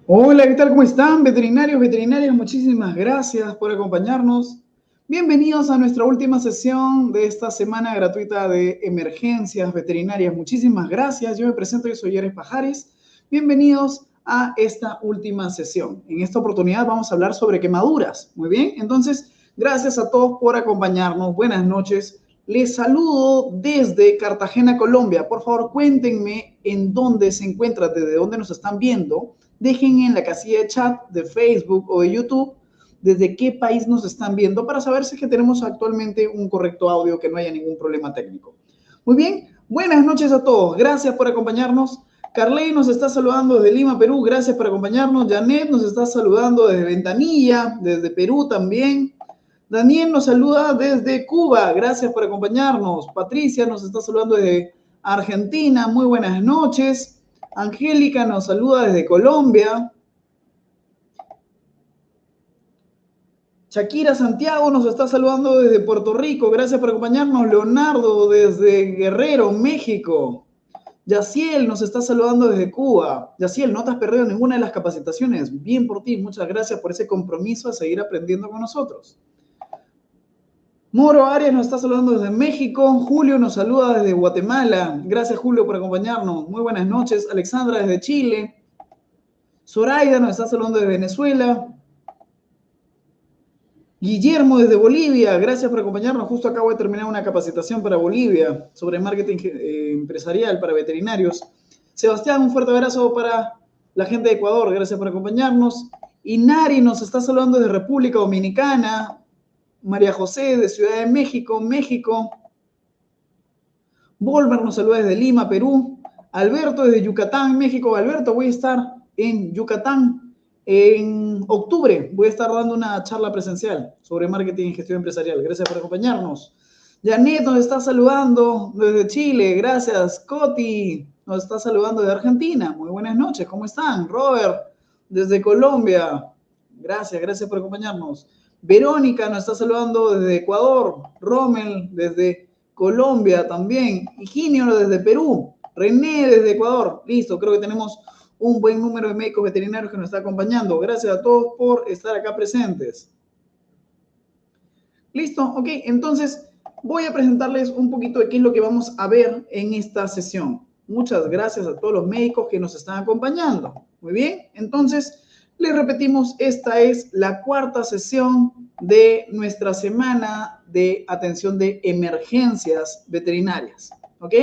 Hola, ¿qué tal? ¿Cómo están? Veterinarios, veterinarias, muchísimas gracias por acompañarnos. Bienvenidos a nuestra última sesión de esta semana gratuita de emergencias veterinarias. Muchísimas gracias. Yo me presento, yo soy Yeres Pajares. Bienvenidos a esta última sesión. En esta oportunidad vamos a hablar sobre quemaduras. Muy bien, entonces, gracias a todos por acompañarnos. Buenas noches. Les saludo desde Cartagena, Colombia. Por favor, cuéntenme en dónde se encuentran, desde dónde nos están viendo. Dejen en la casilla de chat de Facebook o de YouTube desde qué país nos están viendo para saber si es que tenemos actualmente un correcto audio, que no haya ningún problema técnico. Muy bien, buenas noches a todos. Gracias por acompañarnos. Carley nos está saludando desde Lima, Perú. Gracias por acompañarnos. Janet nos está saludando desde Ventanilla, desde Perú también. Daniel nos saluda desde Cuba. Gracias por acompañarnos. Patricia nos está saludando desde Argentina. Muy buenas noches. Angélica nos saluda desde Colombia. Shakira Santiago nos está saludando desde Puerto Rico. Gracias por acompañarnos. Leonardo desde Guerrero, México. Yaciel nos está saludando desde Cuba. Yaciel, no te has perdido ninguna de las capacitaciones. Bien por ti. Muchas gracias por ese compromiso a seguir aprendiendo con nosotros. Moro Arias nos está saludando desde México. Julio nos saluda desde Guatemala. Gracias, Julio, por acompañarnos. Muy buenas noches. Alexandra desde Chile. Zoraida nos está saludando desde Venezuela. Guillermo desde Bolivia, gracias por acompañarnos. Justo acabo de terminar una capacitación para Bolivia sobre marketing empresarial para veterinarios. Sebastián, un fuerte abrazo para la gente de Ecuador, gracias por acompañarnos. Inari nos está saludando desde República Dominicana. María José de Ciudad de México, México. Volver nos saluda desde Lima, Perú. Alberto desde Yucatán, México. Alberto, voy a estar en Yucatán en octubre. Voy a estar dando una charla presencial sobre marketing y gestión empresarial. Gracias por acompañarnos. Janet nos está saludando desde Chile. Gracias. Coti nos está saludando desde Argentina. Muy buenas noches. ¿Cómo están? Robert desde Colombia. Gracias, gracias por acompañarnos. Verónica nos está saludando desde Ecuador. Rommel desde Colombia también. Higinio desde Perú. René desde Ecuador. Listo, creo que tenemos un buen número de médicos veterinarios que nos está acompañando. Gracias a todos por estar acá presentes. Listo, ok, entonces voy a presentarles un poquito de qué es lo que vamos a ver en esta sesión. Muchas gracias a todos los médicos que nos están acompañando. Muy bien, entonces les repetimos, esta es la cuarta sesión de nuestra semana de atención de emergencias veterinarias. ¿Ok?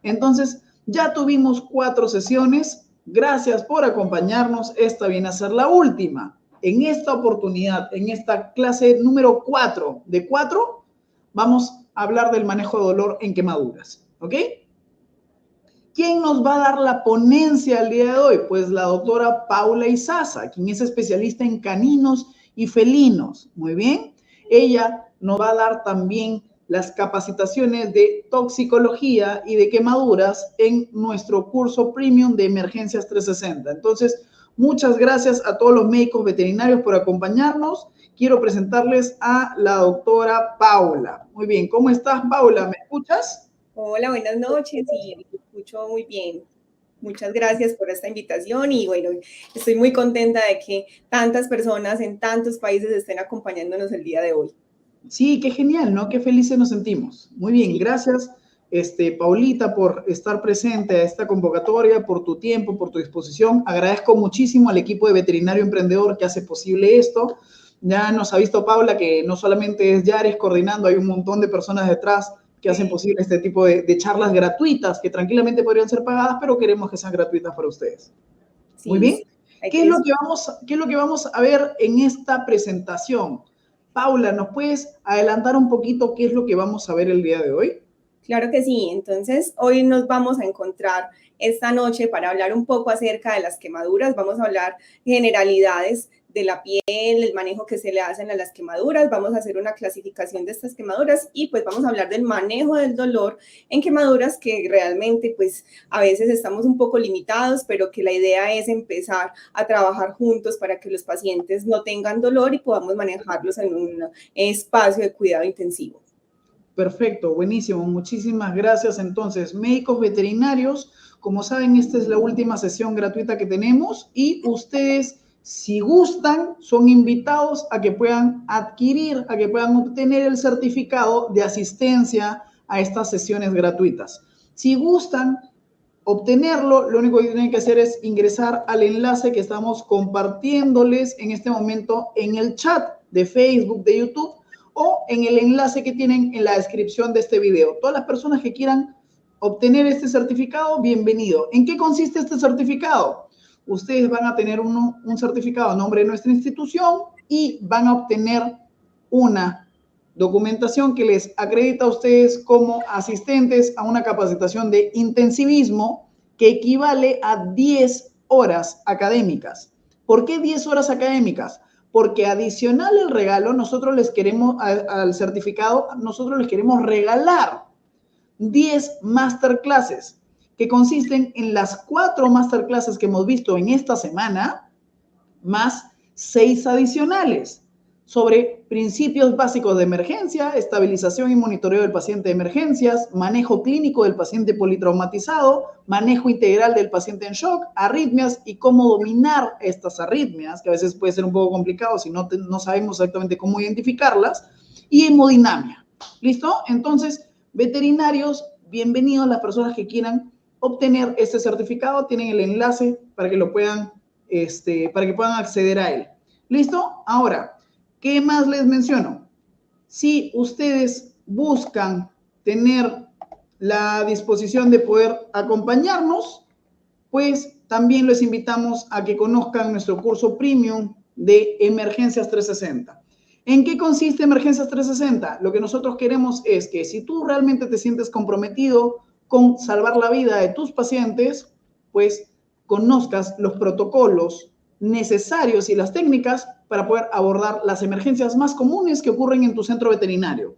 Entonces, ya tuvimos 4 sesiones. Gracias por acompañarnos. Esta viene a ser la última. En esta oportunidad, en esta clase número 4 de 4, vamos a hablar del manejo de dolor en quemaduras. ¿Ok? ¿Quién nos va a dar la ponencia el día de hoy? Pues la doctora Paula Izaza, quien es especialista en caninos y felinos. Muy bien. Ella nos va a dar también las capacitaciones de toxicología y de quemaduras en nuestro curso premium de emergencias 360. Entonces, muchas gracias a todos los médicos veterinarios por acompañarnos. Quiero presentarles a la doctora Paula. Muy bien, ¿cómo estás, Paula? ¿Me escuchas? Hola, buenas noches y te escucho muy bien. Muchas gracias por esta invitación y bueno, estoy muy contenta de que tantas personas en tantos países estén acompañándonos el día de hoy. Sí, qué genial, ¿no? Qué felices nos sentimos. Muy bien, Sí. gracias, Paulita, por estar presente a esta convocatoria, por tu tiempo, por tu disposición. Agradezco muchísimo al equipo de Veterinario Emprendedor que hace posible esto. Ya nos ha visto Paula que no solamente es Yares coordinando, hay un montón de personas detrás que hacen posible este tipo de charlas gratuitas que tranquilamente podrían ser pagadas, pero queremos que sean gratuitas para ustedes. Muy Sí, bien. sí, hay ¿Qué que es lo disfrutar. qué es lo que vamos a ver en esta presentación? Paula, ¿nos puedes adelantar un poquito qué es lo que vamos a ver el día de hoy? Claro que sí, entonces hoy nos vamos a encontrar esta noche para hablar un poco acerca de las quemaduras, vamos a hablar generalidades de la piel, el manejo que se le hacen a las quemaduras, vamos a hacer una clasificación de estas quemaduras y pues vamos a hablar del manejo del dolor en quemaduras que realmente pues a veces estamos un poco limitados, pero que la idea es empezar a trabajar juntos para que los pacientes no tengan dolor y podamos manejarlos en un espacio de cuidado intensivo. Perfecto, buenísimo. Muchísimas gracias. Entonces, médicos veterinarios, como saben, esta es la última sesión gratuita que tenemos y ustedes, si gustan, son invitados a que puedan adquirir, a que puedan obtener el certificado de asistencia a estas sesiones gratuitas. Si gustan obtenerlo, lo único que tienen que hacer es ingresar al enlace que estamos compartiéndoles en este momento en el chat de Facebook, de YouTube, o en el enlace que tienen en la descripción de este video. Todas las personas que quieran obtener este certificado, bienvenido. ¿En qué consiste este certificado? Ustedes van a tener un certificado a nombre de nuestra institución y van a obtener una documentación que les acredita a ustedes como asistentes a una capacitación de intensivismo que equivale a 10 horas académicas. ¿Por qué 10 horas académicas? Porque adicional al regalo, nosotros les queremos, al certificado, nosotros les queremos regalar 10 masterclasses que consisten en las 4 masterclasses que hemos visto en esta semana, más 6 adicionales sobre principios básicos de emergencia, estabilización y monitoreo del paciente de emergencias, manejo clínico del paciente politraumatizado, manejo integral del paciente en shock, arritmias y cómo dominar estas arritmias, que a veces puede ser un poco complicado si no sabemos exactamente cómo identificarlas, y hemodinamia. ¿Listo? Entonces, veterinarios, bienvenidos las personas que quieran obtener este certificado, tienen el enlace para que lo puedan, para que puedan acceder a él. ¿Listo? Ahora, ¿qué más les menciono? Si ustedes buscan tener la disposición de poder acompañarnos, pues también les invitamos a que conozcan nuestro curso premium de Emergencias 360. ¿En qué consiste Emergencias 360? Lo que nosotros queremos es que si tú realmente te sientes comprometido con salvar la vida de tus pacientes, pues conozcas los protocolos necesarios y las técnicas para poder abordar las emergencias más comunes que ocurren en tu centro veterinario.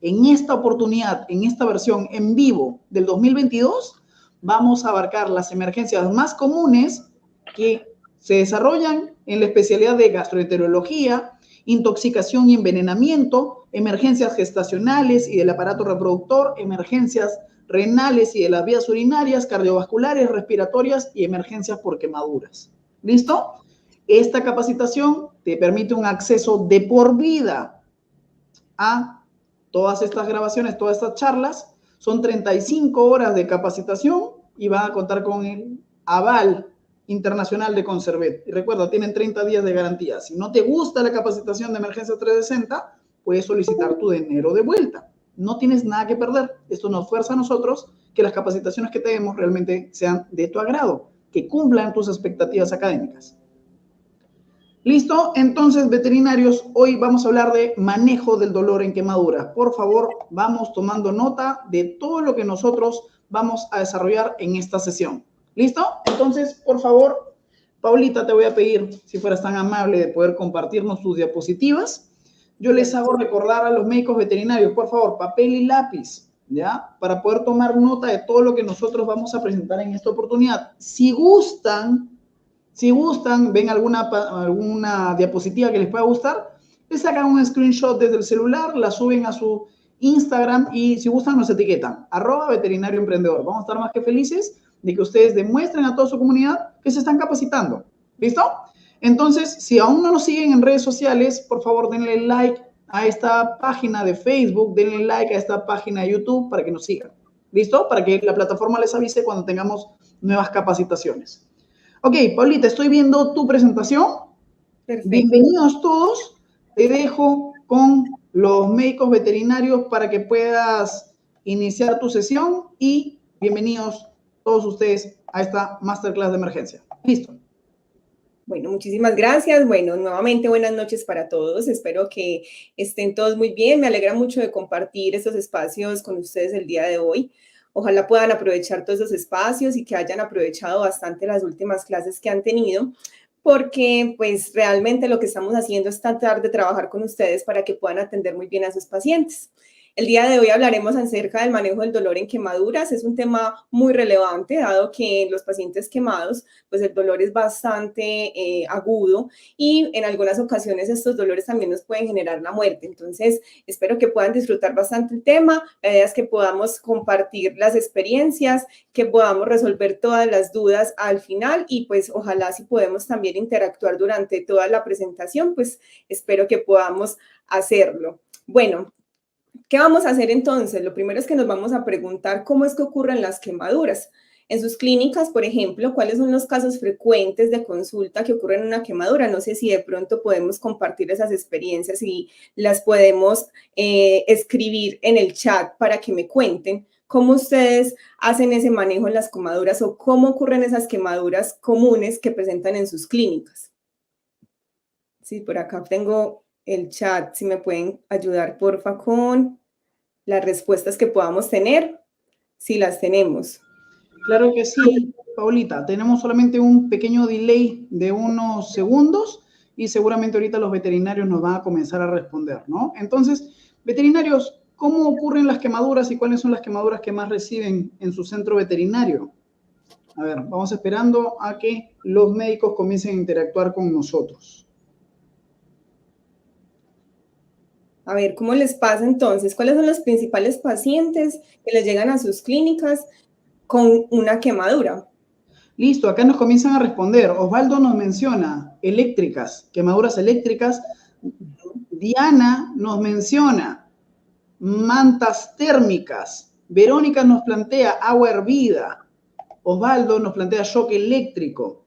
En esta oportunidad, en esta versión en vivo del 2022, vamos a abarcar las emergencias más comunes que se desarrollan en la especialidad de gastroenterología, intoxicación y envenenamiento, emergencias gestacionales y del aparato reproductor, emergencias renales y de las vías urinarias, cardiovasculares, respiratorias y emergencias por quemaduras. ¿Listo? Esta capacitación te permite un acceso de por vida a todas estas grabaciones, todas estas charlas. Son 35 horas de capacitación y van a contar con el aval internacional de Conservet. Y recuerda, tienen 30 días de garantía. Si no te gusta la capacitación de Emergencia 360, puedes solicitar tu dinero de vuelta. No tienes nada que perder. Esto nos fuerza a nosotros que las capacitaciones que tenemos realmente sean de tu agrado, que cumplan tus expectativas académicas. ¿Listo? Entonces, veterinarios, hoy vamos a hablar de manejo del dolor en quemaduras. Por favor, vamos tomando nota de todo lo que nosotros vamos a desarrollar en esta sesión. ¿Listo? Entonces, por favor, Paulita, te voy a pedir, si fueras tan amable, de poder compartirnos tus diapositivas. Yo les hago recordar a los médicos veterinarios, por favor, papel y lápiz, ¿ya? Para poder tomar nota de todo lo que nosotros vamos a presentar en esta oportunidad. Si gustan, ven alguna diapositiva que les pueda gustar, les sacan un screenshot desde el celular, la suben a su Instagram y si gustan nos etiquetan, @veterinarioemprendedor. Vamos a estar más que felices de que ustedes demuestren a toda su comunidad que se están capacitando. ¿Listo? Entonces, si aún no nos siguen en redes sociales, por favor denle like a esta página de Facebook, denle like a esta página de YouTube para que nos sigan. ¿Listo? Para que la plataforma les avise cuando tengamos nuevas capacitaciones. Ok, Paulita, estoy viendo tu presentación. Perfecto. Bienvenidos todos. Te dejo con los médicos veterinarios para que puedas iniciar tu sesión y bienvenidos todos ustedes a esta masterclass de emergencia. Listo. Bueno, muchísimas gracias. Bueno, nuevamente buenas noches para todos. Espero que estén todos muy bien. Me alegra mucho de compartir estos espacios con ustedes el día de hoy. Ojalá puedan aprovechar todos esos espacios y que hayan aprovechado bastante las últimas clases que han tenido, porque pues realmente lo que estamos haciendo es tratar de trabajar con ustedes para que puedan atender muy bien a sus pacientes. El día de hoy hablaremos acerca del manejo del dolor en quemaduras. Es un tema muy relevante, dado que en los pacientes quemados, pues el dolor es bastante agudo y en algunas ocasiones estos dolores también nos pueden generar la muerte. Entonces, espero que puedan disfrutar bastante el tema. La idea es que podamos compartir las experiencias, que podamos resolver todas las dudas al final y pues ojalá si podemos también interactuar durante toda la presentación, pues espero que podamos hacerlo. Bueno, ¿qué vamos a hacer entonces? Lo primero es que nos vamos a preguntar cómo es que ocurren las quemaduras. En sus clínicas, por ejemplo, ¿cuáles son los casos frecuentes de consulta que ocurren en una quemadura? No sé si de pronto podemos compartir esas experiencias y las podemos escribir en el chat para que me cuenten cómo ustedes hacen ese manejo en las quemaduras o cómo ocurren esas quemaduras comunes que presentan en sus clínicas. Sí, por acá tengo el chat, si me pueden ayudar, porfa, con las respuestas que podamos tener, si las tenemos. Claro que sí, Paulita. Tenemos solamente un pequeño delay de unos segundos y seguramente ahorita los veterinarios nos van a comenzar a responder, ¿no? Entonces, veterinarios, ¿cómo ocurren las quemaduras y cuáles son las quemaduras que más reciben en su centro veterinario? A ver, vamos esperando a que los médicos comiencen a interactuar con nosotros. A ver, ¿cómo les pasa entonces? ¿Cuáles son los principales pacientes que les llegan a sus clínicas con una quemadura? Listo, acá nos comienzan a responder. Osvaldo nos menciona eléctricas, quemaduras eléctricas. Diana nos menciona mantas térmicas. Verónica nos plantea agua hervida. Osvaldo nos plantea shock eléctrico.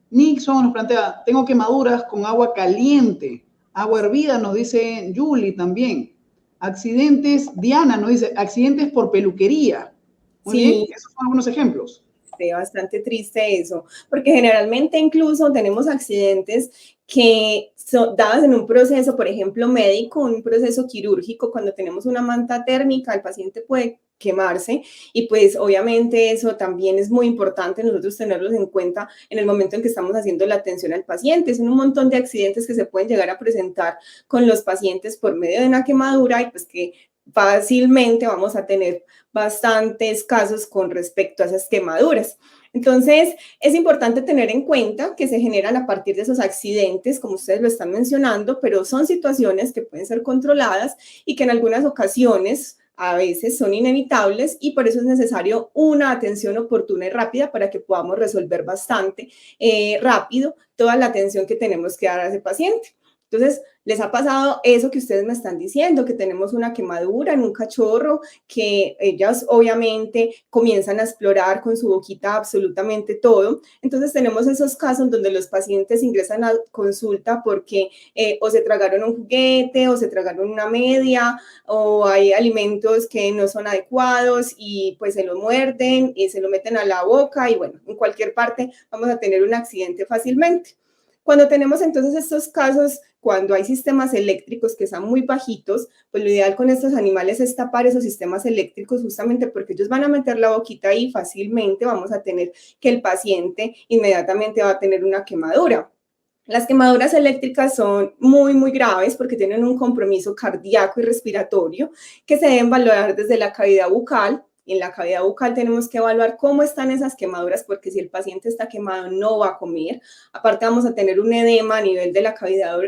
Nixon nos plantea, tengo quemaduras con agua caliente. Agua hervida nos dice Julie también. Accidentes, Diana nos dice, accidentes por peluquería. Muy bien, esos son algunos ejemplos. Bastante triste eso, porque generalmente incluso tenemos accidentes que son dados en un proceso, por ejemplo, médico, un proceso quirúrgico, cuando tenemos una manta térmica, el paciente puede quemarse y pues obviamente eso también es muy importante nosotros tenerlos en cuenta en el momento en que estamos haciendo la atención al paciente. Son un montón de accidentes que se pueden llegar a presentar con los pacientes por medio de una quemadura y pues que fácilmente vamos a tener bastantes casos con respecto a esas quemaduras. Entonces, es importante tener en cuenta que se generan a partir de esos accidentes, como ustedes lo están mencionando, pero son situaciones que pueden ser controladas y que en algunas ocasiones a veces son inevitables y por eso es necesario una atención oportuna y rápida para que podamos resolver bastante rápido toda la atención que tenemos que dar a ese paciente. Entonces, ¿les ha pasado eso que ustedes me están diciendo? Que tenemos una quemadura en un cachorro, que ellas obviamente comienzan a explorar con su boquita absolutamente todo. Entonces, tenemos esos casos donde los pacientes ingresan a consulta porque o se tragaron un juguete, o se tragaron una media, o hay alimentos que no son adecuados y pues se lo muerden y se lo meten a la boca y bueno, en cualquier parte vamos a tener un accidente fácilmente. Cuando tenemos entonces estos casos, cuando hay sistemas eléctricos que están muy bajitos, pues lo ideal con estos animales es tapar esos sistemas eléctricos justamente porque ellos van a meter la boquita ahí y fácilmente vamos a tener que el paciente inmediatamente va a tener una quemadura. Las quemaduras eléctricas son muy, muy graves porque tienen un compromiso cardíaco y respiratorio que se deben valorar desde la cavidad bucal. En la cavidad bucal tenemos que evaluar cómo están esas quemaduras porque si el paciente está quemado no va a comer. Aparte vamos a tener un edema a nivel de la cavidad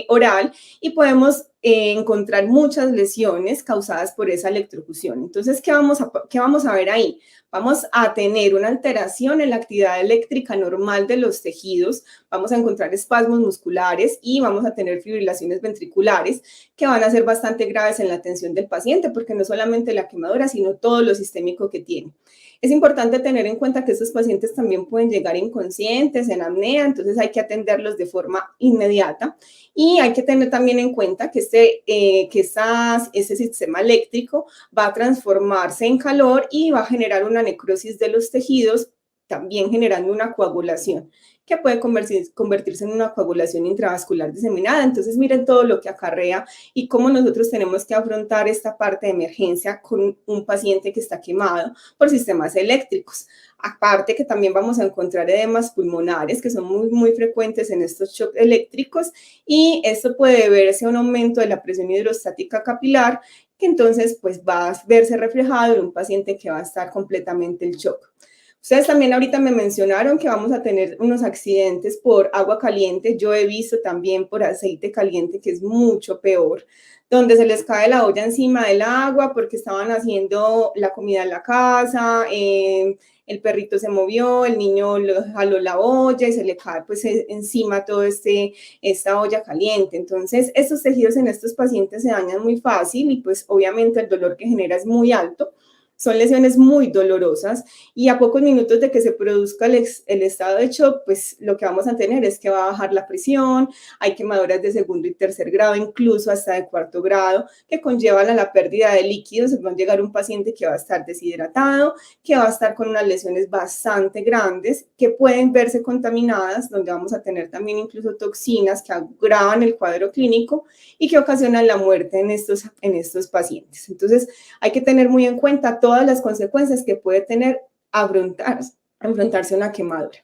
oral y podemos encontrar muchas lesiones causadas por esa electrocución. Entonces, ¿qué vamos a ver ahí? Vamos a tener una alteración en la actividad eléctrica normal de los tejidos, vamos a encontrar espasmos musculares y vamos a tener fibrilaciones ventriculares que van a ser bastante graves en la atención del paciente porque no solamente la quemadura, sino todo lo sistémico que tiene. Es importante tener en cuenta que estos pacientes también pueden llegar inconscientes, en apnea, entonces hay que atenderlos de forma inmediata y hay que tener también en cuenta que ese sistema eléctrico va a transformarse en calor y va a generar una necrosis de los tejidos, también generando una coagulación que puede convertirse en una coagulación intravascular diseminada. Entonces, miren todo lo que acarrea y cómo nosotros tenemos que afrontar esta parte de emergencia con un paciente que está quemado por sistemas eléctricos. Aparte que también vamos a encontrar edemas pulmonares que son muy, muy frecuentes en estos shocks eléctricos y esto puede deberse a un aumento de la presión hidrostática capilar que entonces pues va a verse reflejado en un paciente que va a estar completamente en shock. Ustedes también ahorita me mencionaron que vamos a tener unos accidentes por agua caliente. Yo he visto también por aceite caliente, que es mucho peor, donde se les cae la olla encima del agua porque estaban haciendo la comida en la casa, el perrito se movió, el niño jaló la olla y se le cae pues encima todo esta olla caliente. Entonces, estos tejidos en estos pacientes se dañan muy fácil y pues obviamente el dolor que genera es muy alto. Son lesiones muy dolorosas y a pocos minutos de que se produzca el estado de shock, pues lo que vamos a tener es que va a bajar la presión, hay quemaduras de segundo y tercer grado, incluso hasta de cuarto grado, que conllevan a la pérdida de líquidos. Va a llegar un paciente que va a estar deshidratado, que va a estar con unas lesiones bastante grandes, que pueden verse contaminadas, donde vamos a tener también incluso toxinas que agravan el cuadro clínico y que ocasionan la muerte en estos pacientes. Entonces, hay que tener muy en cuenta todas las consecuencias que puede tener afrontarse una quemadura.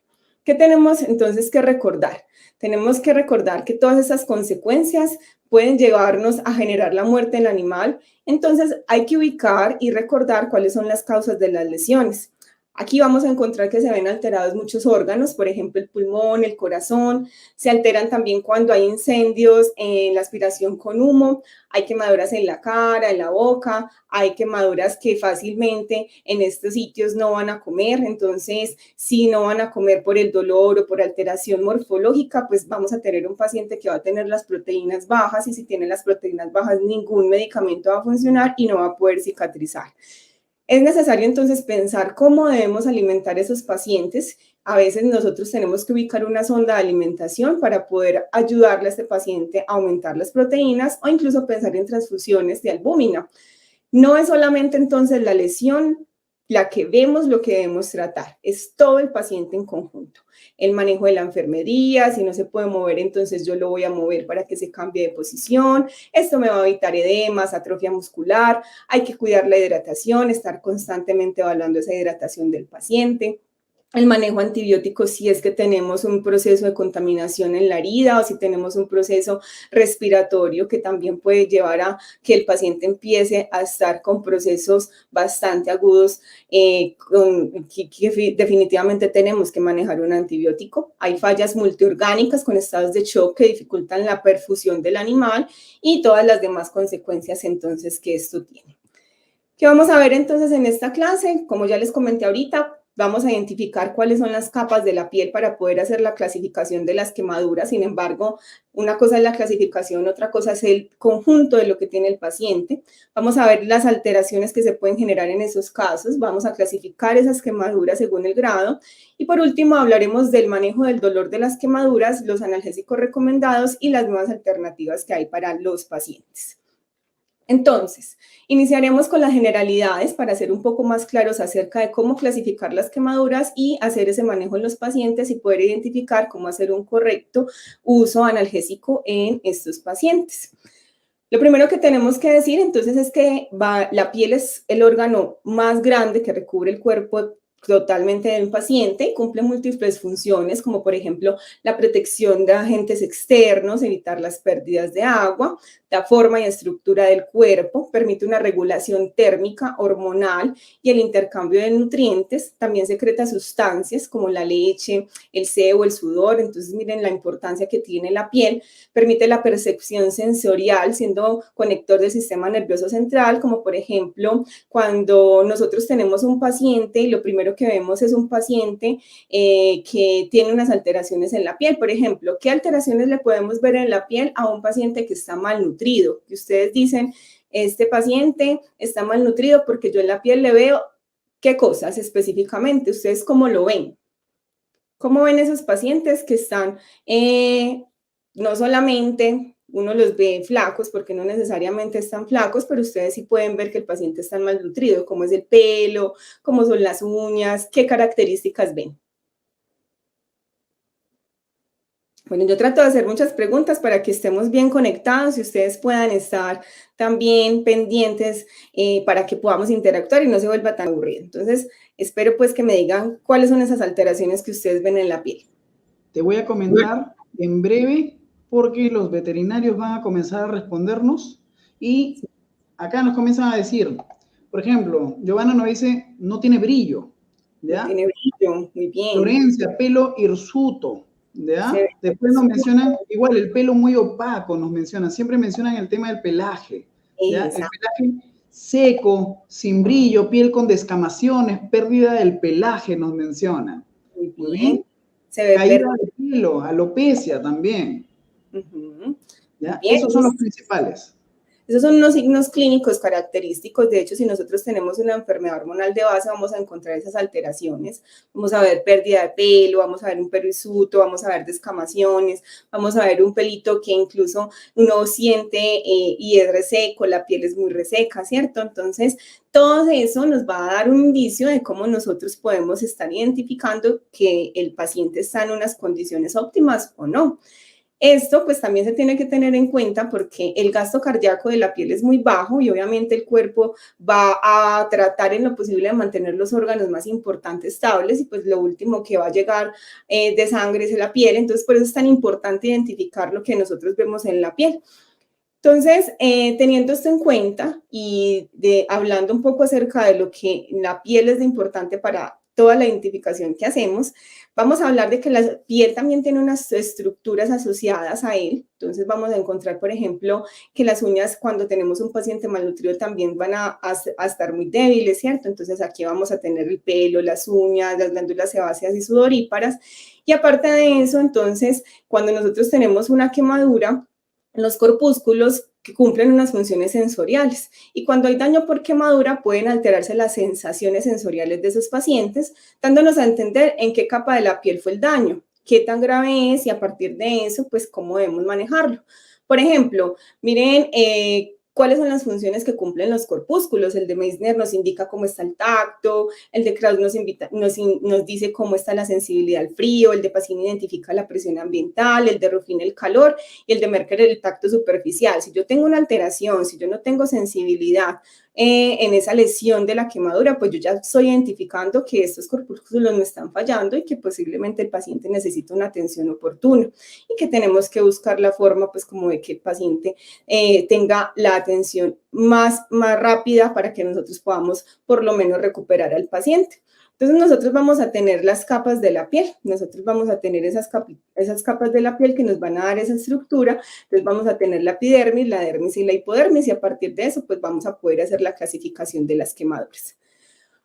¿Qué tenemos entonces que recordar? Tenemos que recordar que todas esas consecuencias pueden llevarnos a generar la muerte en el animal. Entonces hay que ubicar y recordar cuáles son las causas de las lesiones. Aquí vamos a encontrar que se ven alterados muchos órganos, por ejemplo, el pulmón, el corazón. Se alteran también cuando hay incendios, la aspiración con humo. Hay quemaduras en la cara, en la boca. Hay quemaduras que fácilmente en estos sitios no van a comer. Entonces, si no van a comer por el dolor o por alteración morfológica, pues vamos a tener un paciente que va a tener las proteínas bajas, y si tiene las proteínas bajas, ningún medicamento va a funcionar y no va a poder cicatrizar. Es necesario entonces pensar cómo debemos alimentar a esos pacientes. A veces nosotros tenemos que ubicar una sonda de alimentación para poder ayudarle a este paciente a aumentar las proteínas, o incluso pensar en transfusiones de albúmina. No es solamente entonces la lesión la que vemos, lo que debemos tratar, es todo el paciente en conjunto. El manejo de la enfermería, si no se puede mover, entonces yo lo voy a mover para que se cambie de posición. Esto me va a evitar edemas, atrofia muscular. Hay que cuidar la hidratación, estar constantemente evaluando esa hidratación del paciente. El manejo antibiótico si es que tenemos un proceso de contaminación en la herida, o si tenemos un proceso respiratorio que también puede llevar a que el paciente empiece a estar con procesos bastante agudos, que definitivamente tenemos que manejar un antibiótico. Hay fallas multiorgánicas con estados de shock que dificultan la perfusión del animal y todas las demás consecuencias entonces que esto tiene. ¿Qué vamos a ver entonces en esta clase? Como ya les comenté ahorita, vamos a identificar cuáles son las capas de la piel para poder hacer la clasificación de las quemaduras. Sin embargo, una cosa es la clasificación, otra cosa es el conjunto de lo que tiene el paciente. Vamos a ver las alteraciones que se pueden generar en esos casos. Vamos a clasificar esas quemaduras según el grado. Y por último, hablaremos del manejo del dolor de las quemaduras, los analgésicos recomendados y las nuevas alternativas que hay para los pacientes. Entonces, iniciaremos con las generalidades para ser un poco más claros acerca de cómo clasificar las quemaduras y hacer ese manejo en los pacientes y poder identificar cómo hacer un correcto uso analgésico en estos pacientes. Lo primero que tenemos que decir entonces es que la piel es el órgano más grande que recubre el cuerpo totalmente de un paciente y cumple múltiples funciones, como por ejemplo la protección de agentes externos, evitar las pérdidas de agua, da forma y estructura del cuerpo, permite una regulación térmica, hormonal y el intercambio de nutrientes. También secreta sustancias como la leche, el sebo, el sudor. Entonces miren la importancia que tiene la piel. Permite la percepción sensorial, siendo conector del sistema nervioso central, como por ejemplo cuando nosotros tenemos un paciente y lo primero que vemos es un paciente que tiene unas alteraciones en la piel. Por ejemplo, ¿qué alteraciones le podemos ver en la piel a un paciente que está malnutrido? Que ustedes dicen, este paciente está malnutrido porque yo en la piel le veo qué cosas específicamente. ¿Ustedes cómo lo ven? ¿Cómo ven esos pacientes que están, no solamente uno los ve flacos, porque no necesariamente están flacos, pero ustedes sí pueden ver que el paciente está malnutrido? ¿Cómo es el pelo? ¿Cómo son las uñas? ¿Qué características ven? Bueno, yo trato de hacer muchas preguntas para que estemos bien conectados y ustedes puedan estar también pendientes para que podamos interactuar y no se vuelva tan aburrido. Entonces, espero pues que me digan cuáles son esas alteraciones que ustedes ven en la piel. Te voy a comentar en breve porque los veterinarios van a comenzar a respondernos y acá nos comienzan a decir, por ejemplo, Giovanna nos dice, no tiene brillo, ¿ya? No tiene brillo, muy bien. Florencia, pelo hirsuto, ¿ya? Después nos mencionan, igual, el pelo muy opaco nos mencionan, siempre mencionan el tema del pelaje, ¿ya? El pelaje seco, sin brillo, piel con descamaciones, pérdida del pelaje nos mencionan. Muy bien. Se ve caída de pelo, alopecia también. ¿Ya? Esos son los principales. Esos son unos signos clínicos característicos. De hecho, si nosotros tenemos una enfermedad hormonal de base, vamos a encontrar esas alteraciones. Vamos a ver pérdida de pelo, vamos a ver un pelo hirsuto, vamos a ver descamaciones, vamos a ver un pelito que incluso uno siente y es reseco, la piel es muy reseca, ¿cierto? Entonces, todo eso nos va a dar un indicio de cómo nosotros podemos estar identificando que el paciente está en unas condiciones óptimas o no. Esto pues también se tiene que tener en cuenta porque el gasto cardíaco de la piel es muy bajo y obviamente el cuerpo va a tratar en lo posible de mantener los órganos más importantes estables y pues lo último que va a llegar de sangre es la piel. Entonces por eso es tan importante identificar lo que nosotros vemos en la piel. Entonces, teniendo esto en cuenta y hablando un poco acerca de lo que la piel es de importante para toda la identificación que hacemos, vamos a hablar de que la piel también tiene unas estructuras asociadas a él. Entonces vamos a encontrar, por ejemplo, que las uñas cuando tenemos un paciente malnutrido también van a estar muy débiles, ¿cierto? Entonces aquí vamos a tener el pelo, las uñas, las glándulas sebáceas y sudoríparas. Y aparte de eso, entonces, cuando nosotros tenemos una quemadura, los corpúsculos que cumplen unas funciones sensoriales. Y cuando hay daño por quemadura, pueden alterarse las sensaciones sensoriales de esos pacientes, dándonos a entender en qué capa de la piel fue el daño, qué tan grave es y a partir de eso, pues cómo debemos manejarlo. Por ejemplo, miren cuáles son las funciones que cumplen los corpúsculos. El de Meissner nos indica cómo está el tacto, el de Krauss nos dice cómo está la sensibilidad al frío, el de Pacini identifica la presión ambiental, el de Ruffin el calor y el de Merker el tacto superficial. Si yo tengo una alteración, si yo no tengo sensibilidad en esa lesión de la quemadura, pues yo ya estoy identificando que estos corpúsculos me están fallando y que posiblemente el paciente necesita una atención oportuna y que tenemos que buscar la forma pues como de que el paciente tenga la atención más rápida para que nosotros podamos por lo menos recuperar al paciente. Entonces nosotros vamos a tener las capas de la piel, nosotros vamos a tener esas capas de la piel que nos van a dar esa estructura, entonces vamos a tener la epidermis, la dermis y la hipodermis y a partir de eso pues vamos a poder hacer la clasificación de las quemaduras.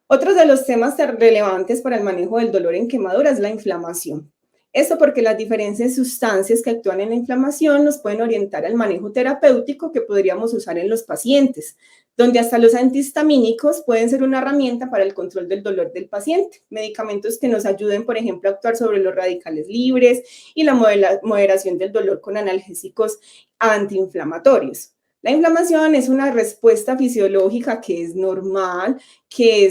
Otro de los temas relevantes para el manejo del dolor en quemadura es la inflamación. Esto porque las diferentes sustancias que actúan en la inflamación nos pueden orientar al manejo terapéutico que podríamos usar en los pacientes, donde hasta los antihistamínicos pueden ser una herramienta para el control del dolor del paciente. Medicamentos que nos ayuden, por ejemplo, a actuar sobre los radicales libres y la moderación del dolor con analgésicos antiinflamatorios. La inflamación es una respuesta fisiológica que es normal, que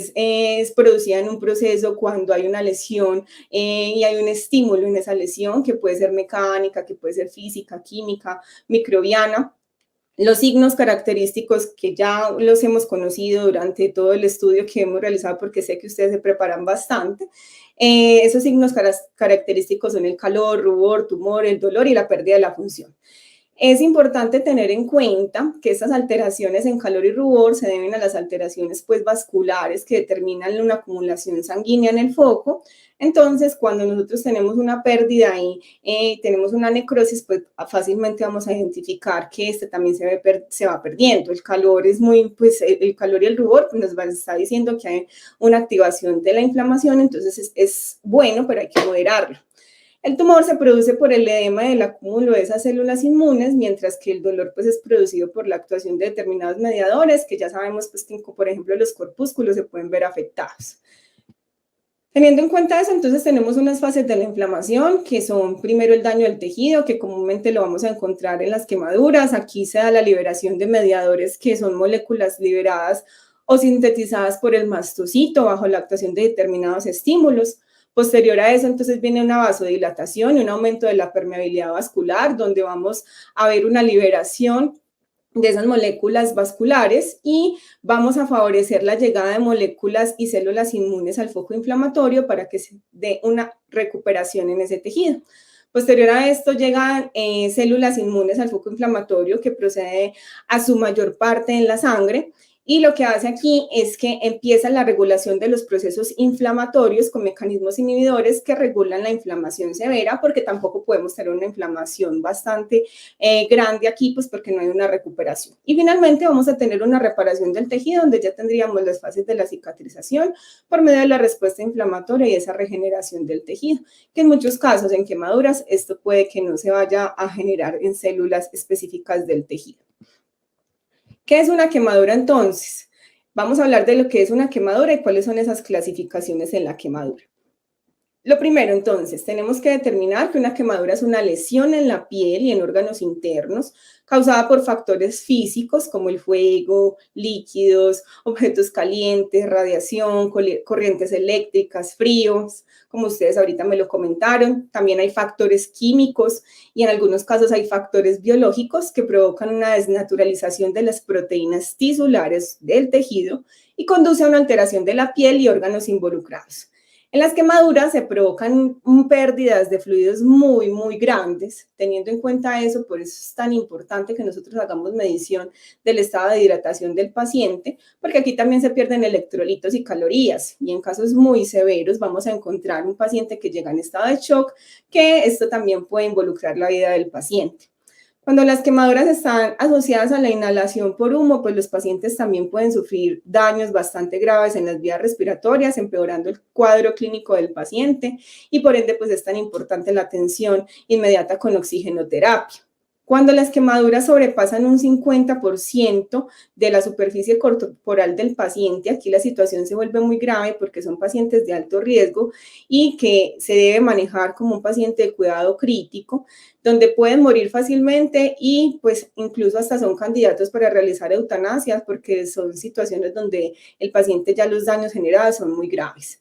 es producida en un proceso cuando hay una lesión y hay un estímulo en esa lesión que puede ser mecánica, que puede ser física, química, microbiana. Los signos característicos que ya los hemos conocido durante todo el estudio que hemos realizado, porque sé que ustedes se preparan bastante, esos signos característicos son el calor, rubor, tumor, el dolor y la pérdida de la función. Es importante tener en cuenta que estas alteraciones en calor y rubor se deben a las alteraciones pues, vasculares que determinan una acumulación sanguínea en el foco. Entonces, cuando nosotros tenemos una pérdida y tenemos una necrosis, pues fácilmente vamos a identificar que este también se va perdiendo. El calor es pues el calor y el rubor pues, nos está diciendo que hay una activación de la inflamación, entonces es bueno, pero hay que moderarlo. El tumor se produce por el edema del acúmulo de esas células inmunes, mientras que el dolor pues, es producido por la actuación de determinados mediadores, que ya sabemos pues, que, por ejemplo, los corpúsculos se pueden ver afectados. Teniendo en cuenta eso, entonces tenemos unas fases de la inflamación, que son primero el daño del tejido, que comúnmente lo vamos a encontrar en las quemaduras. Aquí se da la liberación de mediadores, que son moléculas liberadas o sintetizadas por el mastocito bajo la actuación de determinados estímulos. Posterior a eso, entonces viene una vasodilatación y un aumento de la permeabilidad vascular, donde vamos a ver una liberación de esas moléculas vasculares y vamos a favorecer la llegada de moléculas y células inmunes al foco inflamatorio para que se dé una recuperación en ese tejido. Posterior a esto llegan células inmunes al foco inflamatorio que procede a su mayor parte en la sangre, y lo que hace aquí es que empieza la regulación de los procesos inflamatorios con mecanismos inhibidores que regulan la inflamación severa, porque tampoco podemos tener una inflamación bastante grande aquí, pues porque no hay una recuperación. Y finalmente vamos a tener una reparación del tejido, donde ya tendríamos las fases de la cicatrización por medio de la respuesta inflamatoria y esa regeneración del tejido, que en muchos casos en quemaduras esto puede que no se vaya a generar en células específicas del tejido. ¿Qué es una quemadura entonces? Vamos a hablar de lo que es una quemadura y cuáles son esas clasificaciones en la quemadura. Lo primero, entonces, tenemos que determinar que una quemadura es una lesión en la piel y en órganos internos causada por factores físicos como el fuego, líquidos, objetos calientes, radiación, corrientes eléctricas, fríos, como ustedes ahorita me lo comentaron. También hay factores químicos y en algunos casos hay factores biológicos que provocan una desnaturalización de las proteínas tisulares del tejido y conduce a una alteración de la piel y órganos involucrados. En las quemaduras se provocan pérdidas de fluidos muy grandes. Teniendo en cuenta eso, por eso es tan importante que nosotros hagamos medición del estado de hidratación del paciente, porque aquí también se pierden electrolitos y calorías, y en casos muy severos vamos a encontrar un paciente que llega en estado de shock, que esto también puede involucrar la vida del paciente. Cuando las quemaduras están asociadas a la inhalación por humo, pues los pacientes también pueden sufrir daños bastante graves en las vías respiratorias, empeorando el cuadro clínico del paciente, y por ende pues es tan importante la atención inmediata con oxigenoterapia. Cuando las quemaduras sobrepasan un 50% de la superficie corporal del paciente, aquí la situación se vuelve muy grave porque son pacientes de alto riesgo y que se debe manejar como un paciente de cuidado crítico, donde pueden morir fácilmente y pues incluso hasta son candidatos para realizar eutanasias, porque son situaciones donde el paciente ya los daños generados son muy graves.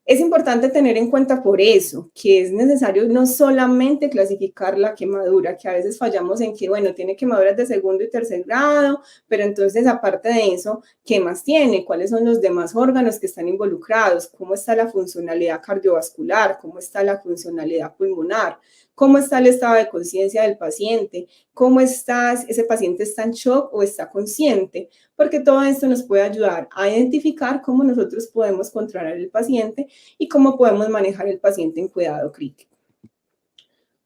Es importante tener en cuenta por eso que es necesario no solamente clasificar la quemadura, que a veces fallamos en que, bueno, tiene quemaduras de segundo y tercer grado, pero entonces aparte de eso, ¿qué más tiene? ¿Cuáles son los demás órganos que están involucrados? ¿Cómo está la funcionalidad cardiovascular? ¿Cómo está la funcionalidad pulmonar? ¿Cómo está el estado de conciencia del paciente? ¿Cómo ese paciente está en shock o está consciente? Porque todo esto nos puede ayudar a identificar cómo nosotros podemos controlar el paciente y cómo podemos manejar el paciente en cuidado crítico.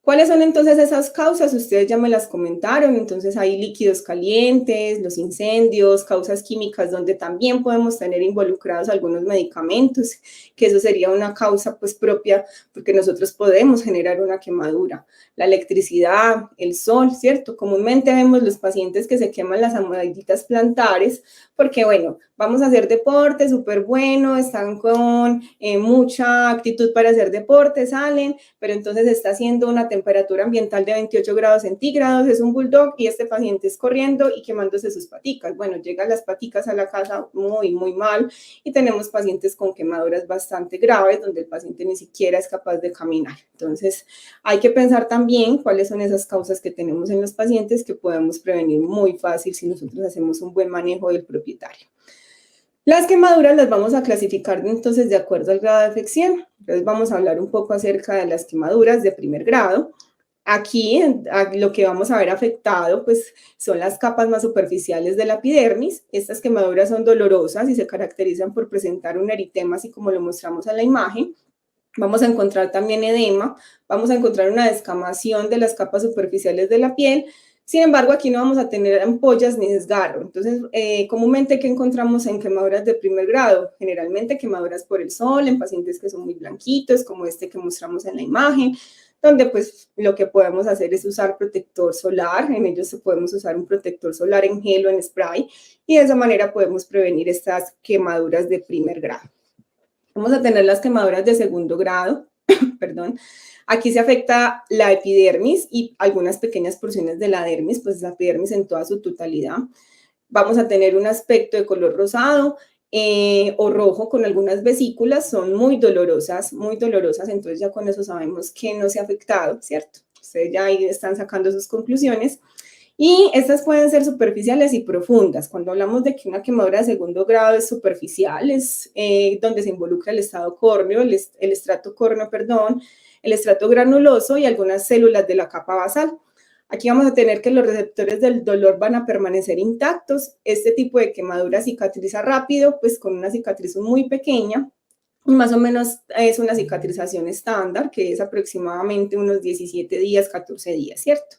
¿Cuáles son entonces esas causas? Ustedes ya me las comentaron. Entonces hay líquidos calientes, los incendios, causas químicas donde también podemos tener involucrados algunos medicamentos, que eso sería una causa pues propia porque nosotros podemos generar una quemadura. La electricidad, el sol, ¿cierto? Comúnmente vemos los pacientes que se queman las amígdalas plantares porque, bueno, vamos a hacer deporte, súper bueno, están con mucha actitud para hacer deporte, salen, pero entonces está haciendo una temperatura ambiental de 28 grados centígrados, es un bulldog y este paciente es corriendo y quemándose sus paticas. Bueno, llegan las paticas a la casa muy mal y tenemos pacientes con quemaduras bastante graves donde el paciente ni siquiera es capaz de caminar. Entonces, hay que pensar también cuáles son esas causas que tenemos en los pacientes que podemos prevenir muy fácil si nosotros hacemos un buen manejo del propietario. Las quemaduras las vamos a clasificar entonces de acuerdo al grado de afección. Entonces vamos a hablar un poco acerca de las quemaduras de primer grado. Aquí lo que vamos a ver afectado pues son las capas más superficiales de la epidermis. Estas quemaduras son dolorosas y se caracterizan por presentar un eritema así como lo mostramos en la imagen. Vamos a encontrar también edema, vamos a encontrar una descamación de las capas superficiales de la piel. Sin embargo, aquí no vamos a tener ampollas ni desgarro. Entonces, comúnmente, ¿qué encontramos en quemaduras de primer grado? Generalmente quemaduras por el sol, en pacientes que son muy blanquitos, como este que mostramos en la imagen, donde pues lo que podemos hacer es usar protector solar. En ellos podemos usar un protector solar en gel o en spray, y de esa manera podemos prevenir estas quemaduras de primer grado. Vamos a tener las quemaduras de segundo grado, perdón. Aquí se afecta la epidermis y algunas pequeñas porciones de la dermis, pues la epidermis en toda su totalidad. Vamos a tener un aspecto de color rosado o rojo con algunas vesículas, son muy dolorosas, entonces ya con eso sabemos que no se ha afectado, ¿cierto? Ustedes ya ahí están sacando sus conclusiones. Y estas pueden ser superficiales y profundas. Cuando hablamos de que una quemadura de segundo grado es superficial, es donde se involucra el estado córneo, el estrato córneo, perdón, el estrato granuloso y algunas células de la capa basal. Aquí vamos a tener que los receptores del dolor van a permanecer intactos. Este tipo de quemadura cicatriza rápido, pues con una cicatriz muy pequeña, y más o menos es una cicatrización estándar, que es aproximadamente unos 17 días, 14 días, ¿cierto?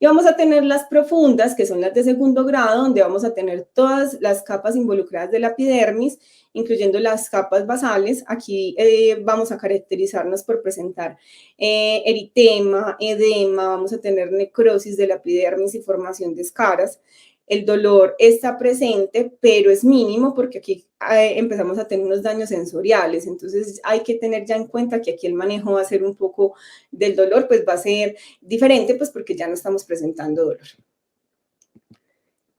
Y vamos a tener las profundas, que son las de segundo grado, donde vamos a tener todas las capas involucradas de la epidermis, incluyendo las capas basales. Aquí vamos a caracterizarnos por presentar eritema, edema, vamos a tener necrosis de la epidermis y formación de escaras. El dolor está presente, pero es mínimo porque aquí empezamos a tener unos daños sensoriales. Entonces hay que tener ya en cuenta que aquí el manejo va a ser un poco del dolor, pues va a ser diferente, pues porque ya no estamos presentando dolor.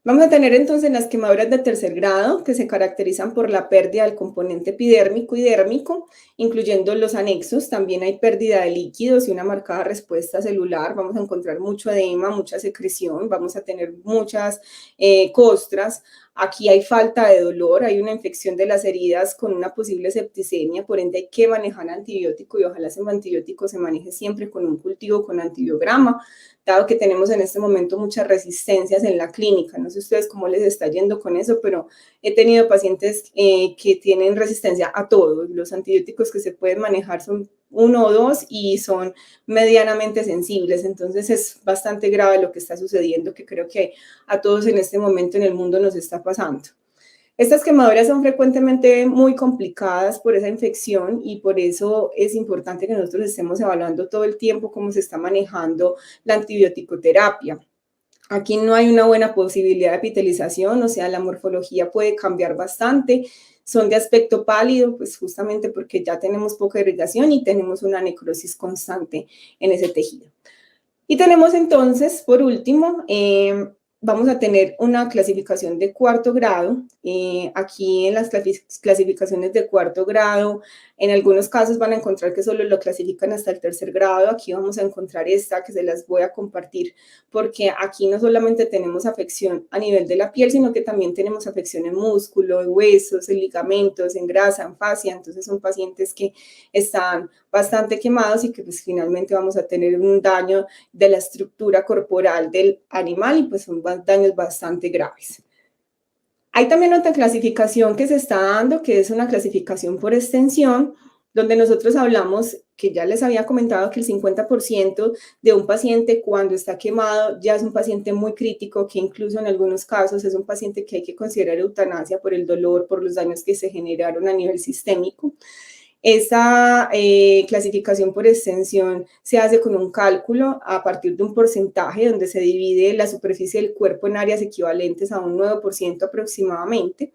Vamos a tener entonces las quemaduras de tercer grado, que se caracterizan por la pérdida del componente epidérmico y dérmico, incluyendo los anexos. También hay pérdida de líquidos y una marcada respuesta celular. Vamos a encontrar mucho edema, mucha secreción, vamos a tener muchas costras. Aquí hay falta de dolor, hay una infección de las heridas con una posible septicemia, por ende hay que manejar antibiótico y ojalá ese antibiótico se maneje siempre con un cultivo con antibiograma, dado que tenemos en este momento muchas resistencias en la clínica. No sé ustedes cómo les está yendo con eso, pero he tenido pacientes que tienen resistencia a todo. Los antibióticos que se pueden manejar son 1 o 2 y son medianamente sensibles. Entonces es bastante grave lo que está sucediendo, que creo que a todos en este momento en el mundo nos está pasando. Estas quemaduras son frecuentemente muy complicadas por esa infección y por eso es importante que nosotros estemos evaluando todo el tiempo cómo se está manejando la antibiótico-terapia. Aquí no hay una buena posibilidad de epitelización, o sea, la morfología puede cambiar bastante. Son de aspecto pálido, pues justamente porque ya tenemos poca irrigación y tenemos una necrosis constante en ese tejido. Y tenemos entonces, por último, vamos a tener una clasificación de cuarto grado. Aquí en las clasificaciones de cuarto grado, en algunos casos van a encontrar que solo lo clasifican hasta el tercer grado. Aquí vamos a encontrar esta que se las voy a compartir, porque aquí no solamente tenemos afección a nivel de la piel, sino que también tenemos afección en músculo, en huesos, en ligamentos, en grasa, en fascia. Entonces son pacientes que están bastante quemados y que pues finalmente vamos a tener un daño de la estructura corporal del animal y pues son daños bastante graves. Hay también otra clasificación que se está dando, que es una clasificación por extensión, donde nosotros hablamos, que ya les había comentado, que el 50% de un paciente cuando está quemado ya es un paciente muy crítico, que incluso en algunos casos es un paciente que hay que considerar eutanasia por el dolor, por los daños que se generaron a nivel sistémico. Esa clasificación por extensión se hace con un cálculo a partir de un porcentaje donde se divide la superficie del cuerpo en áreas equivalentes a un 9% aproximadamente.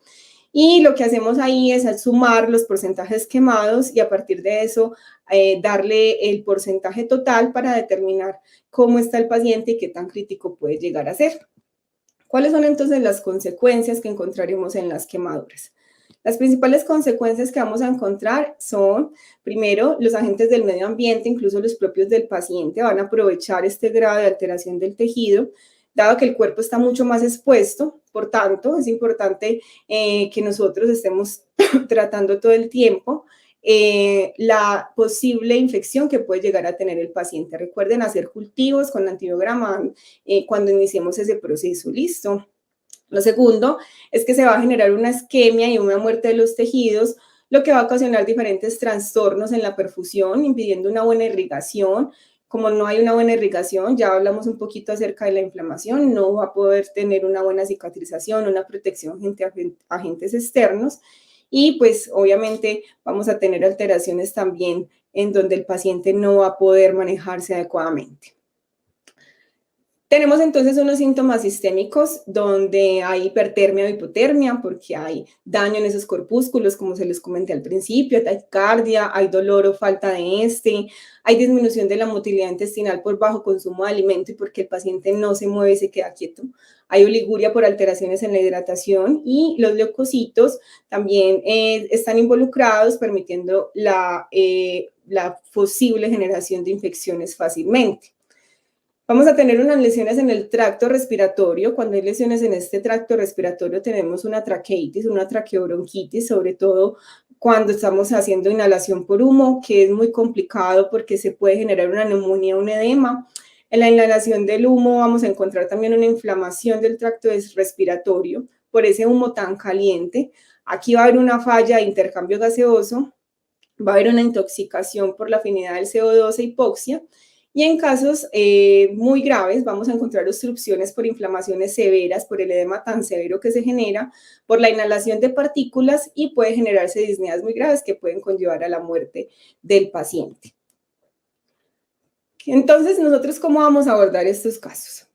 Y lo que hacemos ahí es sumar los porcentajes quemados y a partir de eso darle el porcentaje total para determinar cómo está el paciente y qué tan crítico puede llegar a ser. ¿Cuáles son entonces las consecuencias que encontraremos en las quemaduras? Las principales consecuencias que vamos a encontrar son, primero, los agentes del medio ambiente, incluso los propios del paciente, van a aprovechar este grado de alteración del tejido, dado que el cuerpo está mucho más expuesto. Por tanto, es importante que nosotros estemos tratando todo el tiempo la posible infección que puede llegar a tener el paciente. Recuerden hacer cultivos con antibiograma cuando iniciemos ese proceso. ¿Listo? Lo segundo es que se va a generar una isquemia y una muerte de los tejidos, lo que va a ocasionar diferentes trastornos en la perfusión, impidiendo una buena irrigación. Como no hay una buena irrigación, ya hablamos un poquito acerca de la inflamación, no va a poder tener una buena cicatrización, una protección frente a agentes externos y pues obviamente vamos a tener alteraciones también en donde el paciente no va a poder manejarse adecuadamente. Tenemos entonces unos síntomas sistémicos donde hay hipertermia o hipotermia porque hay daño en esos corpúsculos, como se les comenté al principio, taquicardia, hay dolor o falta de hay disminución de la motilidad intestinal por bajo consumo de alimento y porque el paciente no se mueve y se queda quieto. Hay oliguria por alteraciones en la hidratación y los leucocitos también están involucrados, permitiendo la posible generación de infecciones fácilmente. Vamos a tener unas lesiones en el tracto respiratorio. Cuando hay lesiones en este tracto respiratorio tenemos una traqueitis, una traqueobronquitis, sobre todo cuando estamos haciendo inhalación por humo, que es muy complicado porque se puede generar una neumonía, un edema. En la inhalación del humo vamos a encontrar también una inflamación del tracto respiratorio por ese humo tan caliente. Aquí va a haber una falla de intercambio gaseoso, va a haber una intoxicación por la afinidad del CO2 e hipoxia. Y en casos muy graves vamos a encontrar obstrucciones por inflamaciones severas, por el edema tan severo que se genera, por la inhalación de partículas y puede generarse disneas muy graves que pueden conllevar a la muerte del paciente. Entonces, ¿nosotros cómo vamos a abordar estos casos?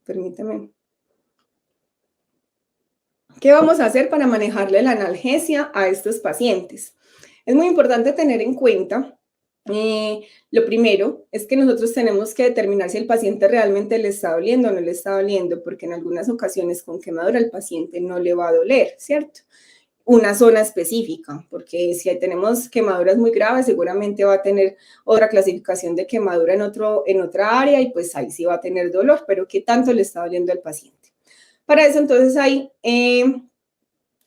Permítame. ¿Qué vamos a hacer para manejarle la analgesia a estos pacientes? Es muy importante tener en cuenta, lo primero es que nosotros tenemos que determinar si el paciente realmente le está doliendo o no le está doliendo, porque en algunas ocasiones con quemadura el paciente no le va a doler, ¿cierto? Una zona específica, porque si tenemos quemaduras muy graves, seguramente va a tener otra clasificación de quemadura en otra área y pues ahí sí va a tener dolor, pero ¿qué tanto le está doliendo al paciente? Para eso entonces hay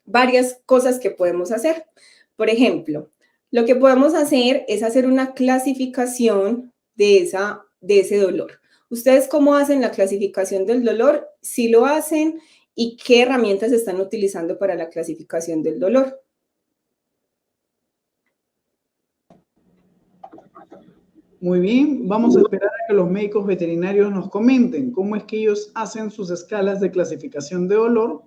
varias cosas que podemos hacer. Por ejemplo, lo que podemos hacer es hacer una clasificación de ese dolor. ¿Ustedes cómo hacen la clasificación del dolor? Si lo hacen, ¿y qué herramientas están utilizando para la clasificación del dolor? Muy bien, vamos a esperar a que los médicos veterinarios nos comenten cómo es que ellos hacen sus escalas de clasificación de dolor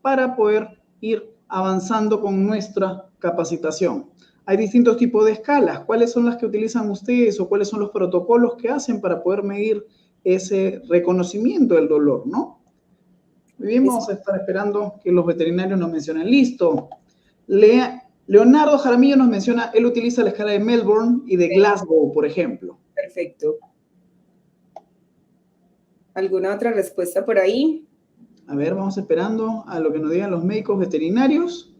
para poder ir avanzando con nuestra capacitación. Hay distintos tipos de escalas. ¿Cuáles son las que utilizan ustedes o cuáles son los protocolos que hacen para poder medir ese reconocimiento del dolor, no? Muy bien, vamos a estar esperando que los veterinarios nos mencionen. Listo. Leonardo Jaramillo nos menciona, él utiliza la escala de Melbourne y de Glasgow, por ejemplo. Perfecto. ¿Alguna otra respuesta por ahí? A ver, vamos esperando a lo que nos digan los médicos veterinarios.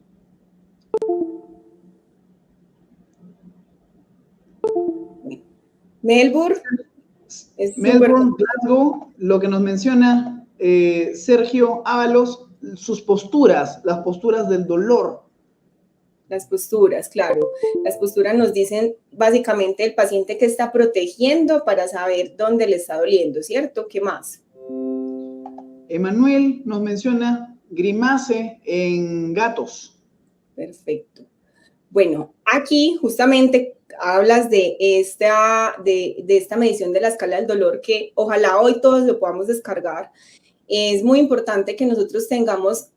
Melbourne. Melbourne, Glasgow, lo que nos menciona Sergio Ábalos, sus posturas, las posturas del dolor. Las posturas, claro. Las posturas nos dicen básicamente el paciente que está protegiendo para saber dónde le está doliendo, ¿cierto? ¿Qué más? Emanuel nos menciona Grimace en gatos. Perfecto. Bueno, aquí justamente hablas de esta medición de la escala del dolor que ojalá hoy todos lo podamos descargar. Es muy importante que nosotros tengamos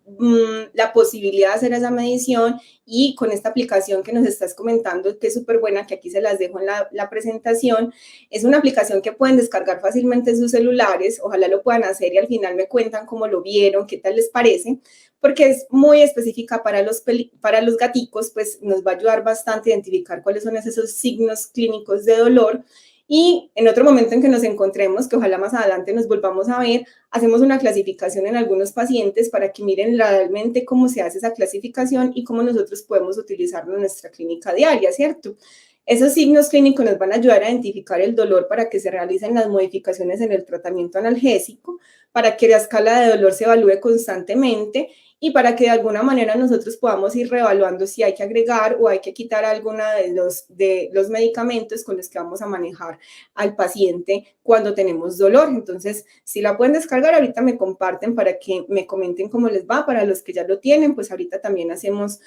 la posibilidad de hacer esa medición y con esta aplicación que nos estás comentando, que es súper buena, que aquí se las dejo en la presentación, es una aplicación que pueden descargar fácilmente en sus celulares, ojalá lo puedan hacer y al final me cuentan cómo lo vieron, qué tal les parece, porque es muy específica para los gaticos, pues nos va a ayudar bastante a identificar cuáles son esos signos clínicos de dolor. Y en otro momento en que nos encontremos, que ojalá más adelante nos volvamos a ver, hacemos una clasificación en algunos pacientes para que miren realmente cómo se hace esa clasificación y cómo nosotros podemos utilizarlo en nuestra clínica diaria, ¿cierto? Esos signos clínicos nos van a ayudar a identificar el dolor para que se realicen las modificaciones en el tratamiento analgésico, para que la escala de dolor se evalúe constantemente y para que de alguna manera nosotros podamos ir reevaluando si hay que agregar o hay que quitar alguna de los medicamentos con los que vamos a manejar al paciente cuando tenemos dolor. Entonces, si la pueden descargar, ahorita me comparten para que me comenten cómo les va. Para los que ya lo tienen, pues ahorita también hacemos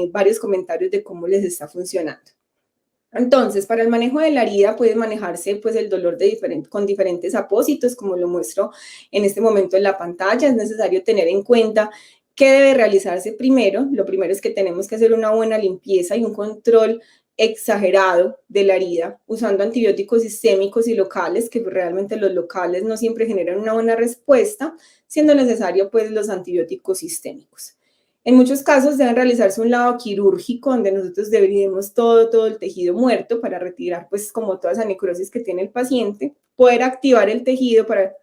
varios comentarios de cómo les está funcionando. Entonces, para el manejo de la herida puede manejarse pues, el dolor con diferentes apósitos, como lo muestro en este momento en la pantalla. Es necesario tener en cuenta qué debe realizarse primero. Lo primero es que tenemos que hacer una buena limpieza y un control exagerado de la herida, usando antibióticos sistémicos y locales, que realmente los locales no siempre generan una buena respuesta, siendo necesario pues, los antibióticos sistémicos. En muchos casos deben realizarse un lavado quirúrgico donde nosotros debridemos todo el tejido muerto para retirar pues como toda esa necrosis que tiene el paciente, poder activar el tejido para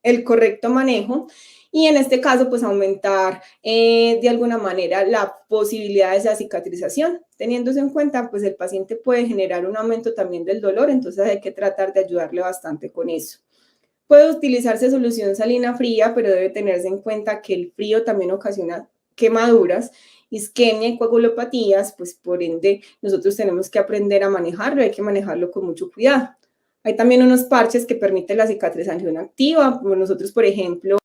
el correcto manejo y en este caso pues aumentar de alguna manera la posibilidad de esa cicatrización. Teniéndose en cuenta pues el paciente puede generar un aumento también del dolor, entonces hay que tratar de ayudarle bastante con eso. Puede utilizarse solución salina fría, pero debe tenerse en cuenta que el frío también ocasiona quemaduras, isquemia y coagulopatías, pues por ende nosotros tenemos que aprender a manejarlo, hay que manejarlo con mucho cuidado. Hay también unos parches que permiten la cicatrización activa. Nosotros, por ejemplo,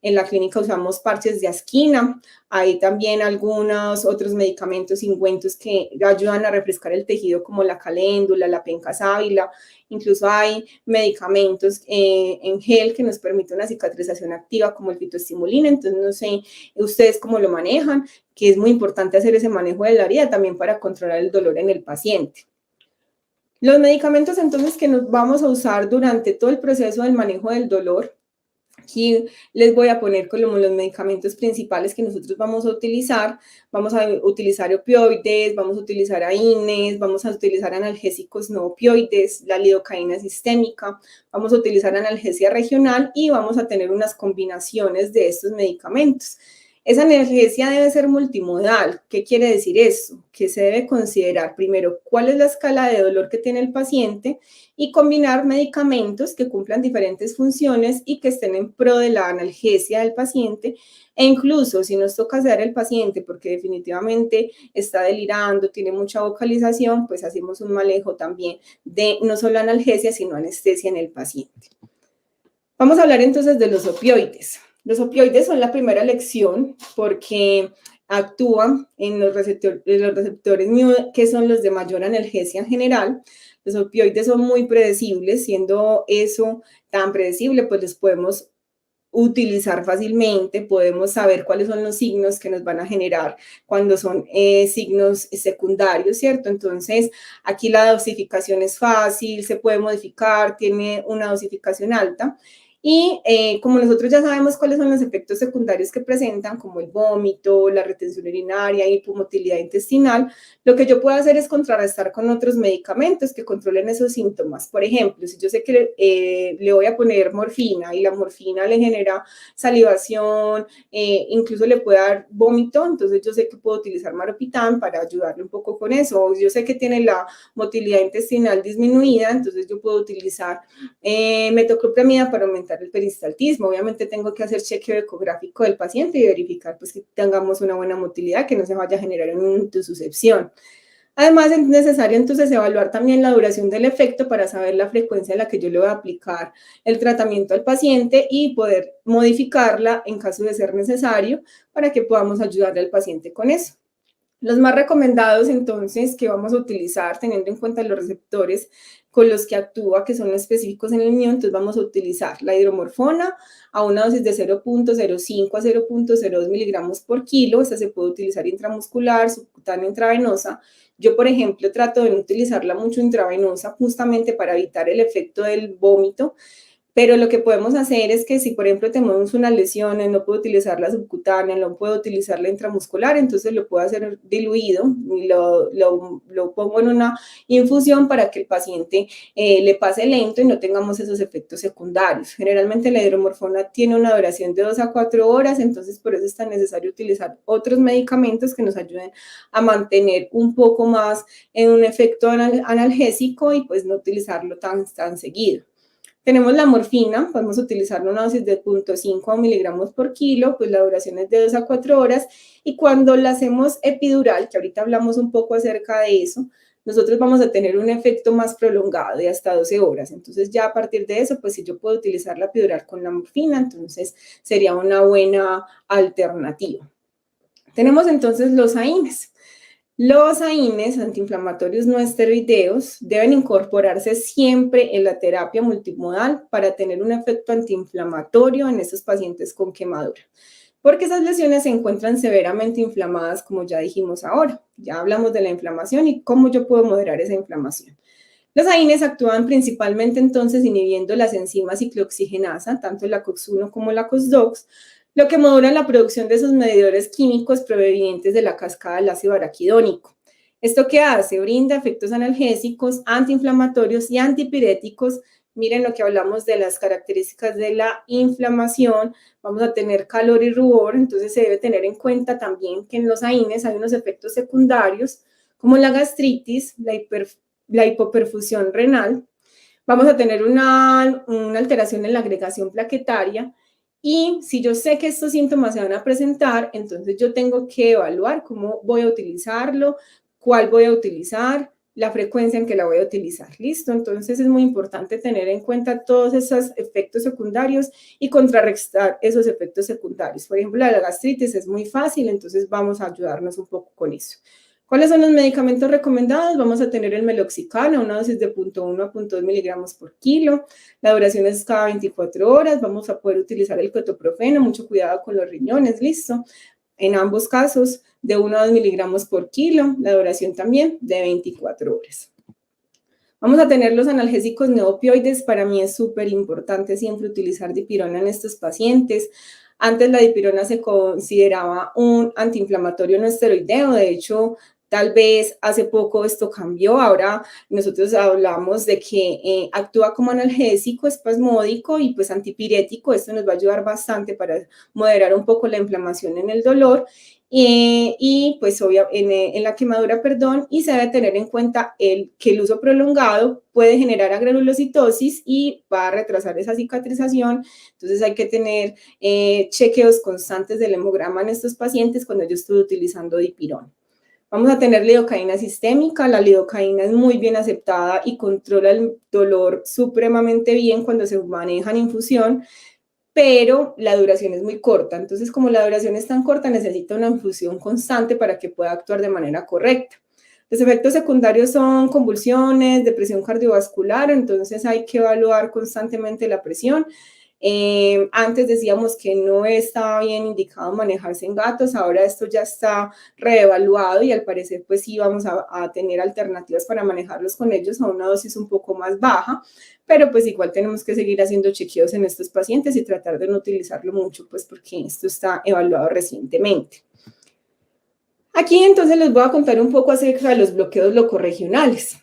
en la clínica usamos parches de asquina. Hay también algunos otros medicamentos, ungüentos que ayudan a refrescar el tejido, como la caléndula, la penca sábila. Incluso hay medicamentos en gel que nos permiten una cicatrización activa, como el fitoestimulina. Entonces, no sé ustedes cómo lo manejan, que es muy importante hacer ese manejo de la herida también para controlar el dolor en el paciente. Los medicamentos entonces que nos vamos a usar durante todo el proceso del manejo del dolor, aquí les voy a poner como los medicamentos principales que nosotros vamos a utilizar. Vamos a utilizar opioides, vamos a utilizar AINES, vamos a utilizar analgésicos no opioides, la lidocaína sistémica, vamos a utilizar analgesia regional y vamos a tener unas combinaciones de estos medicamentos. Esa analgesia debe ser multimodal. ¿Qué quiere decir eso? Que se debe considerar primero cuál es la escala de dolor que tiene el paciente y combinar medicamentos que cumplan diferentes funciones y que estén en pro de la analgesia del paciente. E incluso si nos toca sedar el paciente porque definitivamente está delirando, tiene mucha vocalización, pues hacemos un manejo también de no solo analgesia, sino anestesia en el paciente. Vamos a hablar entonces de los opioides. Los opioides son la primera elección porque actúan en los receptores que son los de mayor analgesia en general. Los opioides son muy predecibles, siendo eso tan predecible, pues los podemos utilizar fácilmente, podemos saber cuáles son los signos que nos van a generar cuando son signos secundarios, ¿cierto? Entonces, aquí la dosificación es fácil, se puede modificar, tiene una dosificación alta. Y como nosotros ya sabemos cuáles son los efectos secundarios que presentan, como el vómito, la retención urinaria, hipomotilidad intestinal, lo que yo puedo hacer es contrarrestar con otros medicamentos que controlen esos síntomas. Por ejemplo, si yo sé que le voy a poner morfina y la morfina le genera salivación, incluso le puede dar vómito, entonces yo sé que puedo utilizar maropitán para ayudarle un poco con eso. O yo sé que tiene la motilidad intestinal disminuida, entonces yo puedo utilizar metoclopramida para aumentar el peristaltismo. Obviamente tengo que hacer chequeo ecográfico del paciente y verificar pues, que tengamos una buena motilidad, que no se vaya a generar una intususcepción. Además, es necesario entonces evaluar también la duración del efecto para saber la frecuencia en la que yo le voy a aplicar el tratamiento al paciente y poder modificarla en caso de ser necesario para que podamos ayudarle al paciente con eso. Los más recomendados entonces que vamos a utilizar teniendo en cuenta los receptores con los que actúa, que son específicos en el niño, entonces vamos a utilizar la hidromorfona a una dosis de 0.05 a 0.02 miligramos por kilo. Esta se puede utilizar intramuscular, subcutánea, intravenosa. Yo, por ejemplo, trato de no utilizarla mucho intravenosa justamente para evitar el efecto del vómito. Pero lo que podemos hacer es que si, por ejemplo, tenemos una lesión, no puedo utilizar la subcutánea, no puedo utilizar la intramuscular, entonces lo puedo hacer diluido, lo pongo en una infusión para que el paciente le pase lento y no tengamos esos efectos secundarios. Generalmente la hidromorfona tiene una duración de 2 a 4 horas, entonces por eso es tan necesario utilizar otros medicamentos que nos ayuden a mantener un poco más en un efecto analgésico y pues no utilizarlo tan seguido. Tenemos la morfina, podemos utilizar una dosis de 0.5 miligramos por kilo, pues la duración es de 2 a 4 horas, y cuando la hacemos epidural, que ahorita hablamos un poco acerca de eso, nosotros vamos a tener un efecto más prolongado de hasta 12 horas. Entonces ya a partir de eso, pues si yo puedo utilizar la epidural con la morfina, entonces sería una buena alternativa. Tenemos entonces los AINES. Los AINES, antiinflamatorios no esteroideos, deben incorporarse siempre en la terapia multimodal para tener un efecto antiinflamatorio en estos pacientes con quemadura, porque esas lesiones se encuentran severamente inflamadas, como ya dijimos ahora. Ya hablamos de la inflamación y cómo yo puedo moderar esa inflamación. Los AINES actúan principalmente entonces inhibiendo las enzimas ciclooxigenasa, tanto la COX-1 como la COX-2, lo que modula la producción de esos medidores químicos provenientes de la cascada del ácido araquidónico. ¿Esto qué hace? Brinda efectos analgésicos, antiinflamatorios y antipiréticos. Miren lo que hablamos de las características de la inflamación. Vamos a tener calor y rubor, entonces se debe tener en cuenta también que en los AINES hay unos efectos secundarios como la gastritis, la hipoperfusión renal, vamos a tener una alteración en la agregación plaquetaria. Y si yo sé que estos síntomas se van a presentar, entonces yo tengo que evaluar cómo voy a utilizarlo, cuál voy a utilizar, la frecuencia en que la voy a utilizar. ¿Listo? Entonces es muy importante tener en cuenta todos esos efectos secundarios y contrarrestar esos efectos secundarios. Por ejemplo, la gastritis es muy fácil, entonces vamos a ayudarnos un poco con eso. ¿Cuáles son los medicamentos recomendados? Vamos a tener el meloxicam, una dosis de 0.1 a 0.2 miligramos por kilo. La duración es cada 24 horas. Vamos a poder utilizar el ketoprofeno, mucho cuidado con los riñones, listo. En ambos casos, de 1 a 2 miligramos por kilo. La duración también de 24 horas. Vamos a tener los analgésicos no opioides. Para mí es súper importante siempre utilizar dipirona en estos pacientes. Antes la dipirona se consideraba un antiinflamatorio no esteroideo. De hecho, tal vez hace poco esto cambió. Ahora nosotros hablamos de que actúa como analgésico espasmódico y pues antipirético. Esto nos va a ayudar bastante para moderar un poco la inflamación en el dolor. Y pues en la quemadura, perdón, y se debe tener en cuenta que el uso prolongado puede generar agranulocitosis y va a retrasar esa cicatrización. Entonces hay que tener chequeos constantes del hemograma en estos pacientes cuando yo estoy utilizando dipirona. Vamos a tener lidocaína sistémica. La lidocaína es muy bien aceptada y controla el dolor supremamente bien cuando se maneja en infusión, pero la duración es muy corta. Entonces, como la duración es tan corta, necesita una infusión constante para que pueda actuar de manera correcta. Los efectos secundarios son convulsiones, depresión cardiovascular, entonces hay que evaluar constantemente la presión. Antes decíamos que no estaba bien indicado manejarse en gatos, ahora esto ya está reevaluado y al parecer pues sí vamos a tener alternativas para manejarlos con ellos a una dosis un poco más baja, pero pues igual tenemos que seguir haciendo chequeos en estos pacientes y tratar de no utilizarlo mucho, pues porque esto está evaluado recientemente. Aquí entonces les voy a contar un poco acerca de los bloqueos locorregionales.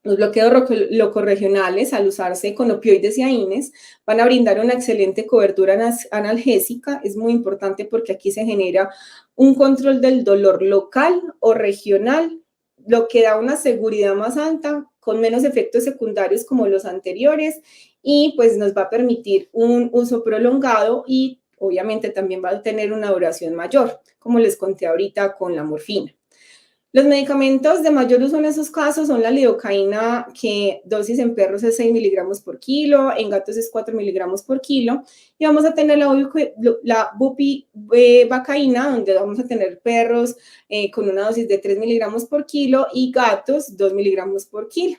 Los bloqueos locorregionales, al usarse con opioides y AINES, van a brindar una excelente cobertura analgésica. Es muy importante porque aquí se genera un control del dolor local o regional, lo que da una seguridad más alta, con menos efectos secundarios como los anteriores, y pues nos va a permitir un uso prolongado y obviamente también va a tener una duración mayor, como les conté ahorita con la morfina. Los medicamentos de mayor uso en esos casos son la lidocaína, que dosis en perros es 6 miligramos por kilo, en gatos es 4 miligramos por kilo, y vamos a tener la bupivacaína, donde vamos a tener perros con una dosis de 3 miligramos por kilo y gatos 2 miligramos por kilo.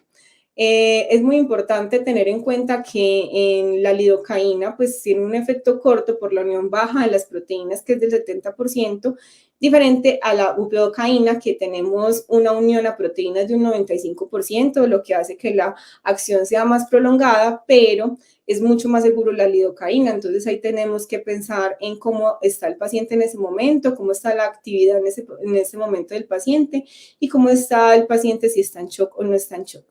Es muy importante tener en cuenta que en la lidocaína pues tiene un efecto corto por la unión baja de las proteínas, que es del 70%, diferente a la bupivacaína, que tenemos una unión a proteínas de un 95%, lo que hace que la acción sea más prolongada, pero es mucho más seguro la lidocaína. Entonces ahí tenemos que pensar en cómo está el paciente en ese momento, cómo está la actividad en ese momento del paciente y cómo está el paciente, si está en shock o no está en shock.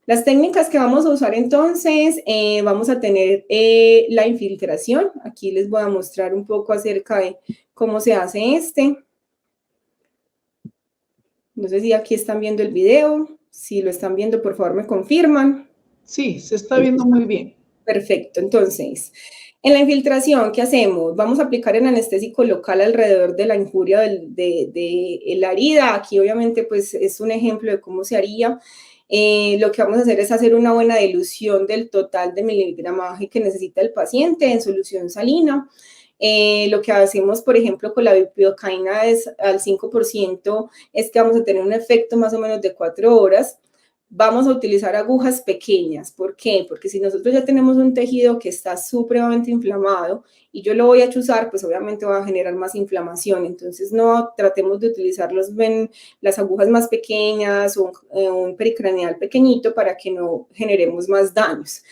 Las técnicas que vamos a usar entonces, vamos a tener la infiltración. Aquí les voy a mostrar un poco acerca de cómo se hace este. No sé si aquí están viendo el video. Si lo están viendo, por favor me confirman. Sí, se está viendo muy bien. Perfecto. Entonces, en la infiltración, ¿qué hacemos? Vamos a aplicar el anestésico local alrededor de la injuria de la herida. Aquí obviamente pues es un ejemplo de cómo se haría. Lo que vamos a hacer es hacer una buena dilución del total de miligramaje que necesita el paciente en solución salina. Lo que hacemos, por ejemplo, con la bupivacaína es al 5%, es que vamos a tener un efecto más o menos de 4 horas. Vamos a utilizar agujas pequeñas. ¿Por qué? Porque si nosotros ya tenemos un tejido que está supremamente inflamado y yo lo voy a chuzar, pues obviamente va a generar más inflamación. Entonces no tratemos de utilizar las agujas más pequeñas o un pericraneal pequeñito para que no generemos más daños.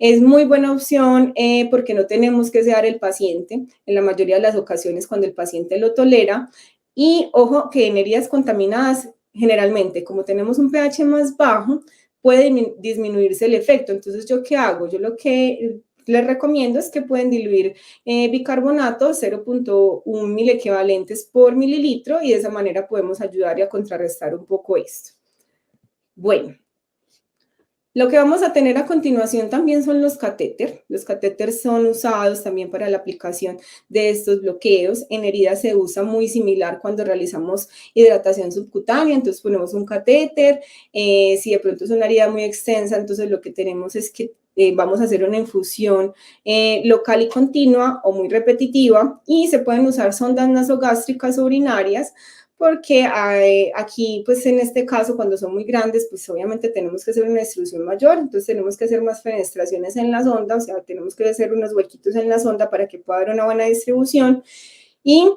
Es muy buena opción porque no tenemos que sedar el paciente en la mayoría de las ocasiones cuando el paciente lo tolera. Y ojo que en heridas contaminadas, generalmente, como tenemos un pH más bajo, puede disminuirse el efecto. Entonces, ¿yo qué hago? Yo lo que les recomiendo es que pueden diluir bicarbonato 0.1 milequivalentes por mililitro y de esa manera podemos ayudar y a contrarrestar un poco esto. Bueno, Lo que vamos a tener a continuación también son los catéter. Los catéteres son usados también para la aplicación de estos bloqueos. En heridas se usa muy similar cuando realizamos hidratación subcutánea, entonces ponemos un catéter. Si de pronto es una herida muy extensa, entonces lo que tenemos es que vamos a hacer una infusión local y continua o muy repetitiva, y se pueden usar sondas nasogástricas o urinarias, porque aquí, pues en este caso, cuando son muy grandes, pues obviamente tenemos que hacer una distribución mayor, entonces tenemos que hacer más fenestraciones en la sonda, o sea, tenemos que hacer unos huequitos en la sonda para que pueda haber una buena distribución. Y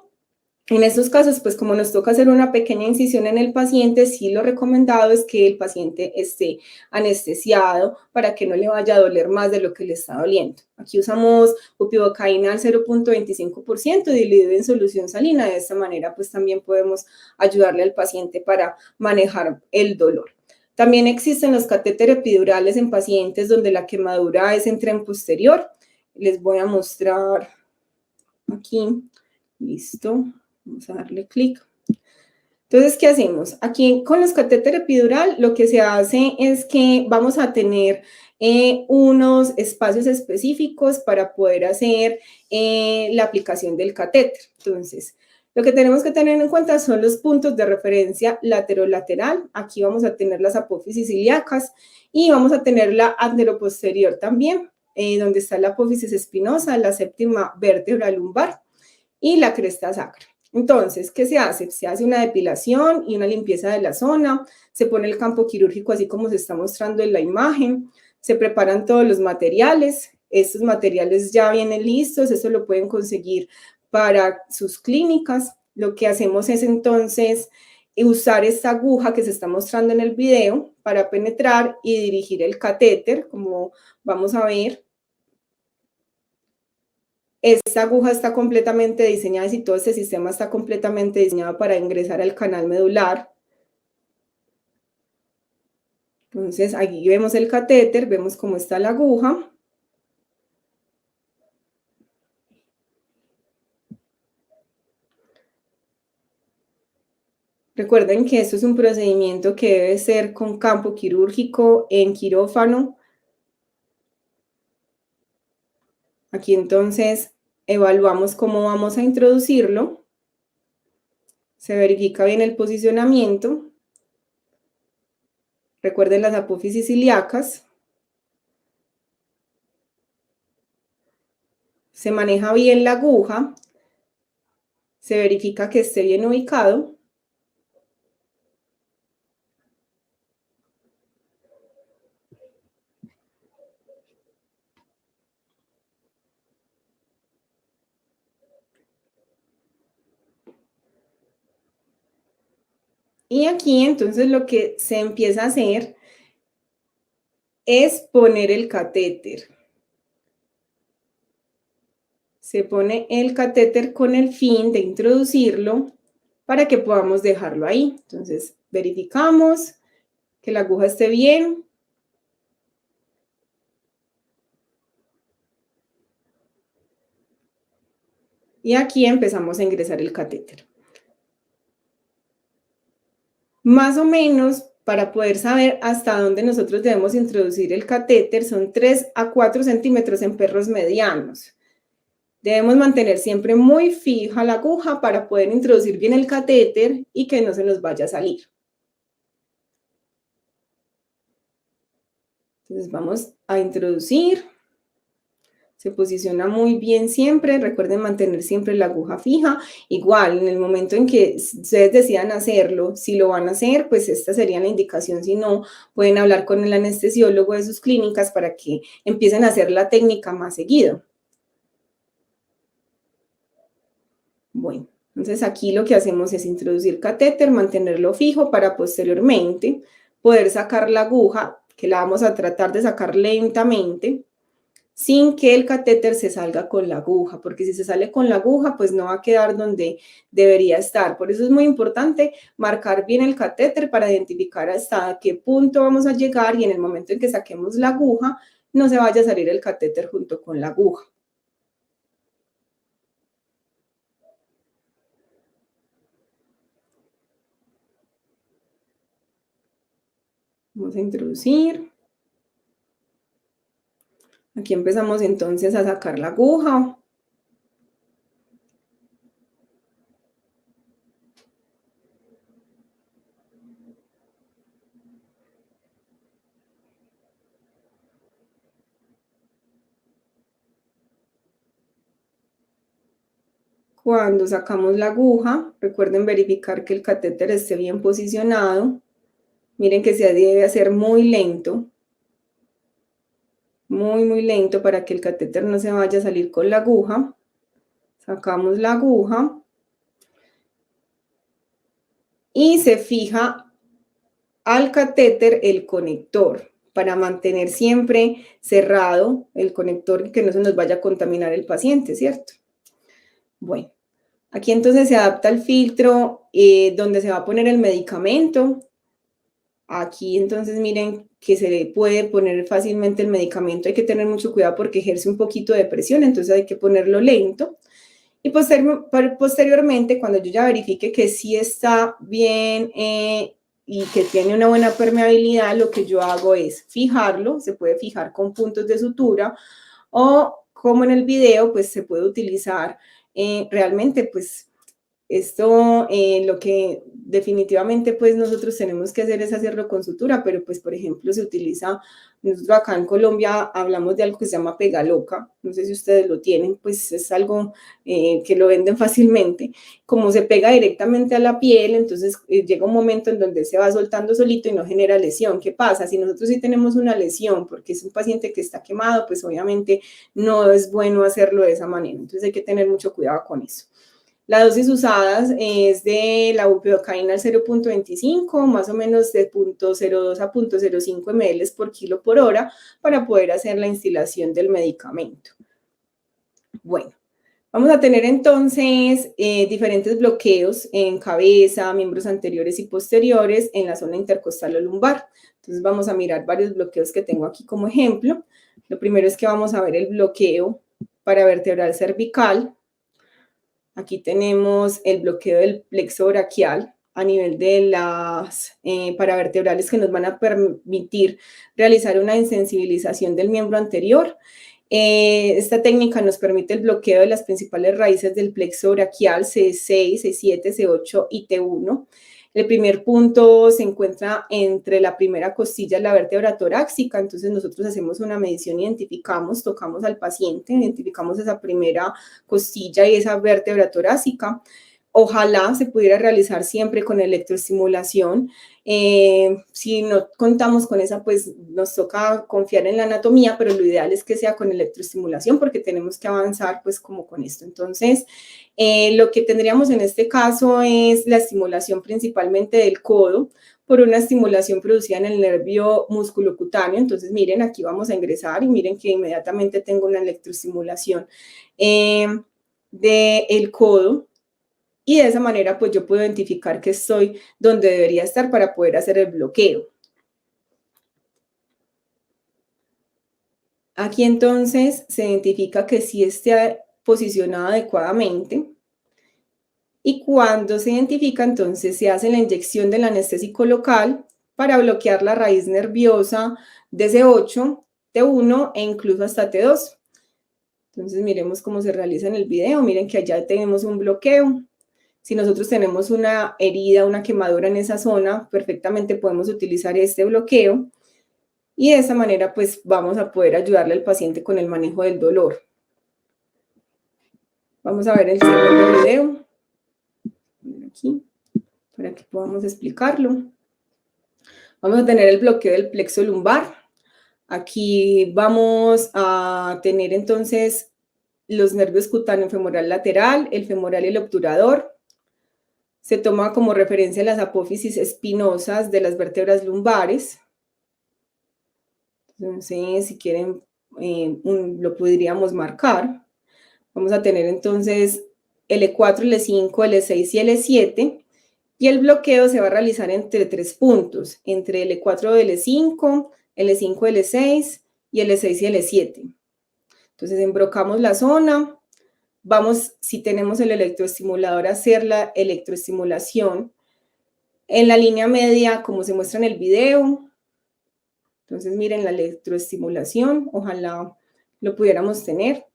en estos casos, pues como nos toca hacer una pequeña incisión en el paciente, sí lo recomendado es que el paciente esté anestesiado para que no le vaya a doler más de lo que le está doliendo. Aquí usamos bupivacaína al 0.25% diluido en solución salina. De esta manera, pues también podemos ayudarle al paciente para manejar el dolor. También existen los catéteres epidurales en pacientes donde la quemadura es en tren posterior. Les voy a mostrar aquí. Listo. Vamos a darle clic. Entonces, ¿qué hacemos? Aquí con los catéter epidural lo que se hace es que vamos a tener unos espacios específicos para poder hacer la aplicación del catéter. Entonces, lo que tenemos que tener en cuenta son los puntos de referencia lateral. Aquí vamos a tener las apófisis ilíacas y vamos a tener la anteroposterior también, donde está la apófisis espinosa, la séptima vértebra lumbar y la cresta sacra. Entonces, ¿qué se hace? Se hace una depilación y una limpieza de la zona, se pone el campo quirúrgico así como se está mostrando en la imagen, se preparan todos los materiales, estos materiales ya vienen listos, eso lo pueden conseguir para sus clínicas. Lo que hacemos es entonces usar esta aguja que se está mostrando en el video para penetrar y dirigir el catéter, como vamos a ver. Esta aguja está completamente diseñada, y todo este sistema está completamente diseñado para ingresar al canal medular. Entonces, aquí vemos el catéter, vemos cómo está la aguja. Recuerden que esto es un procedimiento que debe ser con campo quirúrgico en quirófano. Aquí entonces evaluamos cómo vamos a introducirlo. Se verifica bien el posicionamiento. Recuerden las apófisis ilíacas. Se maneja bien la aguja. Se verifica que esté bien ubicado. Y aquí entonces lo que se empieza a hacer es poner el catéter. Se pone el catéter con el fin de introducirlo para que podamos dejarlo ahí. Entonces verificamos que la aguja esté bien. Y aquí empezamos a ingresar el catéter. Más o menos, para poder saber hasta dónde nosotros debemos introducir el catéter, son 3 a 4 centímetros en perros medianos. Debemos mantener siempre muy fija la aguja para poder introducir bien el catéter y que no se nos vaya a salir. Entonces vamos a introducir. Se posiciona muy bien siempre. Recuerden mantener siempre la aguja fija. Igual, en el momento en que ustedes decidan hacerlo, si lo van a hacer, pues esta sería la indicación. Si no, pueden hablar con el anestesiólogo de sus clínicas para que empiecen a hacer la técnica más seguido. Bueno, entonces aquí lo que hacemos es introducir catéter, mantenerlo fijo para posteriormente poder sacar la aguja, que la vamos a tratar de sacar lentamente, sin que el catéter se salga con la aguja, porque si se sale con la aguja, pues no va a quedar donde debería estar. Por eso es muy importante marcar bien el catéter para identificar hasta qué punto vamos a llegar, y en el momento en que saquemos la aguja, no se vaya a salir el catéter junto con la aguja. Vamos a introducir. Aquí empezamos entonces a sacar la aguja. Cuando sacamos la aguja, recuerden verificar que el catéter esté bien posicionado. Miren que se debe hacer muy lento. Muy lento para que el catéter no se vaya a salir con la aguja. Sacamos la aguja y se fija al catéter el conector para mantener siempre cerrado el conector y que no se nos vaya a contaminar el paciente, ¿cierto? Bueno, aquí entonces se adapta el filtro donde se va a poner el medicamento. Aquí entonces miren que se le puede poner fácilmente el medicamento. Hay que tener mucho cuidado porque ejerce un poquito de presión, entonces hay que ponerlo lento. Y posteriormente, cuando yo ya verifique que sí está bien y que tiene una buena permeabilidad, lo que yo hago es fijarlo. Se puede fijar con puntos de sutura o, como en el video, pues se puede utilizar realmente, pues esto lo que definitivamente pues nosotros tenemos que hacer es hacerlo con sutura, pero pues por ejemplo se utiliza, nosotros acá en Colombia hablamos de algo que se llama pegaloca, no sé si ustedes lo tienen, pues es algo que lo venden fácilmente, como se pega directamente a la piel, entonces llega un momento en donde se va soltando solito y no genera lesión. ¿Qué pasa? Si nosotros sí tenemos una lesión porque es un paciente que está quemado, pues obviamente no es bueno hacerlo de esa manera, entonces hay que tener mucho cuidado con eso. La dosis usada es de la bupivacaína al 0.25, más o menos de 0.02 a 0.05 ml por kilo por hora para poder hacer la instilación del medicamento. Bueno, vamos a tener entonces diferentes bloqueos en cabeza, miembros anteriores y posteriores en la zona intercostal o lumbar. Entonces vamos a mirar varios bloqueos que tengo aquí como ejemplo. Lo primero es que vamos a ver el bloqueo paravertebral cervical. Aquí tenemos el bloqueo del plexo braquial a nivel de las paravertebrales que nos van a permitir realizar una insensibilización del miembro anterior. Esta técnica nos permite el bloqueo de las principales raíces del plexo braquial C6, C7, C8 y T1. El primer punto se encuentra entre la primera costilla y la vértebra torácica, entonces nosotros hacemos una medición, identificamos, tocamos al paciente, identificamos esa primera costilla y esa vértebra torácica. Ojalá se pudiera realizar siempre con electroestimulación. Si no contamos con esa, pues nos toca confiar en la anatomía, pero lo ideal es que sea con electroestimulación porque tenemos que avanzar pues como con esto. Entonces, lo que tendríamos en este caso es la estimulación principalmente del codo por una estimulación producida en el nervio musculocutáneo. Entonces, miren, aquí vamos a ingresar y miren que inmediatamente tengo una electroestimulación del codo. Y de esa manera, pues yo puedo identificar que estoy donde debería estar para poder hacer el bloqueo. Aquí entonces se identifica que sí esté posicionado adecuadamente. Y cuando se identifica, entonces se hace la inyección del anestésico local para bloquear la raíz nerviosa desde 8, T1 e incluso hasta T2. Entonces miremos cómo se realiza en el video. Miren que allá tenemos un bloqueo. Si nosotros tenemos una herida, una quemadura en esa zona, perfectamente podemos utilizar este bloqueo y de esa manera pues vamos a poder ayudarle al paciente con el manejo del dolor. Vamos a ver el segundo video, aquí, para que podamos explicarlo. Vamos a tener el bloqueo del plexo lumbar. Aquí vamos a tener entonces los nervios cutáneo femoral lateral, el femoral y el obturador. Se toma como referencia las apófisis espinosas de las vértebras lumbares. Entonces, si quieren, lo podríamos marcar. Vamos a tener entonces L4, L5, L6 y L7. Y el bloqueo se va a realizar entre 3 puntos, entre L4 y L5, L5 y L6 y L6 y L7. Entonces, embrocamos la zona. Vamos, si tenemos el electroestimulador, a hacer la electroestimulación en la línea media, como se muestra en el video. Entonces, miren la electroestimulación. Ojalá lo pudiéramos tener.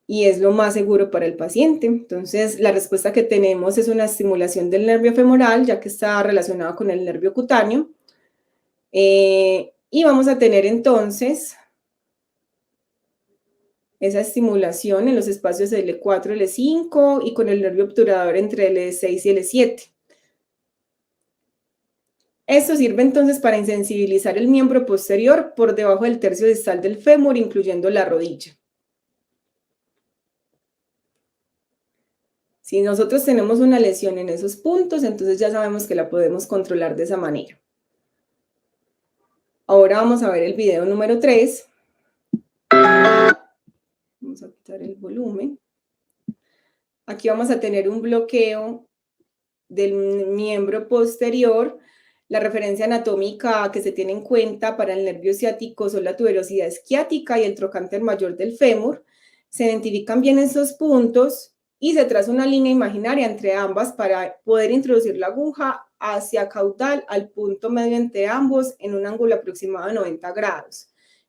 Y es lo más seguro para el paciente. Entonces, la respuesta que tenemos es una estimulación del nervio femoral, ya que está relacionado con el nervio cutáneo. Y vamos a tener entonces esa estimulación en los espacios L4 y L5 y con el nervio obturador entre el L6 y el L7. Esto sirve entonces para insensibilizar el miembro posterior por debajo del tercio distal del fémur, incluyendo la rodilla. Si nosotros tenemos una lesión en esos puntos, entonces ya sabemos que la podemos controlar de esa manera. Ahora vamos a ver el video número 3. Vamos a quitar el volumen. Aquí vamos a tener un bloqueo del miembro posterior. La referencia anatómica que se tiene en cuenta para el nervio ciático son la tuberosidad isquiática y el trocánter mayor del fémur. Se identifican bien esos puntos y se traza una línea imaginaria entre ambas para poder introducir la aguja hacia caudal al punto medio entre ambos en un ángulo aproximado de 90 grados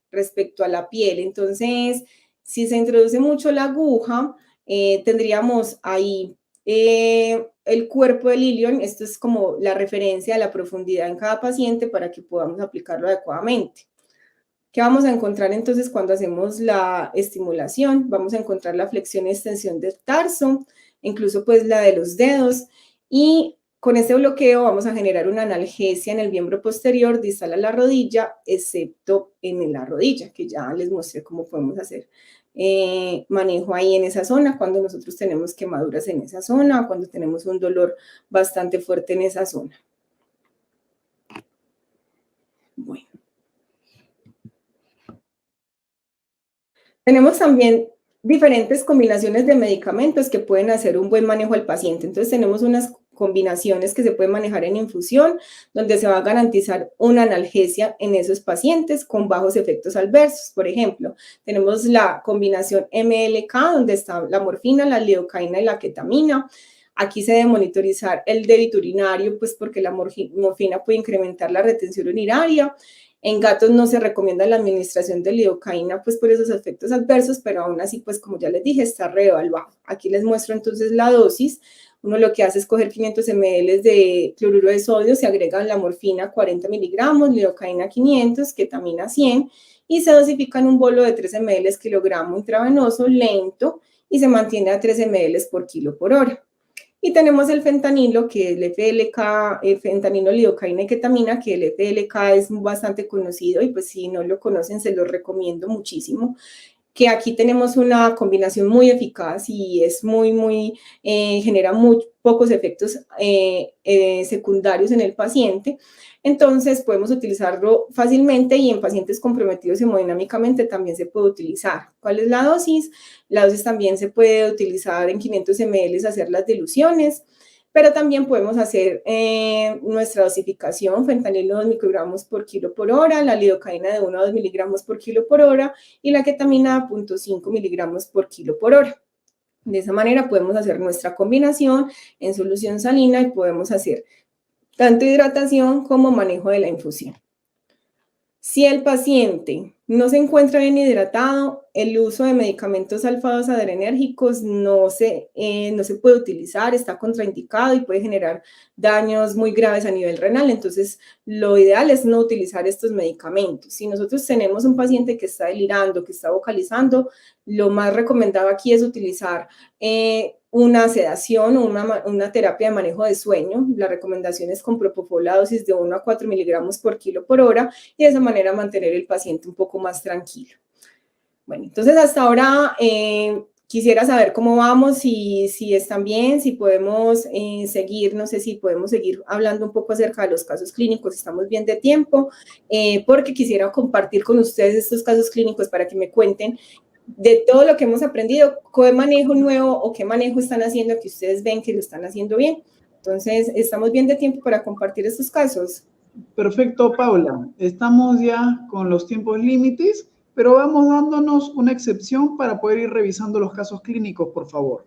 respecto a la piel. Entonces, si se introduce mucho la aguja, tendríamos ahí el cuerpo del ilion. Esto es como la referencia de la profundidad en cada paciente para que podamos aplicarlo adecuadamente. ¿Qué vamos a encontrar entonces cuando hacemos la estimulación? Vamos a encontrar la flexión y extensión del tarso, incluso pues la de los dedos, y con este bloqueo vamos a generar una analgesia en el miembro posterior distal a la rodilla, excepto en la rodilla, que ya les mostré cómo podemos hacer manejo ahí en esa zona, cuando nosotros tenemos quemaduras en esa zona, o cuando tenemos un dolor bastante fuerte en esa zona. Bueno. Tenemos también diferentes combinaciones de medicamentos que pueden hacer un buen manejo al paciente. Entonces tenemos unas combinaciones que se pueden manejar en infusión, donde se va a garantizar una analgesia en esos pacientes con bajos efectos adversos. Por ejemplo, tenemos la combinación MLK, donde está la morfina, la lidocaína y la ketamina. Aquí se debe monitorizar el débito urinario, pues porque la morfina puede incrementar la retención urinaria. En gatos no se recomienda la administración de lidocaína, pues por esos efectos adversos, pero aún así, pues como ya les dije, está reevaluado. Aquí les muestro entonces la dosis. Uno lo que hace es coger 500 ml de cloruro de sodio, se agrega la morfina 40 miligramos, lidocaína 500, ketamina 100, y se dosifica en un bolo de 3 ml kilogramo intravenoso lento y se mantiene a 3 ml por kilo por hora. Y tenemos el fentanilo, que es el FLK, el fentanilo, lidocaína y ketamina, que el FLK es bastante conocido y pues si no lo conocen se lo recomiendo muchísimo. Que aquí tenemos una combinación muy eficaz y es genera muy pocos efectos secundarios en el paciente. Entonces podemos utilizarlo fácilmente y en pacientes comprometidos hemodinámicamente también se puede utilizar. ¿Cuál es la dosis? La dosis también se puede utilizar en 500 ml, hacer las diluciones, pero también podemos hacer nuestra dosificación, fentanilo 2 microgramos por kilo por hora, la lidocaína de 1 a 2 miligramos por kilo por hora y la ketamina 0.5 miligramos por kilo por hora. De esa manera podemos hacer nuestra combinación en solución salina y podemos hacer tanto hidratación como manejo de la infusión. Si el paciente no se encuentra bien hidratado, el uso de medicamentos alfa-2 adrenérgicos no se puede utilizar, está contraindicado y puede generar daños muy graves a nivel renal. Entonces, lo ideal es no utilizar estos medicamentos. Si nosotros tenemos un paciente que está delirando, que está vocalizando, lo más recomendado aquí es utilizar una sedación o una terapia de manejo de sueño. La recomendación es con propofol a dosis de 1 a 4 miligramos por kilo por hora y de esa manera mantener el paciente un poco más tranquilo. Bueno, entonces hasta ahora quisiera saber cómo vamos, si están bien, si podemos seguir, no sé si podemos seguir hablando un poco acerca de los casos clínicos, estamos bien de tiempo, porque quisiera compartir con ustedes estos casos clínicos para que me cuenten de todo lo que hemos aprendido, qué manejo nuevo o qué manejo están haciendo que ustedes ven que lo están haciendo bien. Entonces, estamos bien de tiempo para compartir estos casos. Perfecto, Paula. Estamos ya con los tiempos límites, pero vamos dándonos una excepción para poder ir revisando los casos clínicos, por favor.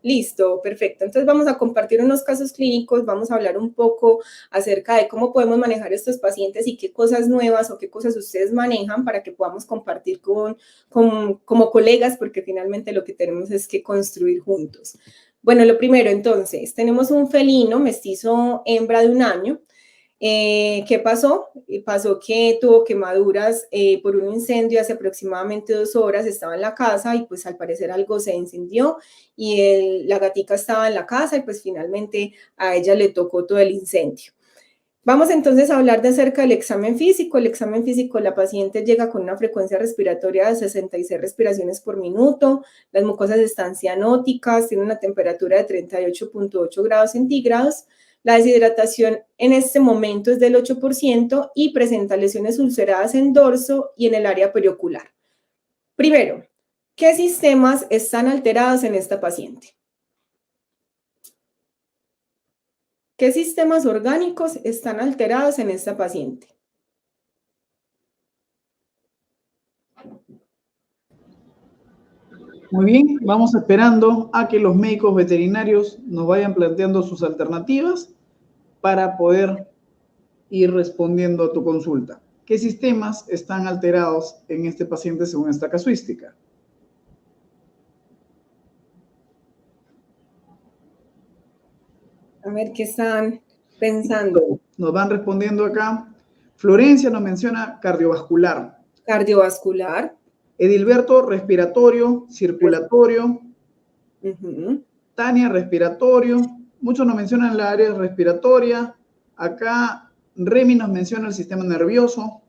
Listo, perfecto. Entonces vamos a compartir unos casos clínicos, vamos a hablar un poco acerca de cómo podemos manejar estos pacientes y qué cosas nuevas o qué cosas ustedes manejan para que podamos compartir como colegas, porque finalmente lo que tenemos es que construir juntos. Bueno, lo primero entonces, tenemos un felino mestizo hembra de 1 año. ¿Qué pasó? Pasó que tuvo quemaduras por un incendio hace aproximadamente 2 horas, estaba en la casa y pues al parecer algo se incendió y la gatica estaba en la casa y pues finalmente a ella le tocó todo el incendio. Vamos entonces a hablar de acerca del examen físico. El examen físico, la paciente llega con una frecuencia respiratoria de 66 respiraciones por minuto, las mucosas están cianóticas, tiene una temperatura de 38.8 grados centígrados, la deshidratación en este momento es del 8% y presenta lesiones ulceradas en dorso y en el área periocular. Primero, ¿qué sistemas están alterados en esta paciente? ¿Qué sistemas orgánicos están alterados en esta paciente? Muy bien, vamos esperando a que los médicos veterinarios nos vayan planteando sus alternativas para poder ir respondiendo a tu consulta. ¿Qué sistemas están alterados en este paciente según esta casuística? A ver qué están pensando. Nos van respondiendo acá. Florencia nos menciona cardiovascular. Cardiovascular. Edilberto, respiratorio, circulatorio. Tania, respiratorio. Muchos nos mencionan la área respiratoria. Acá Remy nos menciona el sistema nervioso.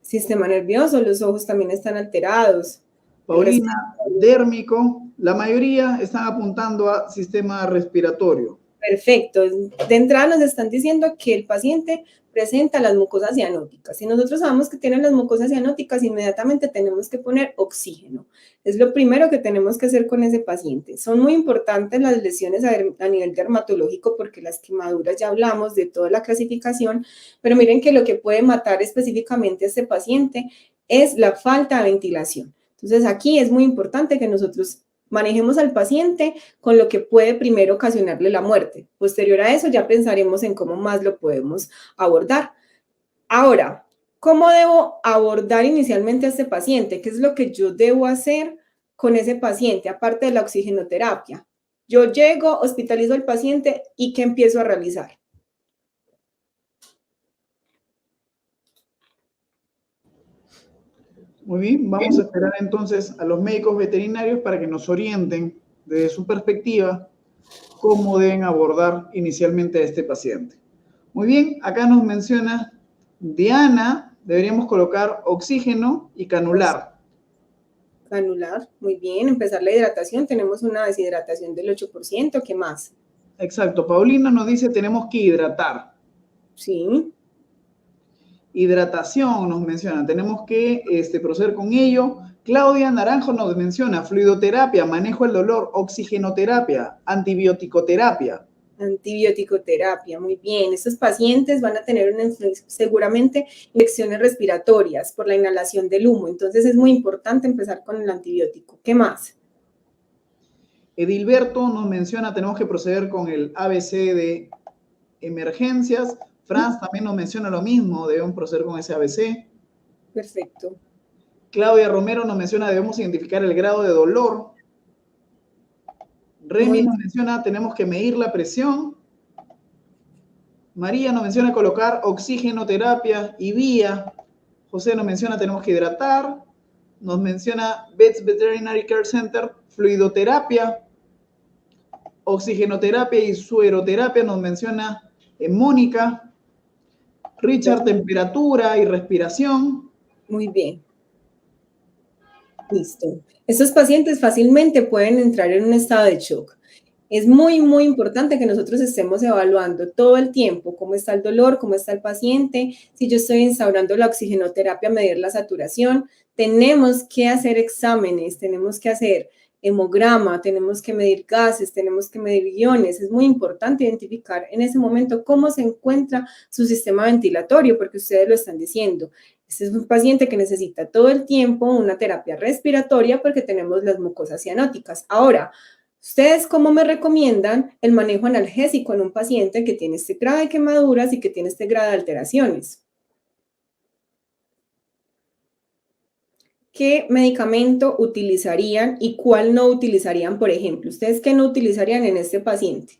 Sistema nervioso, los ojos también están alterados. Paulina, dérmico. La mayoría están apuntando a sistema respiratorio. Perfecto. De entrada nos están diciendo que el paciente presenta las mucosas cianóticas. Si nosotros sabemos que tienen las mucosas cianóticas, inmediatamente tenemos que poner oxígeno. Es lo primero que tenemos que hacer con ese paciente. Son muy importantes las lesiones a nivel dermatológico porque las quemaduras, ya hablamos de toda la clasificación, pero miren que lo que puede matar específicamente a este paciente es la falta de ventilación. Entonces aquí es muy importante que nosotros manejemos al paciente con lo que puede primero ocasionarle la muerte. Posterior a eso ya pensaremos en cómo más lo podemos abordar. Ahora, ¿cómo debo abordar inicialmente a este paciente? ¿Qué es lo que yo debo hacer con ese paciente, aparte de la oxigenoterapia? Yo llego, hospitalizo al paciente y ¿qué empiezo a realizar? Muy bien, vamos a esperar entonces a los médicos veterinarios para que nos orienten desde su perspectiva cómo deben abordar inicialmente a este paciente. Muy bien, acá nos menciona Diana, deberíamos colocar oxígeno y canular. Canular, muy bien, empezar la hidratación, tenemos una deshidratación del 8%, ¿qué más? Exacto, Paulina nos dice tenemos que hidratar. Sí. Hidratación nos menciona, tenemos que proceder con ello. Claudia Naranjo nos menciona fluidoterapia, manejo del dolor, oxigenoterapia, antibiótico-terapia. Antibiótico-terapia, muy bien. Estos pacientes van a tener seguramente infecciones respiratorias por la inhalación del humo, entonces es muy importante empezar con el antibiótico. ¿Qué más? Edilberto nos menciona, tenemos que proceder con el ABC de emergencias. Franz también nos menciona lo mismo, debemos proceder con ese ABC. Perfecto. Claudia Romero nos menciona, debemos identificar el grado de dolor. Remy nos menciona, tenemos que medir la presión. María nos menciona colocar oxigenoterapia y vía. José nos menciona, tenemos que hidratar. Nos menciona Vets Veterinary Care Center, fluidoterapia, oxigenoterapia y sueroterapia. Nos menciona Mónica. Richard, temperatura y respiración. Muy bien. Listo. Estos pacientes fácilmente pueden entrar en un estado de shock. Es muy, muy importante que nosotros estemos evaluando todo el tiempo cómo está el dolor, cómo está el paciente. Si yo estoy instaurando la oxigenoterapia, medir la saturación. Tenemos que hacer exámenes, tenemos que hacer hemograma, tenemos que medir gases, tenemos que medir iones. Es muy importante identificar en ese momento cómo se encuentra su sistema ventilatorio, porque ustedes lo están diciendo. Este es un paciente que necesita todo el tiempo una terapia respiratoria porque tenemos las mucosas cianóticas. Ahora, ¿Ustedes cómo me recomiendan el manejo analgésico en un paciente que tiene este grado de quemaduras y que tiene este grado de alteraciones? ¿Qué medicamento utilizarían y cuál no utilizarían, por ejemplo? ¿Ustedes qué no utilizarían en este paciente?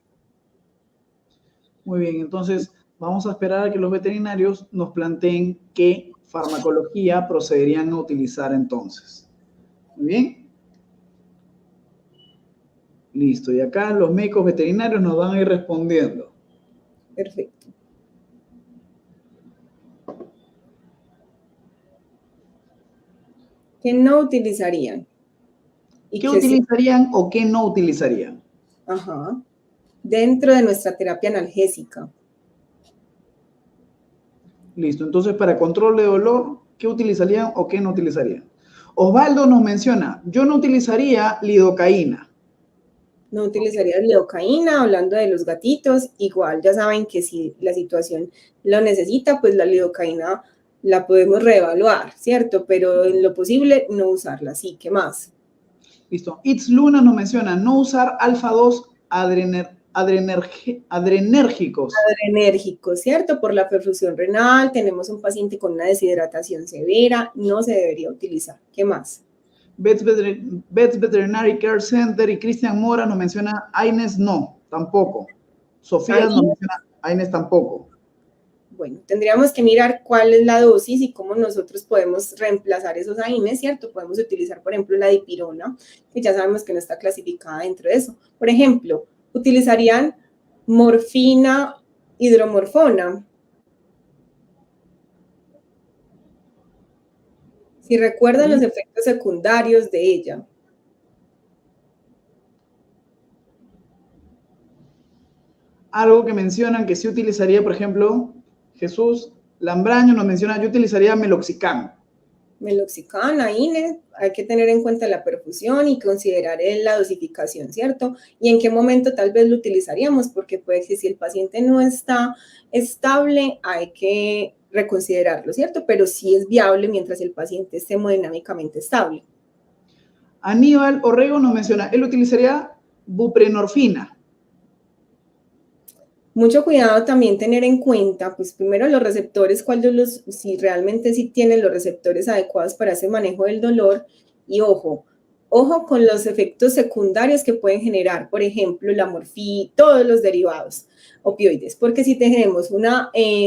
Muy bien, entonces vamos a esperar a que los veterinarios nos planteen qué farmacología procederían a utilizar entonces. Muy bien. Listo, y acá los médicos veterinarios nos van a ir respondiendo. Perfecto. ¿Qué no utilizarían? ¿Qué utilizarían o qué no utilizarían? Ajá. Dentro de nuestra terapia analgésica. Listo, entonces para control de dolor, ¿qué utilizarían o qué no utilizarían? Osvaldo nos menciona, yo no utilizaría lidocaína. No utilizaría lidocaína, hablando de los gatitos, igual ya saben que si la situación lo necesita, pues la lidocaína la podemos reevaluar, ¿cierto? Pero en lo posible no usarla, sí, ¿qué más? Listo, It's Luna nos menciona, no usar alfa-2 adrenérgicos. Adrenérgicos, ¿cierto? Por la perfusión renal, tenemos un paciente con una deshidratación severa, no se debería utilizar, ¿qué más? Vets Veterinary Care Center y Cristian Mora nos menciona AINES no, tampoco. Sofía nos menciona AINES tampoco. Bueno, tendríamos que mirar cuál es la dosis y cómo nosotros podemos reemplazar esos AINES, ¿cierto? Podemos utilizar, por ejemplo, la dipirona, que ya sabemos que no está clasificada dentro de eso. Por ejemplo, utilizarían morfina, hidromorfona. Si recuerdan los efectos secundarios de ella. Algo que mencionan que sí utilizaría, por ejemplo, Jesús Lambraño nos menciona, yo utilizaría meloxicam. Meloxicam, AINES, hay que tener en cuenta la perfusión y considerar la dosificación, ¿cierto? Y en qué momento tal vez lo utilizaríamos, porque puede que si el paciente no está estable, hay que reconsiderarlo, ¿cierto? Pero sí es viable mientras el paciente esté hemodinámicamente estable. Aníbal Orrego nos menciona, él utilizaría buprenorfina. Mucho cuidado también tener en cuenta, pues primero los receptores, si realmente sí tienen los receptores adecuados para ese manejo del dolor y ojo con los efectos secundarios que pueden generar, por ejemplo, la morfina, todos los derivados opioides, porque si tenemos un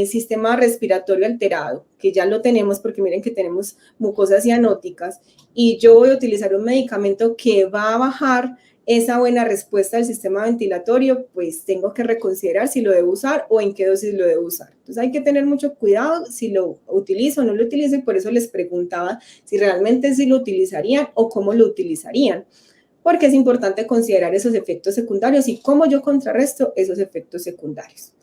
sistema respiratorio alterado, que ya lo tenemos porque miren que tenemos mucosas cianóticas y yo voy a utilizar un medicamento que va a bajar esa buena respuesta del sistema ventilatorio, pues tengo que reconsiderar si lo debo usar o en qué dosis lo debo usar. Entonces hay que tener mucho cuidado si lo utilizo o no lo utilizo y por eso les preguntaba si realmente sí lo utilizarían o cómo lo utilizarían, porque es importante considerar esos efectos secundarios y cómo yo contrarresto esos efectos secundarios.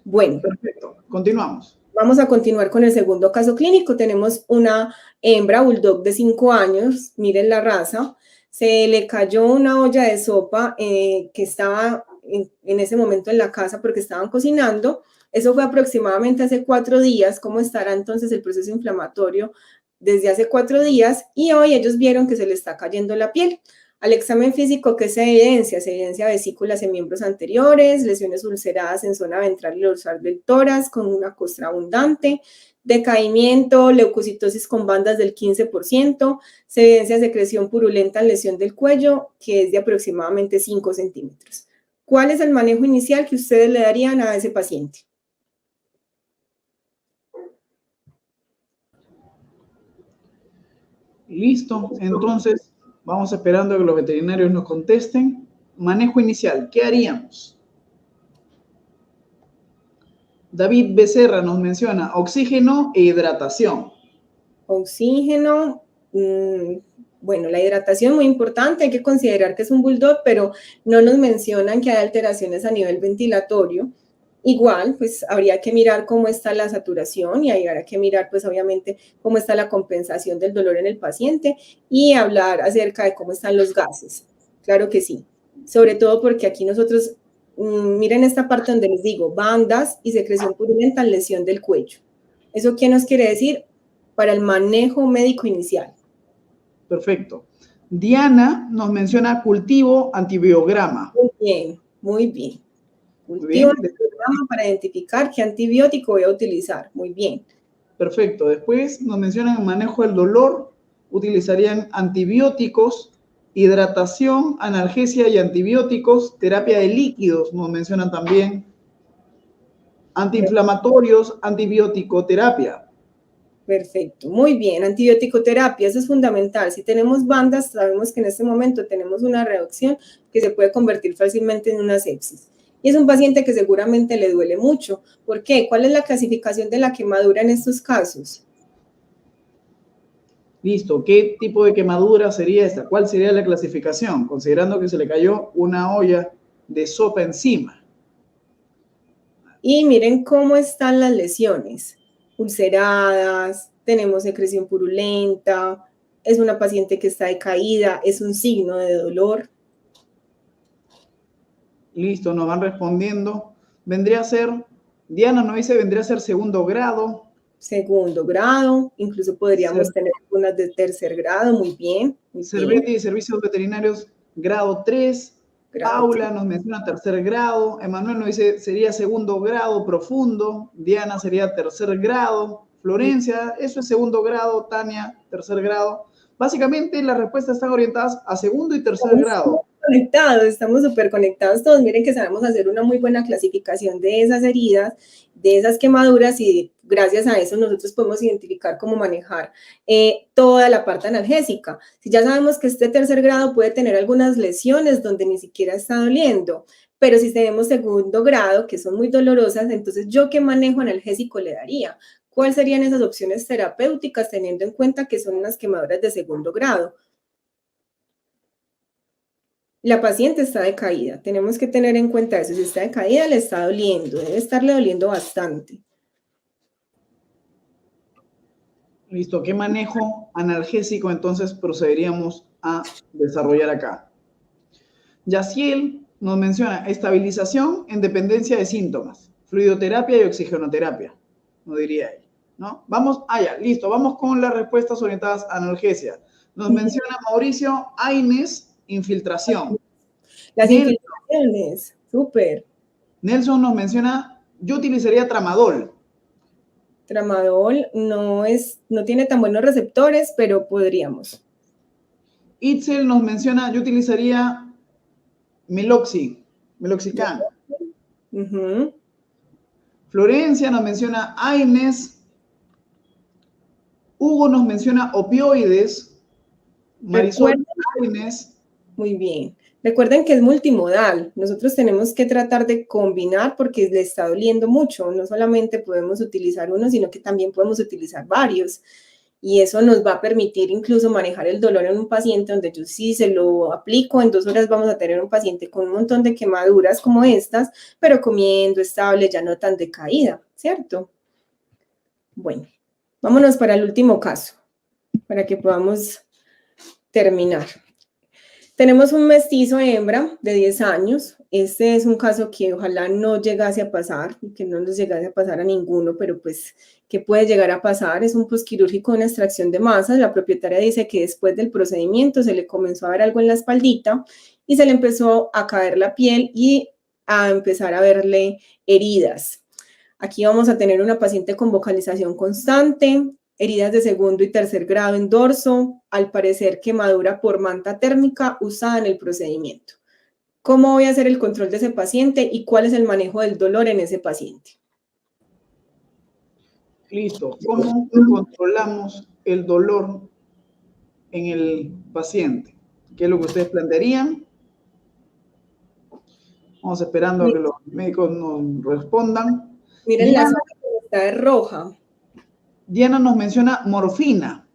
Bueno. Perfecto, continuamos. Vamos a continuar con el segundo caso clínico. Tenemos una hembra bulldog de 5 años, miren la raza. Se le cayó una olla de sopa que estaba en ese momento en la casa porque estaban cocinando. Eso fue aproximadamente hace 4 días. ¿Cómo estará entonces el proceso inflamatorio desde hace 4 días? Y hoy ellos vieron que se le está cayendo la piel. Al examen físico, ¿qué se evidencia? Se evidencia vesículas en miembros anteriores, lesiones ulceradas en zona ventral y dorsal del tórax con una costra abundante, decaimiento, leucocitosis con bandas del 15%, se evidencia secreción purulenta en lesión del cuello, que es de aproximadamente 5 centímetros. ¿Cuál es el manejo inicial que ustedes le darían a ese paciente? Listo, entonces vamos esperando a que los veterinarios nos contesten. Manejo inicial, ¿qué haríamos? David Becerra nos menciona oxígeno e hidratación. Oxígeno, bueno, la hidratación es muy importante, hay que considerar que es un bulldog, pero no nos mencionan que hay alteraciones a nivel ventilatorio. Igual, pues habría que mirar cómo está la saturación y habría que mirar, pues obviamente, cómo está la compensación del dolor en el paciente y hablar acerca de cómo están los gases. Claro que sí, sobre todo porque aquí nosotros, miren esta parte donde les digo, bandas y secreción purulenta en lesión del cuello. ¿Eso qué nos quiere decir? Para el manejo médico inicial. Perfecto. Diana nos menciona cultivo antibiograma. Muy bien, muy bien. Muy Cultivo bien. antibiograma para identificar qué antibiótico voy a utilizar. Muy bien. Perfecto. Después nos mencionan el manejo del dolor. Utilizarían antibióticos, hidratación, analgesia y antibióticos, terapia de líquidos, nos mencionan también, antiinflamatorios, antibiótico, terapia. Perfecto, muy bien. Antibiótico terapia, eso es fundamental. Si tenemos bandas, sabemos que en este momento tenemos una reacción que se puede convertir fácilmente en una sepsis. Y es un paciente que seguramente le duele mucho. ¿Por qué? ¿Cuál es la clasificación de la quemadura en estos casos? Listo, ¿qué tipo de quemadura sería esta? ¿Cuál sería la clasificación? Considerando que se le cayó una olla de sopa encima. Y miren cómo están las lesiones. Ulceradas, tenemos secreción purulenta, es una paciente que está decaída, es un signo de dolor. Listo, nos van respondiendo. Vendría a ser, Diana nos dice, vendría a ser segundo grado. Segundo grado, incluso podríamos tener algunas de tercer grado, muy bien, muy bien. Cervetti de Servicios Veterinarios, grado 3. Grado Paula 3. nos menciona tercer grado. Emanuel nos dice, sería segundo grado profundo. Diana sería tercer grado. Florencia, eso es segundo grado. Tania, tercer grado. Básicamente las respuestas están orientadas a segundo y tercer grado. Estamos súper conectados todos. Miren que sabemos hacer una muy buena clasificación de esas heridas, de esas quemaduras, y gracias a eso nosotros podemos identificar cómo manejar toda la parte analgésica. Si ya sabemos que este tercer grado puede tener algunas lesiones donde ni siquiera está doliendo, pero si tenemos segundo grado, que son muy dolorosas, entonces ¿yo qué manejo analgésico le daría? ¿Cuáles serían esas opciones terapéuticas teniendo en cuenta que son unas quemaduras de segundo grado? La paciente está decaída, tenemos que tener en cuenta eso. Si está decaída, le está doliendo, debe estarle doliendo bastante. Listo, ¿qué manejo analgésico entonces procederíamos a desarrollar acá? Yaciel nos menciona estabilización en dependencia de síntomas, fluidoterapia y oxigenoterapia, no diría ella, ¿no? Vamos allá, listo, vamos con las respuestas orientadas a analgesia. Nos menciona Mauricio Aines, infiltración. Las infiltraciones, súper. Nelson nos menciona, yo utilizaría tramadol. Tramadol no tiene tan buenos receptores, pero podríamos. Itzel nos menciona, yo utilizaría meloxicam. Florencia nos menciona Aines. Hugo nos menciona opioides. Marisol Aines. Muy bien. Recuerden que es multimodal. Nosotros tenemos que tratar de combinar porque le está doliendo mucho. No solamente podemos utilizar uno, sino que también podemos utilizar varios. Y eso nos va a permitir incluso manejar el dolor en un paciente donde yo sí se lo aplico, en 2 horas vamos a tener un paciente con un montón de quemaduras como estas, pero comiendo estable, ya no tan decaída, ¿cierto? Bueno, vámonos para el último caso, para que podamos terminar. Tenemos un mestizo hembra de 10 años. Este es un caso que ojalá no llegase a pasar, que no nos llegase a pasar a ninguno, pero pues, ¿qué puede llegar a pasar? Es un posquirúrgico, una extracción de masas. La propietaria dice que después del procedimiento se le comenzó a ver algo en la espaldita y se le empezó a caer la piel y a empezar a verle heridas. Aquí vamos a tener una paciente con vocalización constante, heridas de segundo y tercer grado en dorso, al parecer quemadura por manta térmica usada en el procedimiento. ¿Cómo voy a hacer el control de ese paciente y cuál es el manejo del dolor en ese paciente? Listo. ¿Cómo controlamos el dolor en el paciente? ¿Qué es lo que ustedes plantearían? Vamos esperando a que los médicos nos respondan. Miren la zona que está de roja. Diana nos menciona morfina.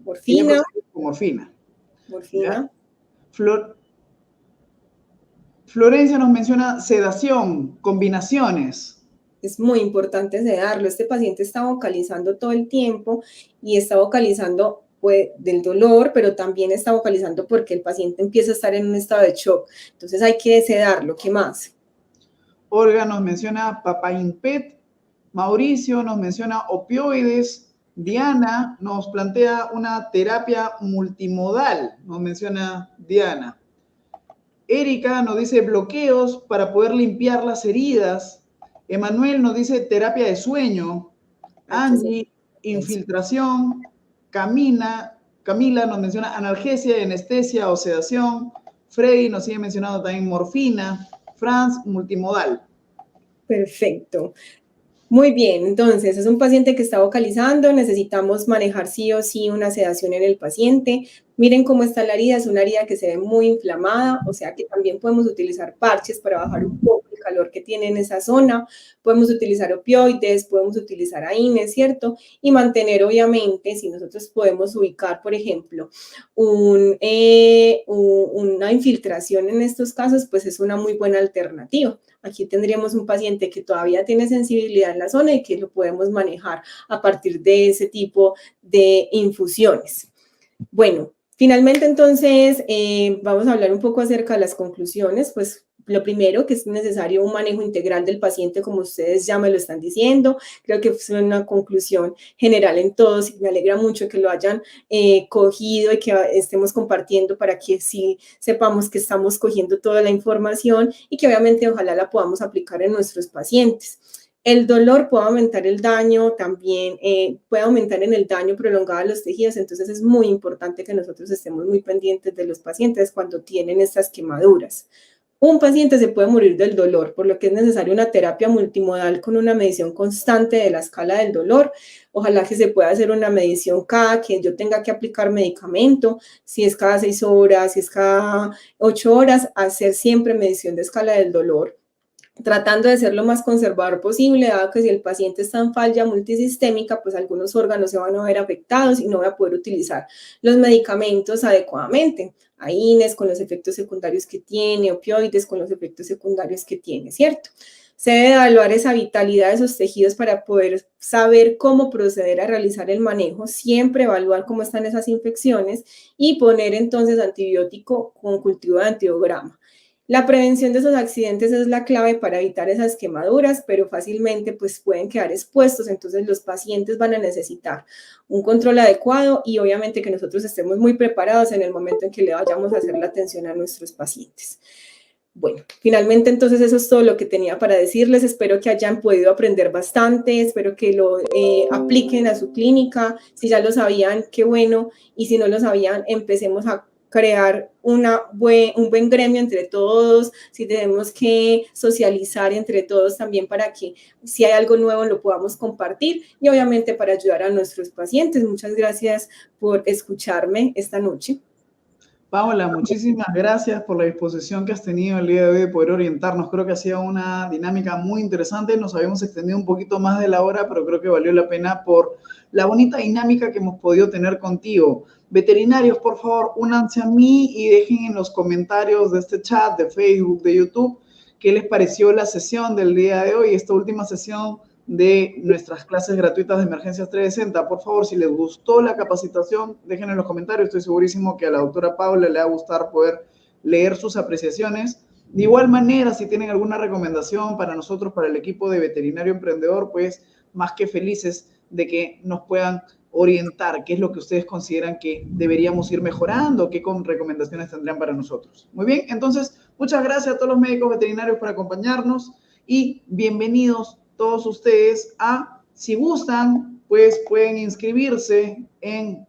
Morfina. Morfina. Morfina. Florencia nos menciona sedación, combinaciones. Es muy importante sedarlo. Este paciente está vocalizando todo el tiempo y está vocalizando del dolor, pero también está vocalizando porque el paciente empieza a estar en un estado de shock. Entonces hay que sedarlo. ¿Qué más? Olga nos menciona papainpet. Mauricio nos menciona opioides. Diana nos plantea una terapia multimodal, nos menciona Diana. Erika nos dice bloqueos para poder limpiar las heridas. Emanuel nos dice terapia de sueño. Angie, infiltración. Camila nos menciona analgesia, anestesia o sedación. Freddy nos sigue mencionando también morfina. Franz, multimodal. Perfecto. Muy bien, entonces es un paciente que está vocalizando, necesitamos manejar sí o sí una sedación en el paciente. Miren cómo está la herida, es una herida que se ve muy inflamada, o sea que también podemos utilizar parches para bajar un poco el calor que tiene en esa zona, podemos utilizar opioides, podemos utilizar AINES, ¿cierto? Y mantener obviamente, si nosotros podemos ubicar, por ejemplo, una infiltración en estos casos, pues es una muy buena alternativa. Aquí tendríamos un paciente que todavía tiene sensibilidad en la zona y que lo podemos manejar a partir de ese tipo de infusiones. Bueno, finalmente entonces vamos a hablar un poco acerca de las conclusiones. Pues lo primero, que es necesario un manejo integral del paciente, como ustedes ya me lo están diciendo. Creo que es una conclusión general en todos y me alegra mucho que lo hayan cogido y que estemos compartiendo para que sí sepamos que estamos cogiendo toda la información y que obviamente ojalá la podamos aplicar en nuestros pacientes. El dolor puede aumentar el daño, también puede aumentar en el daño prolongado a los tejidos, entonces es muy importante que nosotros estemos muy pendientes de los pacientes cuando tienen estas quemaduras. Un paciente se puede morir del dolor, por lo que es necesaria una terapia multimodal con una medición constante de la escala del dolor. Ojalá que se pueda hacer una medición cada que yo tenga que aplicar medicamento, si es cada 6 horas, si es cada 8 horas, hacer siempre medición de escala del dolor, tratando de ser lo más conservador posible, dado que si el paciente está en falla multisistémica, pues algunos órganos se van a ver afectados y no va a poder utilizar los medicamentos adecuadamente. AINES con los efectos secundarios que tiene, opioides con los efectos secundarios que tiene, ¿cierto? Se debe evaluar esa vitalidad de esos tejidos para poder saber cómo proceder a realizar el manejo, siempre evaluar cómo están esas infecciones y poner entonces antibiótico con cultivo de antibiograma. La prevención de esos accidentes es la clave para evitar esas quemaduras, pero fácilmente pues pueden quedar expuestos, entonces los pacientes van a necesitar un control adecuado y obviamente que nosotros estemos muy preparados en el momento en que le vayamos a hacer la atención a nuestros pacientes. Bueno, finalmente entonces eso es todo lo que tenía para decirles. Espero que hayan podido aprender bastante, espero que lo apliquen a su clínica. Si ya lo sabían, qué bueno, y si no lo sabían, empecemos a crear un buen gremio entre todos, si tenemos que socializar entre todos también para que si hay algo nuevo lo podamos compartir y obviamente para ayudar a nuestros pacientes. Muchas gracias por escucharme esta noche. Paola, muchísimas gracias por la disposición que has tenido el día de hoy de poder orientarnos. Creo que ha sido una dinámica muy interesante. Nos habíamos extendido un poquito más de la hora, pero creo que valió la pena por la bonita dinámica que hemos podido tener contigo. Veterinarios, por favor, únanse a mí y dejen en los comentarios de este chat, de Facebook, de YouTube, qué les pareció la sesión del día de hoy, esta última sesión de nuestras clases gratuitas de Emergencias 360. Por favor, si les gustó la capacitación, dejen en los comentarios. Estoy segurísimo que a la doctora Paula le va a gustar poder leer sus apreciaciones. De igual manera, si tienen alguna recomendación para nosotros, para el equipo de Veterinario Emprendedor, pues más que felices de que nos puedan orientar qué es lo que ustedes consideran que deberíamos ir mejorando, qué recomendaciones tendrían para nosotros. Muy bien, entonces, muchas gracias a todos los médicos veterinarios por acompañarnos y bienvenidos todos ustedes si gustan, pues pueden inscribirse en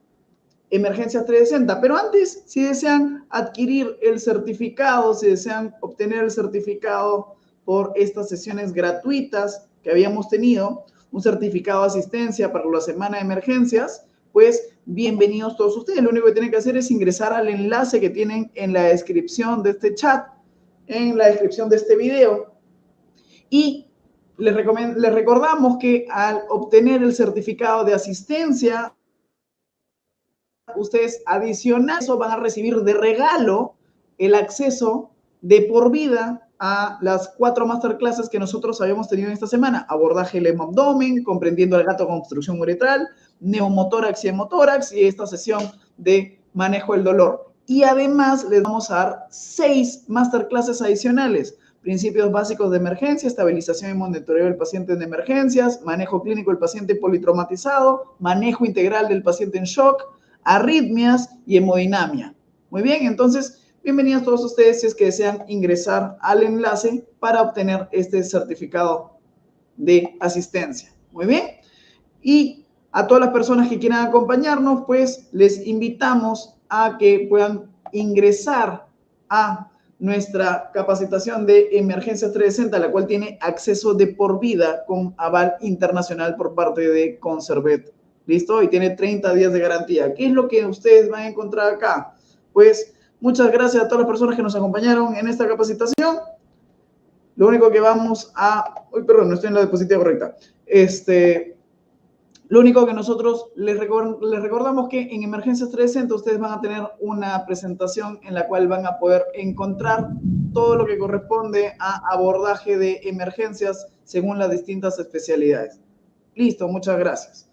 Emergencias 360. Pero antes, si desean adquirir el certificado, si desean obtener el certificado por estas sesiones gratuitas que habíamos tenido, un certificado de asistencia para la semana de emergencias, pues bienvenidos todos ustedes. Lo único que tienen que hacer es ingresar al enlace que tienen en la descripción de este chat, en la descripción de este video. Y les recordamos que al obtener el certificado de asistencia, ustedes adicional a eso van a recibir de regalo el acceso de por vida a las 4 masterclasses que nosotros habíamos tenido en esta semana. Abordaje del abdomen, comprendiendo al gato con obstrucción uretral, neumotórax y hemotórax y esta sesión de manejo del dolor. Y además les vamos a dar 6 masterclasses adicionales principios básicos de emergencia, estabilización y monitoreo del paciente en emergencias, manejo clínico del paciente politraumatizado, manejo integral del paciente en shock, arritmias y hemodinamia. Muy bien, entonces, bienvenidos todos ustedes si es que desean ingresar al enlace para obtener este certificado de asistencia. Muy bien. Y a todas las personas que quieran acompañarnos, pues les invitamos a que puedan ingresar a nuestra capacitación de Emergencias 360, la cual tiene acceso de por vida con aval internacional por parte de Conservet. ¿Listo? Y tiene 30 días de garantía. ¿Qué es lo que ustedes van a encontrar acá? Pues muchas gracias a todas las personas que nos acompañaron en esta capacitación. Lo único que vamos a... Uy, perdón, no estoy en la diapositiva correcta. Lo único que nosotros les recordamos que en Emergencias 360 ustedes van a tener una presentación en la cual van a poder encontrar todo lo que corresponde a abordaje de emergencias según las distintas especialidades. Listo, muchas gracias.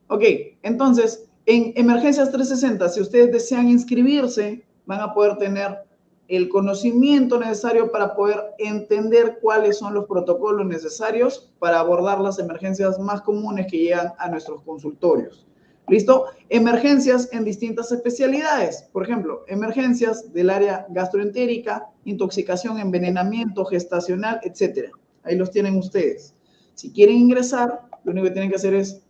Ok, entonces, en Emergencias 360, si ustedes desean inscribirse, van a poder tener el conocimiento necesario para poder entender cuáles son los protocolos necesarios para abordar las emergencias más comunes que llegan a nuestros consultorios. ¿Listo? Emergencias en distintas especialidades. Por ejemplo, emergencias del área gastroentérica, intoxicación, envenenamiento gestacional, etc. Ahí los tienen ustedes. Si quieren ingresar, lo único que tienen que hacer es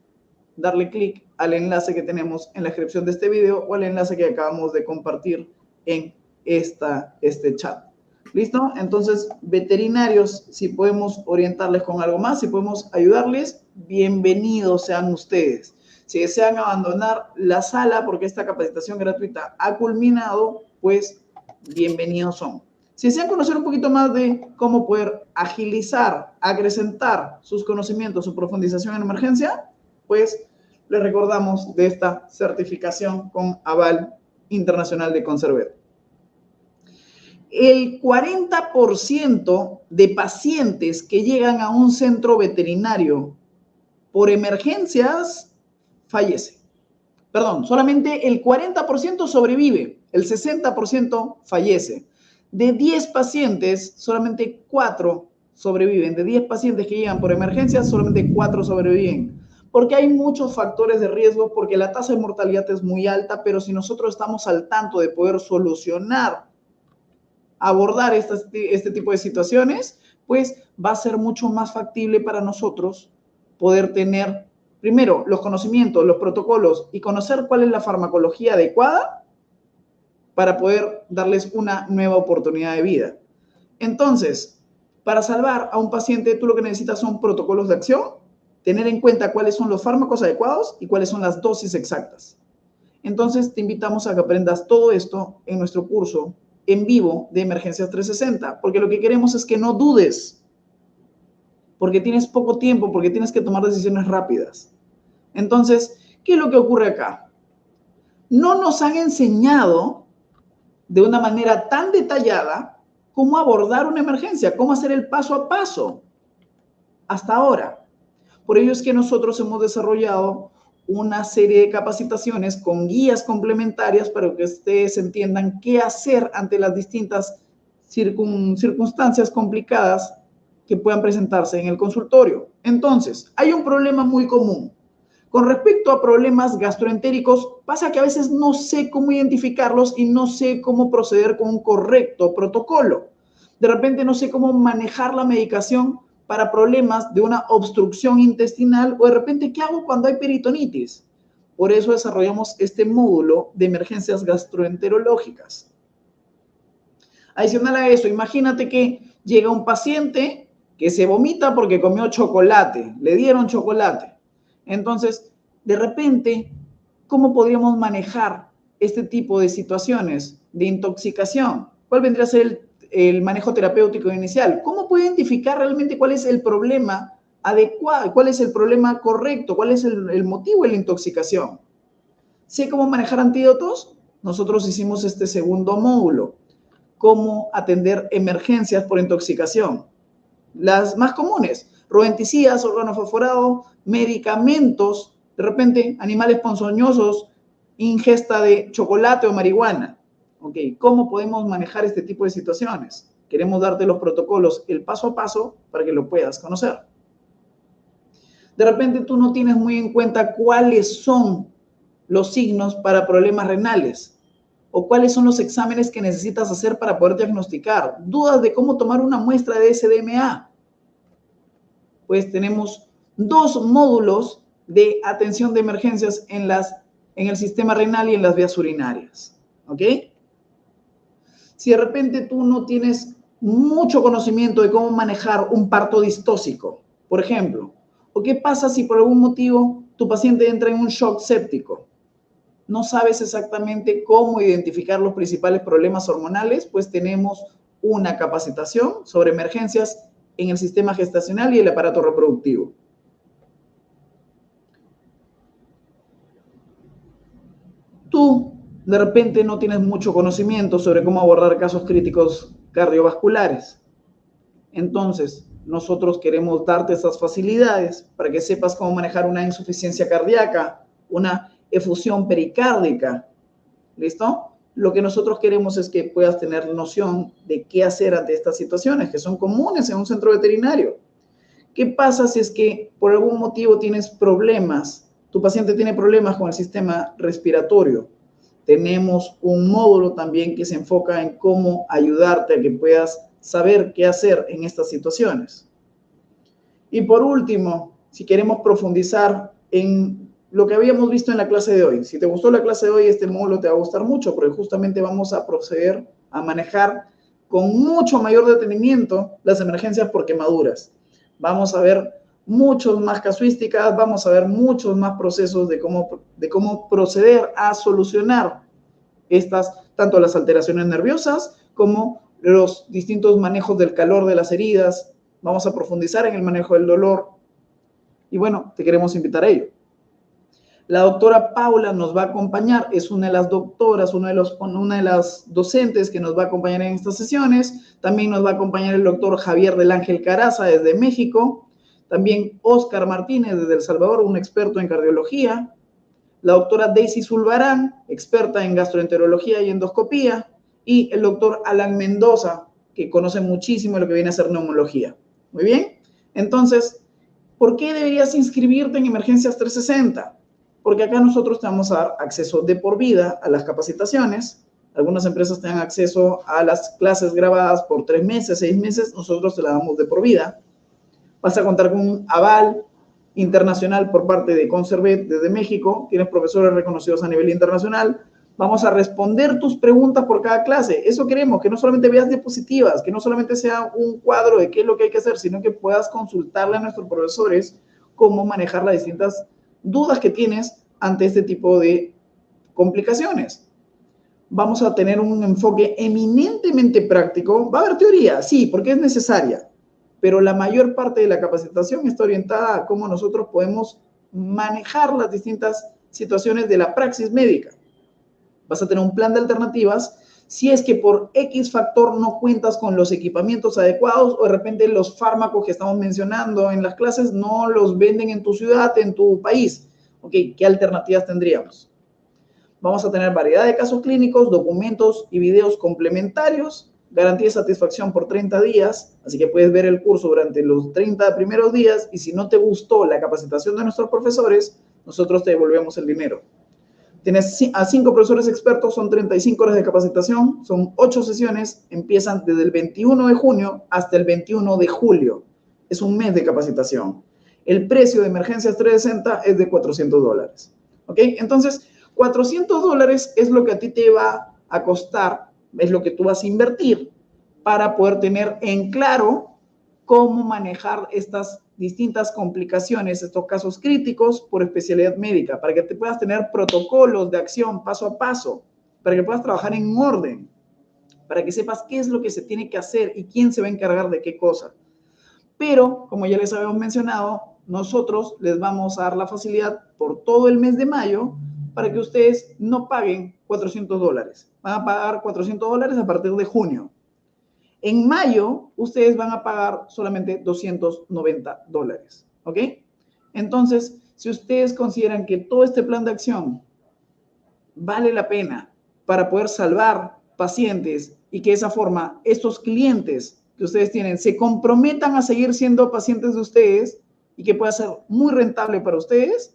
darle clic al enlace que tenemos en la descripción de este video o al enlace que acabamos de compartir en este chat. ¿Listo? Entonces, veterinarios, si podemos orientarles con algo más, si podemos ayudarles, bienvenidos sean ustedes. Si desean abandonar la sala porque esta capacitación gratuita ha culminado, pues bienvenidos son. Si desean conocer un poquito más de cómo poder agilizar, acrecentar sus conocimientos, su profundización en emergencia, pues les recordamos de esta certificación con aval internacional de Conservet. El 40% de pacientes que llegan a un centro veterinario por emergencias fallece. Perdón, solamente el 40% sobrevive, el 60% fallece. De 10 pacientes, solamente 4 sobreviven. De 10 pacientes que llegan por emergencias, solamente 4 sobreviven. Porque hay muchos factores de riesgo, porque la tasa de mortalidad es muy alta, pero si nosotros estamos al tanto de poder solucionar, abordar este tipo de situaciones, pues va a ser mucho más factible para nosotros poder tener, primero, los conocimientos, los protocolos y conocer cuál es la farmacología adecuada para poder darles una nueva oportunidad de vida. Entonces, para salvar a un paciente, tú lo que necesitas son protocolos de acción, tener en cuenta cuáles son los fármacos adecuados y cuáles son las dosis exactas. Entonces, te invitamos a que aprendas todo esto en nuestro curso en vivo de Emergencias 360, porque lo que queremos es que no dudes, porque tienes poco tiempo, porque tienes que tomar decisiones rápidas. Entonces, ¿qué es lo que ocurre acá? No nos han enseñado de una manera tan detallada cómo abordar una emergencia, cómo hacer el paso a paso hasta ahora. Por ello es que nosotros hemos desarrollado una serie de capacitaciones con guías complementarias para que ustedes entiendan qué hacer ante las distintas circunstancias complicadas que puedan presentarse en el consultorio. Entonces, hay un problema muy común. Con respecto a problemas gastroentéricos, pasa que a veces no sé cómo identificarlos y no sé cómo proceder con un correcto protocolo. De repente no sé cómo manejar la medicación para problemas de una obstrucción intestinal o de repente, ¿qué hago cuando hay peritonitis? Por eso desarrollamos este módulo de emergencias gastroenterológicas. Adicional a eso, imagínate que llega un paciente que se vomita porque comió chocolate, le dieron chocolate. Entonces, de repente, ¿cómo podríamos manejar este tipo de situaciones de intoxicación? ¿Cuál vendría a ser el manejo terapéutico inicial? ¿Cómo puedo identificar realmente cuál es el problema adecuado, cuál es el problema correcto, cuál es el motivo de la intoxicación? ¿Sé cómo manejar antídotos? Nosotros hicimos este segundo módulo, cómo atender emergencias por intoxicación. Las más comunes, rodenticidas, órgano fosforado, medicamentos, de repente animales ponzoñosos, ingesta de chocolate o marihuana. ¿Ok? ¿Cómo podemos manejar este tipo de situaciones? Queremos darte los protocolos, el paso a paso, para que lo puedas conocer. De repente tú no tienes muy en cuenta cuáles son los signos para problemas renales o cuáles son los exámenes que necesitas hacer para poder diagnosticar. Dudas de cómo tomar una muestra de SDMA. Pues tenemos 2 módulos de atención de emergencias en el sistema renal y en las vías urinarias. ¿Ok? Si de repente tú no tienes mucho conocimiento de cómo manejar un parto distóxico, por ejemplo, o qué pasa si por algún motivo tu paciente entra en un shock séptico, no sabes exactamente cómo identificar los principales problemas hormonales, pues tenemos una capacitación sobre emergencias en el sistema gestacional y el aparato reproductivo. Tú de repente no tienes mucho conocimiento sobre cómo abordar casos críticos cardiovasculares. Entonces, nosotros queremos darte esas facilidades para que sepas cómo manejar una insuficiencia cardíaca, una efusión pericárdica. ¿Listo? Lo que nosotros queremos es que puedas tener noción de qué hacer ante estas situaciones que son comunes en un centro veterinario. ¿Qué pasa si es que por algún motivo tienes problemas? Tu paciente tiene problemas con el sistema respiratorio. Tenemos un módulo también que se enfoca en cómo ayudarte a que puedas saber qué hacer en estas situaciones. Y por último, si queremos profundizar en lo que habíamos visto en la clase de hoy. Si te gustó la clase de hoy, este módulo te va a gustar mucho, porque justamente vamos a proceder a manejar con mucho mayor detenimiento las emergencias por quemaduras. Vamos a ver muchos más casuísticas, vamos a ver muchos más procesos de cómo proceder a solucionar tanto las alteraciones nerviosas como los distintos manejos del calor de las heridas. Vamos a profundizar en el manejo del dolor. Y bueno, te queremos invitar a ello. La doctora Paula nos va a acompañar, es una de las doctoras, una de las docentes que nos va a acompañar en estas sesiones. También nos va a acompañar el doctor Javier del Ángel Caraza desde México. También Oscar Martínez desde El Salvador, un experto en cardiología. La doctora Daisy Zulbarán, experta en gastroenterología y endoscopía. Y el doctor Alan Mendoza, que conoce muchísimo lo que viene a ser neumología. Muy bien. Entonces, ¿por qué deberías inscribirte en Emergencias 360? Porque acá nosotros te vamos a dar acceso de por vida a las capacitaciones. Algunas empresas te dan acceso a las clases grabadas por 3 meses, 6 meses. Nosotros te la damos de por vida. Vas a contar con un aval internacional por parte de Conservet desde México. Tienes profesores reconocidos a nivel internacional. Vamos a responder tus preguntas por cada clase. Eso queremos, que no solamente veas diapositivas, que no solamente sea un cuadro de qué es lo que hay que hacer, sino que puedas consultarle a nuestros profesores cómo manejar las distintas dudas que tienes ante este tipo de complicaciones. Vamos a tener un enfoque eminentemente práctico. Va a haber teoría, sí, porque es necesaria, pero la mayor parte de la capacitación está orientada a cómo nosotros podemos manejar las distintas situaciones de la praxis médica. Vas a tener un plan de alternativas si es que por X factor no cuentas con los equipamientos adecuados o de repente los fármacos que estamos mencionando en las clases no los venden en tu ciudad, en tu país. ¿Ok? ¿Qué alternativas tendríamos? Vamos a tener variedad de casos clínicos, documentos y videos complementarios, garantía de satisfacción por 30 días, así que puedes ver el curso durante los 30 primeros días y si no te gustó la capacitación de nuestros profesores, nosotros te devolvemos el dinero. Tienes a 5 profesores expertos, son 35 horas de capacitación, son 8 sesiones, empiezan desde el 21 de junio hasta el 21 de julio. Es un mes de capacitación. El precio de Emergencias 360 es de $400. ¿Ok? Entonces, $400 es lo que a ti te va a costar, es lo que tú vas a invertir para poder tener en claro cómo manejar estas distintas complicaciones, estos casos críticos por especialidad médica, para que te puedas tener protocolos de acción paso a paso, para que puedas trabajar en orden, para que sepas qué es lo que se tiene que hacer y quién se va a encargar de qué cosa. Pero, como ya les habíamos mencionado, nosotros les vamos a dar la facilidad por todo el mes de mayo para que ustedes no paguen $400. Van a pagar $400 a partir de junio. En mayo, ustedes van a pagar solamente $290, ¿ok? Entonces, si ustedes consideran que todo este plan de acción vale la pena para poder salvar pacientes y que de esa forma estos clientes que ustedes tienen se comprometan a seguir siendo pacientes de ustedes y que pueda ser muy rentable para ustedes,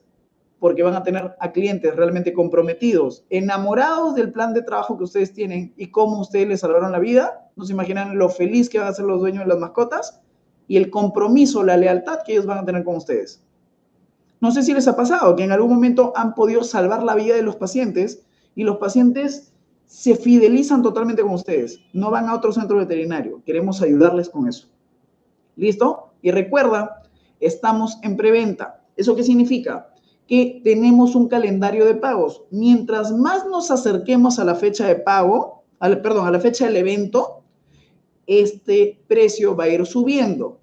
porque van a tener a clientes realmente comprometidos, enamorados del plan de trabajo que ustedes tienen y cómo ustedes les salvaron la vida. No se imaginan lo feliz que van a ser los dueños de las mascotas y el compromiso, la lealtad que ellos van a tener con ustedes. No sé si les ha pasado que en algún momento han podido salvar la vida de los pacientes y los pacientes se fidelizan totalmente con ustedes. No van a otro centro veterinario. Queremos ayudarles con eso. ¿Listo? Y recuerda, estamos en preventa. ¿Eso qué significa? Que tenemos un calendario de pagos. Mientras más nos acerquemos a la fecha de pago, a la fecha del evento, este precio va a ir subiendo.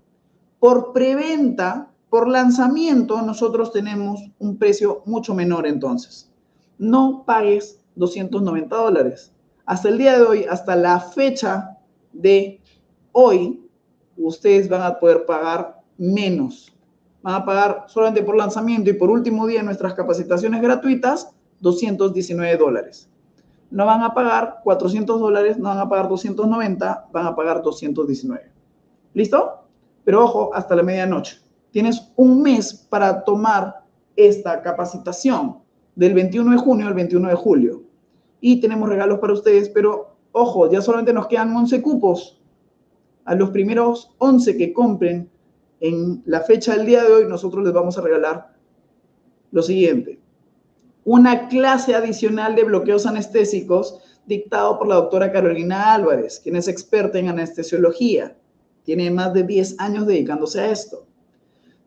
Por preventa, por lanzamiento, nosotros tenemos un precio mucho menor entonces. No pagues $290. Hasta el día de hoy, hasta la fecha de hoy, ustedes van a poder pagar menos. Van a pagar solamente por lanzamiento y por último día en nuestras capacitaciones gratuitas, $219. No van a pagar $400, no van a pagar 290, van a pagar 219. ¿Listo? Pero ojo, hasta la medianoche. Tienes un mes para tomar esta capacitación del 21 de junio al 21 de julio. Y tenemos regalos para ustedes, pero ojo, ya solamente nos quedan 11 cupos. A los primeros 11 que compren en la fecha del día de hoy, nosotros les vamos a regalar lo siguiente. Una clase adicional de bloqueos anestésicos dictado por la doctora Carolina Álvarez, quien es experta en anestesiología. Tiene más de 10 años dedicándose a esto.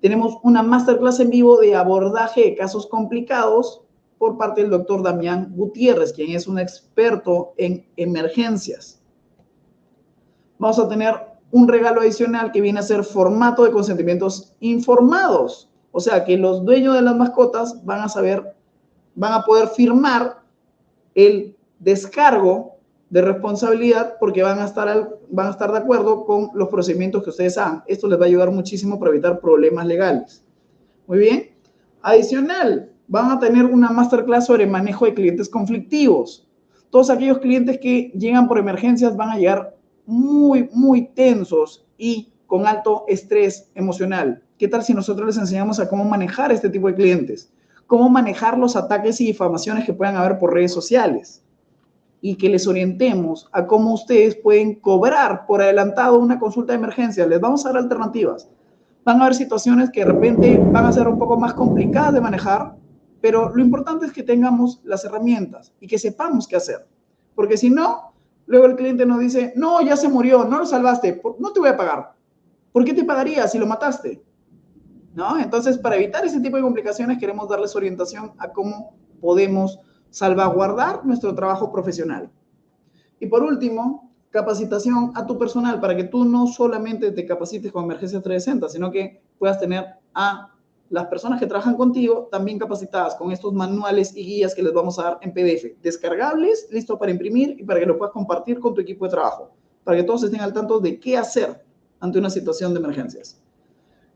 Tenemos una masterclass en vivo de abordaje de casos complicados por parte del doctor Damián Gutiérrez, quien es un experto en emergencias. Vamos a tener un regalo adicional que viene a ser formato de consentimientos informados. O sea, que los dueños de las mascotas van a poder firmar el descargo de responsabilidad porque van a estar de acuerdo con los procedimientos que ustedes hagan. Esto les va a ayudar muchísimo para evitar problemas legales. Muy bien. Adicional, van a tener una masterclass sobre manejo de clientes conflictivos. Todos aquellos clientes que llegan por emergencias van a llegar muy, muy tensos y con alto estrés emocional. ¿Qué tal si nosotros les enseñamos a cómo manejar este tipo de clientes? Cómo manejar los ataques y difamaciones que puedan haber por redes sociales y que les orientemos a cómo ustedes pueden cobrar por adelantado una consulta de emergencia. Les vamos a dar alternativas. Van a haber situaciones que de repente van a ser un poco más complicadas de manejar, pero lo importante es que tengamos las herramientas y que sepamos qué hacer. Porque si no, luego el cliente nos dice, no, ya se murió, no lo salvaste, no te voy a pagar. ¿Por qué te pagaría si lo mataste? ¿No? Entonces, para evitar ese tipo de complicaciones, queremos darles orientación a cómo podemos salvaguardar nuestro trabajo profesional. Y por último, capacitación a tu personal para que tú no solamente te capacites con Emergencias 360, sino que puedas tener a las personas que trabajan contigo también capacitadas con estos manuales y guías que les vamos a dar en PDF, descargables, listo para imprimir y para que lo puedas compartir con tu equipo de trabajo, para que todos estén al tanto de qué hacer ante una situación de emergencias.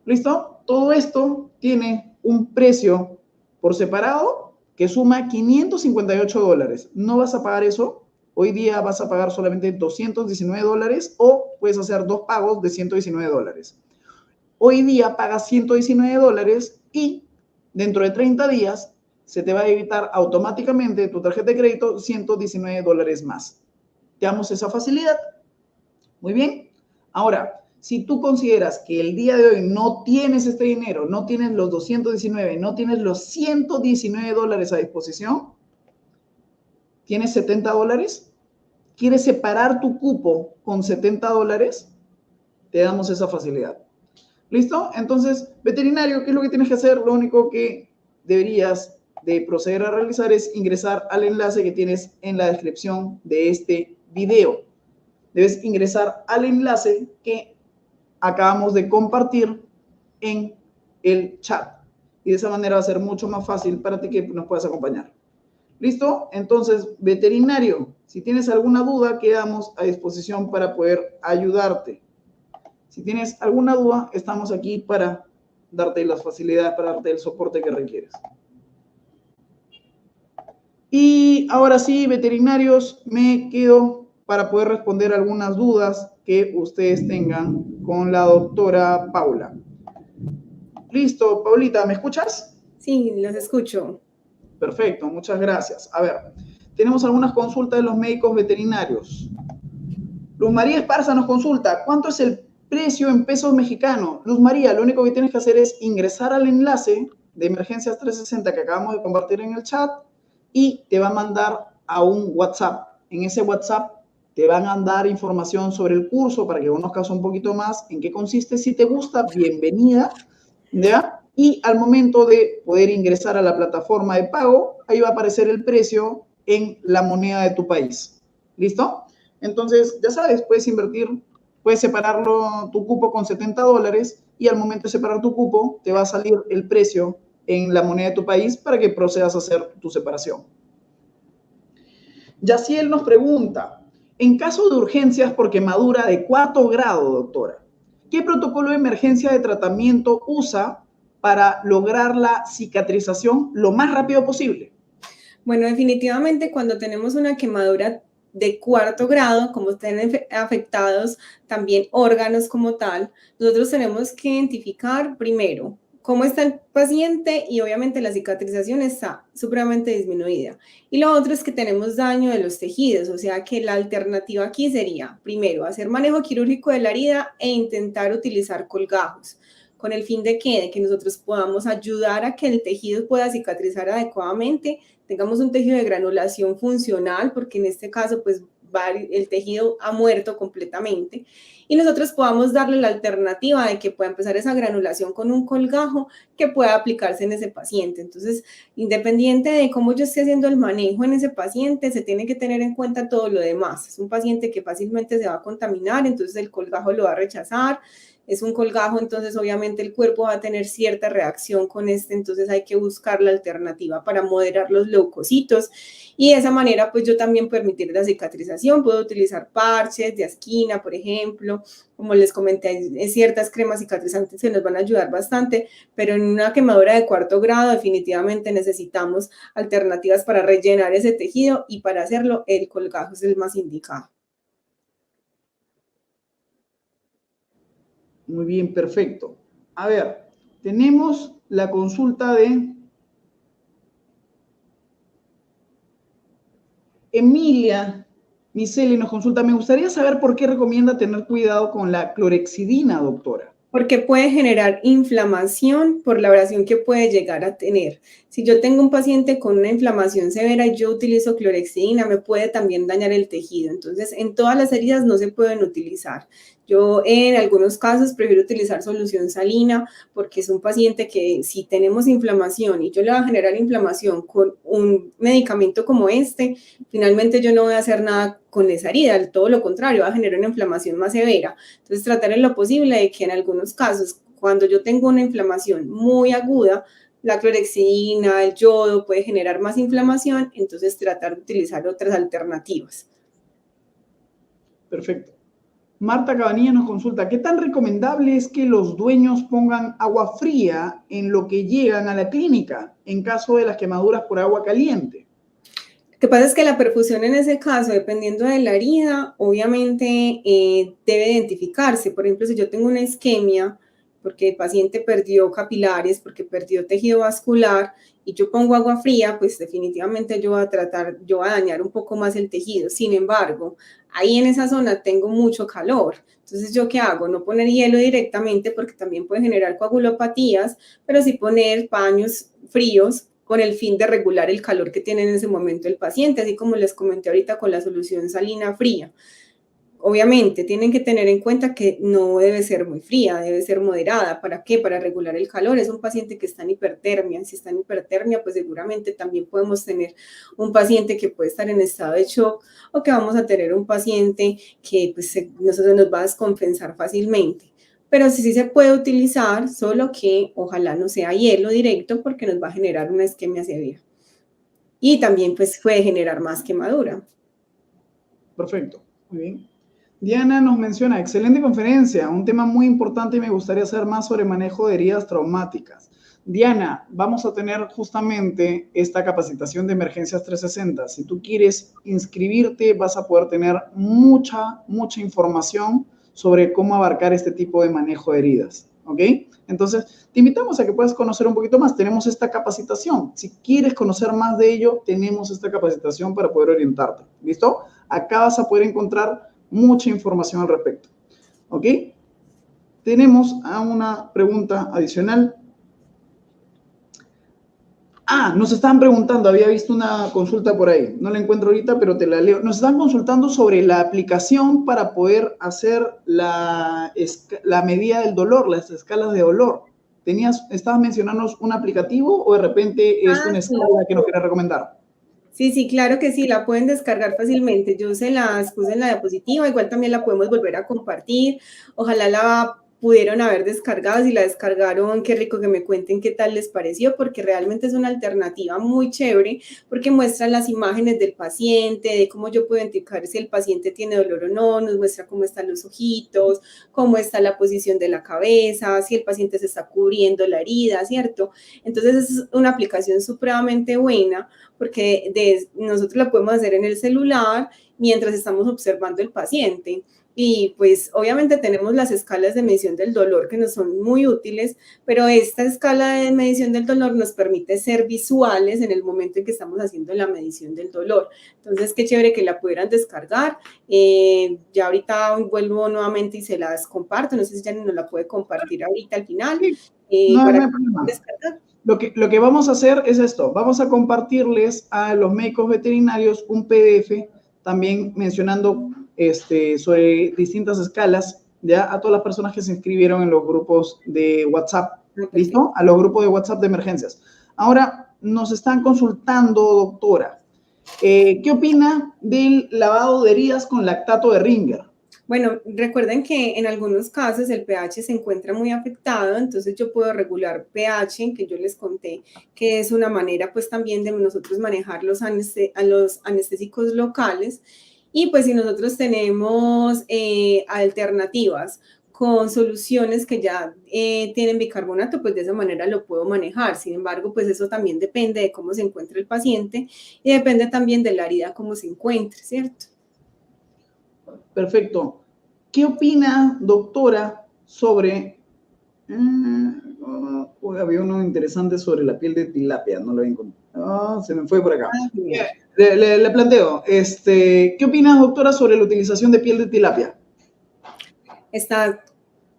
¿Listo? Todo esto tiene un precio por separado que suma $558. No vas a pagar eso. Hoy día vas a pagar solamente $219 o puedes hacer 2 pagos de $119. Hoy día pagas $119 y dentro de 30 días se te va a debitar automáticamente de tu tarjeta de crédito $119 más. Te damos esa facilidad. Muy bien. Ahora, si tú consideras que el día de hoy no tienes este dinero, no tienes los 219, no tienes los $119 a disposición, tienes $70, quieres separar tu cupo con $70, te damos esa facilidad. ¿Listo? Entonces, veterinario, ¿qué es lo que tienes que hacer? Lo único que deberías de proceder a realizar es ingresar al enlace que tienes en la descripción de este video. Debes ingresar al enlace que acabamos de compartir en el chat. Y de esa manera va a ser mucho más fácil para ti que nos puedas acompañar. ¿Listo? Entonces, veterinario, si tienes alguna duda, quedamos a disposición para poder ayudarte. Si tienes alguna duda, estamos aquí para darte las facilidades, para darte el soporte que requieres. Y ahora sí, veterinarios, me quedo para poder responder algunas dudas que ustedes tengan con la doctora Paula. Listo, Paulita, ¿me escuchas? Sí, los escucho. Perfecto, muchas gracias. A ver, tenemos algunas consultas de los médicos veterinarios. Luz María Esparza nos consulta, ¿cuánto es el precio en pesos mexicanos? Luz María, lo único que tienes que hacer es ingresar al enlace de Emergencias 360 que acabamos de compartir en el chat y te va a mandar a un WhatsApp. En ese WhatsApp te van a dar información sobre el curso para que conozcas un poquito más en qué consiste. Si te gusta, bienvenida, ¿ya? Y al momento de poder ingresar a la plataforma de pago, ahí va a aparecer el precio en la moneda de tu país. ¿Listo? Entonces, ya sabes, puedes invertir, puedes separarlo tu cupo con $70 y al momento de separar tu cupo te va a salir el precio en la moneda de tu país para que procedas a hacer tu separación. Yaciel nos pregunta, en caso de urgencias por quemadura de 4º grado, doctora, ¿qué protocolo de emergencia de tratamiento usa para lograr la cicatrización lo más rápido posible? Bueno, definitivamente cuando tenemos una quemadura de 4º grado, como estén afectados también órganos como tal, nosotros tenemos que identificar primero cómo está el paciente y obviamente la cicatrización está supremamente disminuida. Y lo otro es que tenemos daño de los tejidos, o sea que la alternativa aquí sería, primero, hacer manejo quirúrgico de la herida e intentar utilizar colgajos, con el fin de que nosotros podamos ayudar a que el tejido pueda cicatrizar adecuadamente, tengamos un tejido de granulación funcional, porque en este caso pues el tejido ha muerto completamente, y nosotros podamos darle la alternativa de que pueda empezar esa granulación con un colgajo que pueda aplicarse en ese paciente. Entonces, independiente de cómo yo esté haciendo el manejo en ese paciente, se tiene que tener en cuenta todo lo demás. Es un paciente que fácilmente se va a contaminar, entonces el colgajo lo va a rechazar. Es un colgajo, entonces obviamente el cuerpo va a tener cierta reacción con entonces hay que buscar la alternativa para moderar los leucocitos y de esa manera pues yo también permitir la cicatrización, puedo utilizar parches de asquina, por ejemplo, como les comenté, ciertas cremas cicatrizantes que nos van a ayudar bastante, pero en una quemadura de 4º grado definitivamente necesitamos alternativas para rellenar ese tejido y para hacerlo el colgajo es el más indicado. Muy bien, perfecto. A ver, tenemos la consulta de Emilia Miseli nos consulta. Me gustaría saber por qué recomienda tener cuidado con la clorexidina, doctora. Porque puede generar inflamación por la abrasión que puede llegar a tener. Si yo tengo un paciente con una inflamación severa y yo utilizo clorexidina, me puede también dañar el tejido. Entonces, en todas las heridas no se pueden utilizar. Yo en algunos casos prefiero utilizar solución salina porque es un paciente que si tenemos inflamación y yo le voy a generar inflamación con un medicamento como este, finalmente yo no voy a hacer nada con esa herida, todo lo contrario, va a generar una inflamación más severa. Entonces, tratar en lo posible de que en algunos casos, cuando yo tengo una inflamación muy aguda, la clorexidina, el yodo puede generar más inflamación, entonces tratar de utilizar otras alternativas. Perfecto. Marta Cabanilla nos consulta, ¿qué tan recomendable es que los dueños pongan agua fría en lo que llegan a la clínica en caso de las quemaduras por agua caliente? Lo que pasa es que la perfusión en ese caso, dependiendo de la herida, obviamente debe identificarse. Por ejemplo, si yo tengo una isquemia, porque el paciente perdió capilares, porque perdió tejido vascular, y yo pongo agua fría, pues definitivamente yo voy a dañar un poco más el tejido. Sin embargo, ahí en esa zona tengo mucho calor. Entonces, ¿yo qué hago? No poner hielo directamente porque también puede generar coagulopatías, pero sí poner paños fríos con el fin de regular el calor que tiene en ese momento el paciente, así como les comenté ahorita con la solución salina fría. Obviamente, tienen que tener en cuenta que no debe ser muy fría, debe ser moderada. ¿Para qué? Para regular el calor. Es un paciente que está en hipertermia. Si está en hipertermia, pues seguramente también podemos tener un paciente que puede estar en estado de shock o que vamos a tener un paciente que pues, nosotros nos va a descompensar fácilmente. Pero sí se puede utilizar, solo que ojalá no sea hielo directo porque nos va a generar una isquemia severa. Y también pues puede generar más quemadura. Perfecto, muy bien. Diana nos menciona, excelente conferencia, un tema muy importante y me gustaría saber más sobre manejo de heridas traumáticas. Diana, vamos a tener justamente esta capacitación de emergencias 360. Si tú quieres inscribirte, vas a poder tener mucha información sobre cómo abarcar este tipo de manejo de heridas, ¿ok? Entonces, te invitamos a que puedas conocer un poquito más. Tenemos esta capacitación. Si quieres conocer más de ello, tenemos esta capacitación para poder orientarte, ¿listo? Acá vas a poder encontrar mucha información al respecto, ¿ok? Tenemos una pregunta adicional. Nos estaban preguntando, había visto una consulta por ahí, no la encuentro ahorita, pero te la leo. Nos están consultando sobre la aplicación para poder hacer la medida del dolor, las escalas de dolor. ¿Estabas mencionándonos un aplicativo o de repente es una escala que nos quieres recomendar? Sí, claro que sí, la pueden descargar fácilmente. Yo se las puse en la diapositiva, igual también la podemos volver a compartir. Ojalá la pudieron haber descargado, si la descargaron, qué rico que me cuenten qué tal les pareció, porque realmente es una alternativa muy chévere, porque muestra las imágenes del paciente, de cómo yo puedo identificar si el paciente tiene dolor o no, nos muestra cómo están los ojitos, cómo está la posición de la cabeza, si el paciente se está cubriendo la herida, ¿cierto? Entonces es una aplicación supremamente buena, porque nosotros la podemos hacer en el celular mientras estamos observando el paciente. Y pues obviamente tenemos las escalas de medición del dolor que nos son muy útiles, pero esta escala de medición del dolor nos permite ser visuales en el momento en que estamos haciendo la medición del dolor. Entonces, qué chévere que la pudieran descargar. Ya ahorita vuelvo nuevamente y se las comparto. No sé si ya nos la puede compartir ahorita al final. No hay problema. Descargar. Lo que vamos a hacer es esto. Vamos a compartirles a los médicos veterinarios un PDF también mencionando sobre distintas escalas, ya a todas las personas que se inscribieron en los grupos de WhatsApp, ¿listo? A los grupos de WhatsApp de emergencias. Ahora, nos están consultando, doctora, ¿qué opina del lavado de heridas con lactato de Ringer? Bueno, recuerden que en algunos casos el pH se encuentra muy afectado, entonces yo puedo regular pH, que yo les conté, que es una manera pues también de nosotros manejar a los anestésicos locales. Y pues si nosotros tenemos alternativas con soluciones que ya tienen bicarbonato, pues de esa manera lo puedo manejar. Sin embargo, pues eso también depende de cómo se encuentra el paciente y depende también de la herida, cómo se encuentre, ¿cierto? Perfecto. ¿Qué opina, doctora, sobre... había uno interesante sobre la piel de tilapia, no lo había encontrado. Se me fue por acá. Le planteo, ¿qué opinas, doctora, sobre la utilización de piel de tilapia? Está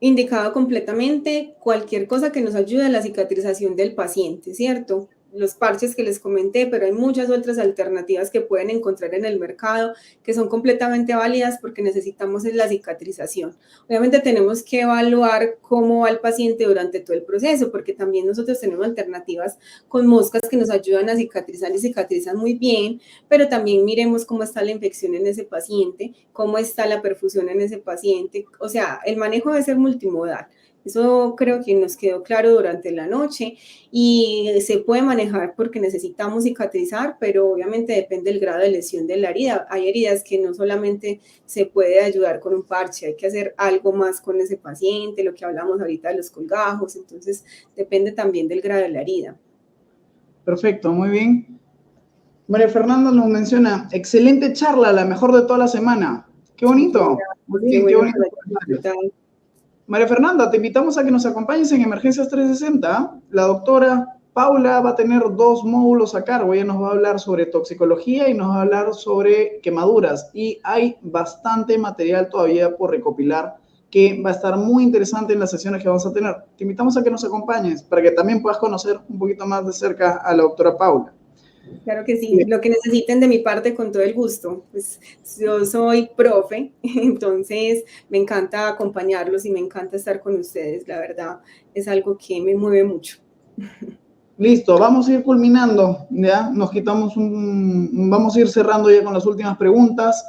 indicado completamente cualquier cosa que nos ayude a la cicatrización del paciente, ¿cierto? Los parches que les comenté, pero hay muchas otras alternativas que pueden encontrar en el mercado que son completamente válidas porque necesitamos la cicatrización. Obviamente tenemos que evaluar cómo va el paciente durante todo el proceso, porque también nosotros tenemos alternativas con moscas que nos ayudan a cicatrizar y cicatrizan muy bien, pero también miremos cómo está la infección en ese paciente, cómo está la perfusión en ese paciente. O sea, el manejo debe ser multimodal. Eso creo que nos quedó claro durante la noche y se puede manejar porque necesitamos cicatrizar, pero obviamente depende del grado de lesión de la herida. Hay heridas que no solamente se puede ayudar con un parche, hay que hacer algo más con ese paciente, lo que hablamos ahorita de los colgajos, entonces depende también del grado de la herida. Perfecto, muy bien. María Fernanda nos menciona, excelente charla, la mejor de toda la semana. ¡Qué bonito! Muy bien, qué bonito. María Fernanda, te invitamos a que nos acompañes en Emergencias 360. La doctora Paula va a tener 2 módulos a cargo. Ella nos va a hablar sobre toxicología y nos va a hablar sobre quemaduras. Y hay bastante material todavía por recopilar que va a estar muy interesante en las sesiones que vamos a tener. Te invitamos a que nos acompañes para que también puedas conocer un poquito más de cerca a la doctora Paula. Claro que sí, lo que necesiten de mi parte con todo el gusto. Pues yo soy profe, entonces me encanta acompañarlos y me encanta estar con ustedes. La verdad es algo que me mueve mucho. Listo, vamos a ir culminando, ¿ya? Nos quitamos vamos a ir cerrando ya con las últimas preguntas.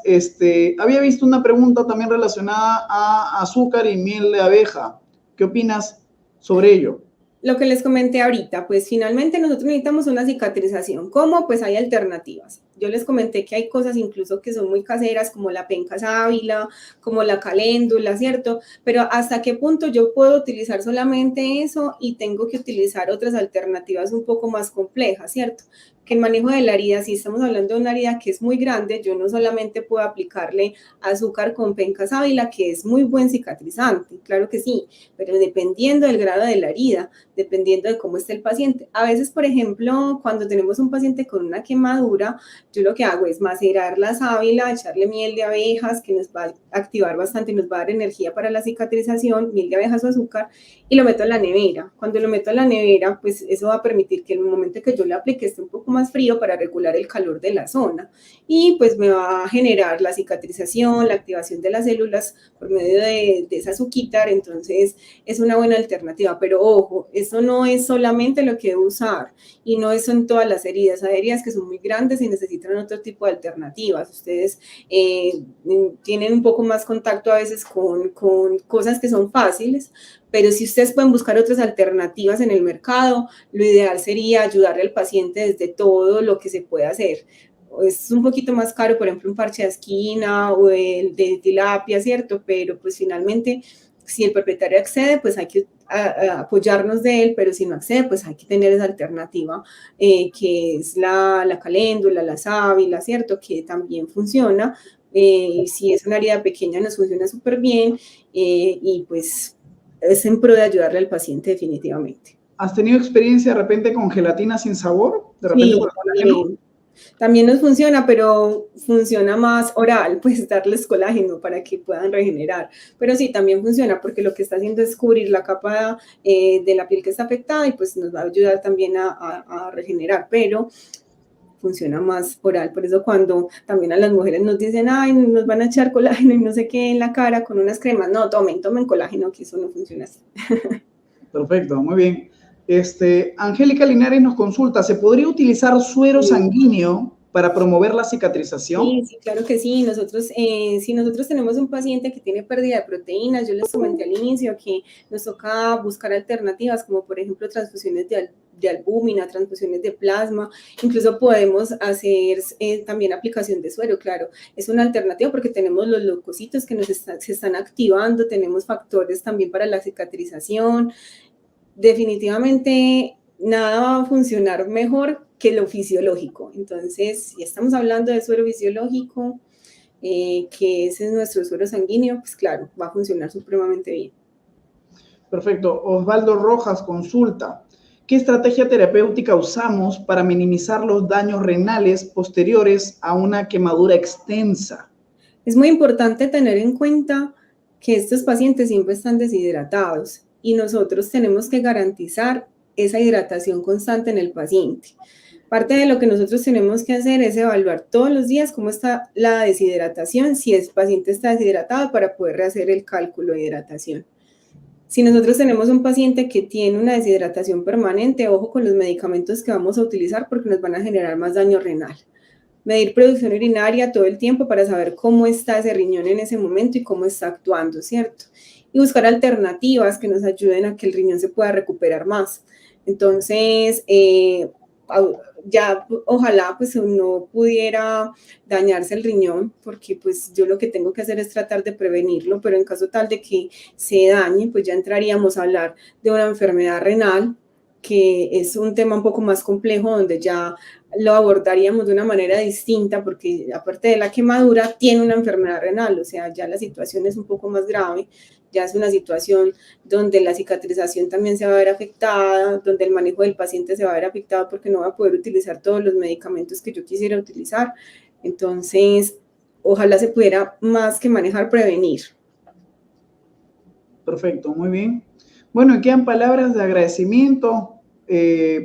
Había visto una pregunta también relacionada a azúcar y miel de abeja. ¿Qué opinas sobre ello? Lo que les comenté ahorita, pues finalmente nosotros necesitamos una cicatrización. ¿Cómo? Pues hay alternativas. Yo les comenté que hay cosas incluso que son muy caseras, como la penca sábila, como la caléndula, ¿cierto? Pero ¿hasta qué punto yo puedo utilizar solamente eso y tengo que utilizar otras alternativas un poco más complejas, ¿cierto? Que el manejo de la herida, si estamos hablando de una herida que es muy grande, yo no solamente puedo aplicarle azúcar con penca sábila, que es muy buen cicatrizante, claro que sí, pero dependiendo del grado de la herida, dependiendo de cómo esté el paciente. A veces, por ejemplo, cuando tenemos un paciente con una quemadura, yo lo que hago es macerar la sábila, echarle miel de abejas, que nos va a activar bastante y nos va a dar energía para la cicatrización, miel de abejas o azúcar, y lo meto en la nevera. Cuando lo meto en la nevera, pues eso va a permitir que en el momento que yo le aplique esté un poco más frío para regular el calor de la zona. Y pues me va a generar la cicatrización, la activación de las células por medio de esa azuquitar. Entonces es una buena alternativa. Pero ojo, eso no es solamente lo que debo usar y no eso en todas las heridas. Hay heridas que son muy grandes y necesitan otro tipo de alternativas. Ustedes tienen un poco más contacto a veces con cosas que son fáciles, pero si ustedes pueden buscar otras alternativas en el mercado, lo ideal sería ayudarle al paciente desde todo lo que se puede hacer. Es un poquito más caro, por ejemplo, un parche de esquina o el de tilapia, ¿cierto? Pero pues finalmente, si el propietario accede, pues hay que apoyarnos de él, pero si no accede, pues hay que tener esa alternativa, que es la caléndula, la sábila, ¿cierto? Que también funciona. Si es una herida pequeña, nos funciona súper bien, y pues es en pro de ayudarle al paciente definitivamente. ¿Has tenido experiencia de repente con gelatina sin sabor? De repente Sí, por el colágeno. también nos funciona, pero funciona más oral, pues darles colágeno para que puedan regenerar. Pero sí, también funciona porque lo que está haciendo es cubrir la capa de la piel que está afectada y pues nos va a ayudar también a regenerar, pero funciona más oral. Por eso cuando también a las mujeres nos dicen, ay, nos van a echar colágeno y no sé qué en la cara con unas cremas, no, tomen colágeno, que eso no funciona así. Perfecto, muy bien. Angélica Linares nos consulta, ¿se podría utilizar suero sanguíneo para promover la cicatrización? Sí, sí, claro que sí. Nosotros, si nosotros tenemos un paciente que tiene pérdida de proteínas, yo les comenté al inicio que nos toca buscar alternativas, como por ejemplo transfusiones de albúmina, transfusiones de plasma, incluso podemos hacer también aplicación de suero, claro, es una alternativa porque tenemos los leucocitos que se están activando, tenemos factores también para la cicatrización. Definitivamente nada va a funcionar mejor que lo fisiológico. Entonces, si estamos hablando de suero fisiológico, que ese es nuestro suero sanguíneo, pues claro, va a funcionar supremamente bien. Perfecto. Osvaldo Rojas consulta, ¿qué estrategia terapéutica usamos para minimizar los daños renales posteriores a una quemadura extensa? Es muy importante tener en cuenta que estos pacientes siempre están deshidratados y nosotros tenemos que garantizar esa hidratación constante en el paciente. Parte de lo que nosotros tenemos que hacer es evaluar todos los días cómo está la deshidratación, si el paciente está deshidratado para poder rehacer el cálculo de hidratación. Si nosotros tenemos un paciente que tiene una deshidratación permanente, ojo con los medicamentos que vamos a utilizar porque nos van a generar más daño renal. Medir producción urinaria todo el tiempo para saber cómo está ese riñón en ese momento y cómo está actuando, ¿cierto? Y buscar alternativas que nos ayuden a que el riñón se pueda recuperar más. Entonces, ya ojalá pues no pudiera dañarse el riñón, porque pues yo lo que tengo que hacer es tratar de prevenirlo, pero en caso tal de que se dañe, pues ya entraríamos a hablar de una enfermedad renal, que es un tema un poco más complejo, donde ya lo abordaríamos de una manera distinta, porque aparte de la quemadura, tiene una enfermedad renal, o sea, ya la situación es un poco más grave, ya es una situación donde la cicatrización también se va a ver afectada, donde el manejo del paciente se va a ver afectado porque no va a poder utilizar todos los medicamentos que yo quisiera utilizar. Entonces, ojalá se pudiera más que manejar, prevenir. Perfecto, muy bien. Bueno, y quedan palabras de agradecimiento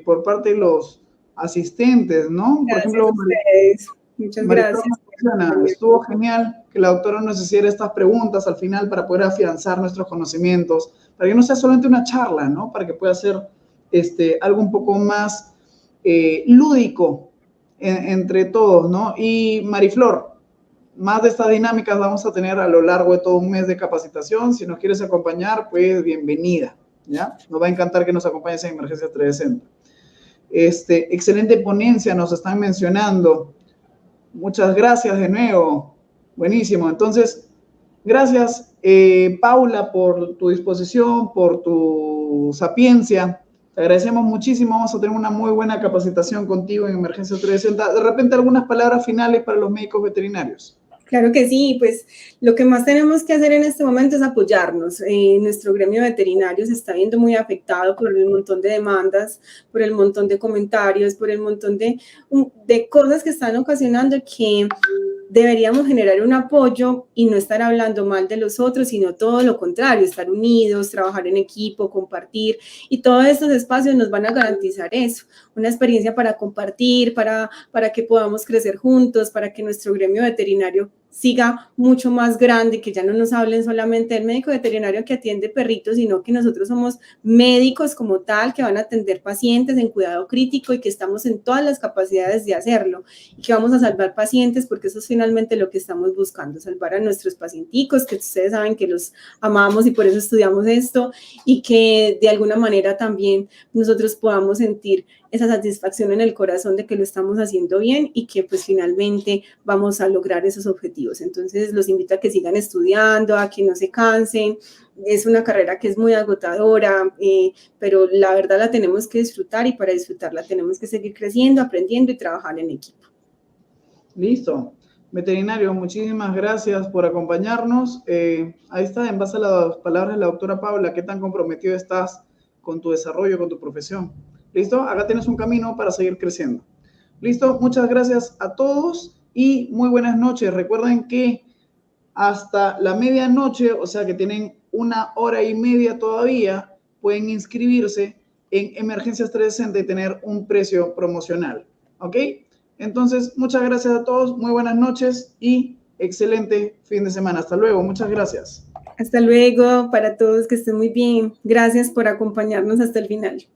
por parte de los asistentes, ¿no? Gracias Por ejemplo, a ustedes. Muchas Mariflor gracias. menciona, estuvo genial que la doctora nos hiciera estas preguntas al final para poder afianzar nuestros conocimientos, para que no sea solamente una charla, ¿no? Para que pueda ser algo un poco más lúdico entre todos, ¿no? Y Mariflor, más de estas dinámicas vamos a tener a lo largo de todo un mes de capacitación. Si nos quieres acompañar, pues bienvenida. ¿ya? Nos va a encantar que nos acompañes en Emergencias 360. Excelente ponencia nos están mencionando. Muchas gracias de nuevo. Buenísimo. Entonces, gracias, Paula, por tu disposición, por tu sapiencia. Te agradecemos muchísimo. Vamos a tener una muy buena capacitación contigo en Emergencias 360. De repente, algunas palabras finales para los médicos veterinarios. Claro que sí, pues lo que más tenemos que hacer en este momento es apoyarnos. Nuestro gremio veterinario se está viendo muy afectado por el montón de demandas, por el montón de comentarios, por el montón de cosas que están ocasionando que deberíamos generar un apoyo y no estar hablando mal de los otros, sino todo lo contrario, estar unidos, trabajar en equipo, compartir, y todos estos espacios nos van a garantizar eso, una experiencia para compartir, para que podamos crecer juntos, para que nuestro gremio veterinario siga mucho más grande, que ya no nos hablen solamente del médico veterinario que atiende perritos, sino que nosotros somos médicos como tal, que van a atender pacientes en cuidado crítico y que estamos en todas las capacidades de hacerlo y que vamos a salvar pacientes, porque eso es finalmente lo que estamos buscando, salvar a nuestros pacienticos, que ustedes saben que los amamos y por eso estudiamos esto, y que de alguna manera también nosotros podamos sentir esa satisfacción en el corazón de que lo estamos haciendo bien y que pues finalmente vamos a lograr esos objetivos. Entonces los invito a que sigan estudiando, a que no se cansen. Es una carrera que es muy agotadora, pero la verdad la tenemos que disfrutar, y para disfrutarla tenemos que seguir creciendo, aprendiendo y trabajar en equipo. Listo. Veterinario, muchísimas gracias por acompañarnos. Ahí está, en base a las palabras de la doctora Paula, ¿qué tan comprometido estás con tu desarrollo, con tu profesión? ¿Listo? Acá tienes un camino para seguir creciendo. ¿Listo? Muchas gracias a todos y muy buenas noches. Recuerden que hasta la medianoche, o sea que tienen 1 hora y media todavía, pueden inscribirse en Emergencias 360 y tener un precio promocional. ¿Ok? Entonces, muchas gracias a todos, muy buenas noches y excelente fin de semana. Hasta luego, muchas gracias. Hasta luego, para todos, que estén muy bien. Gracias por acompañarnos hasta el final.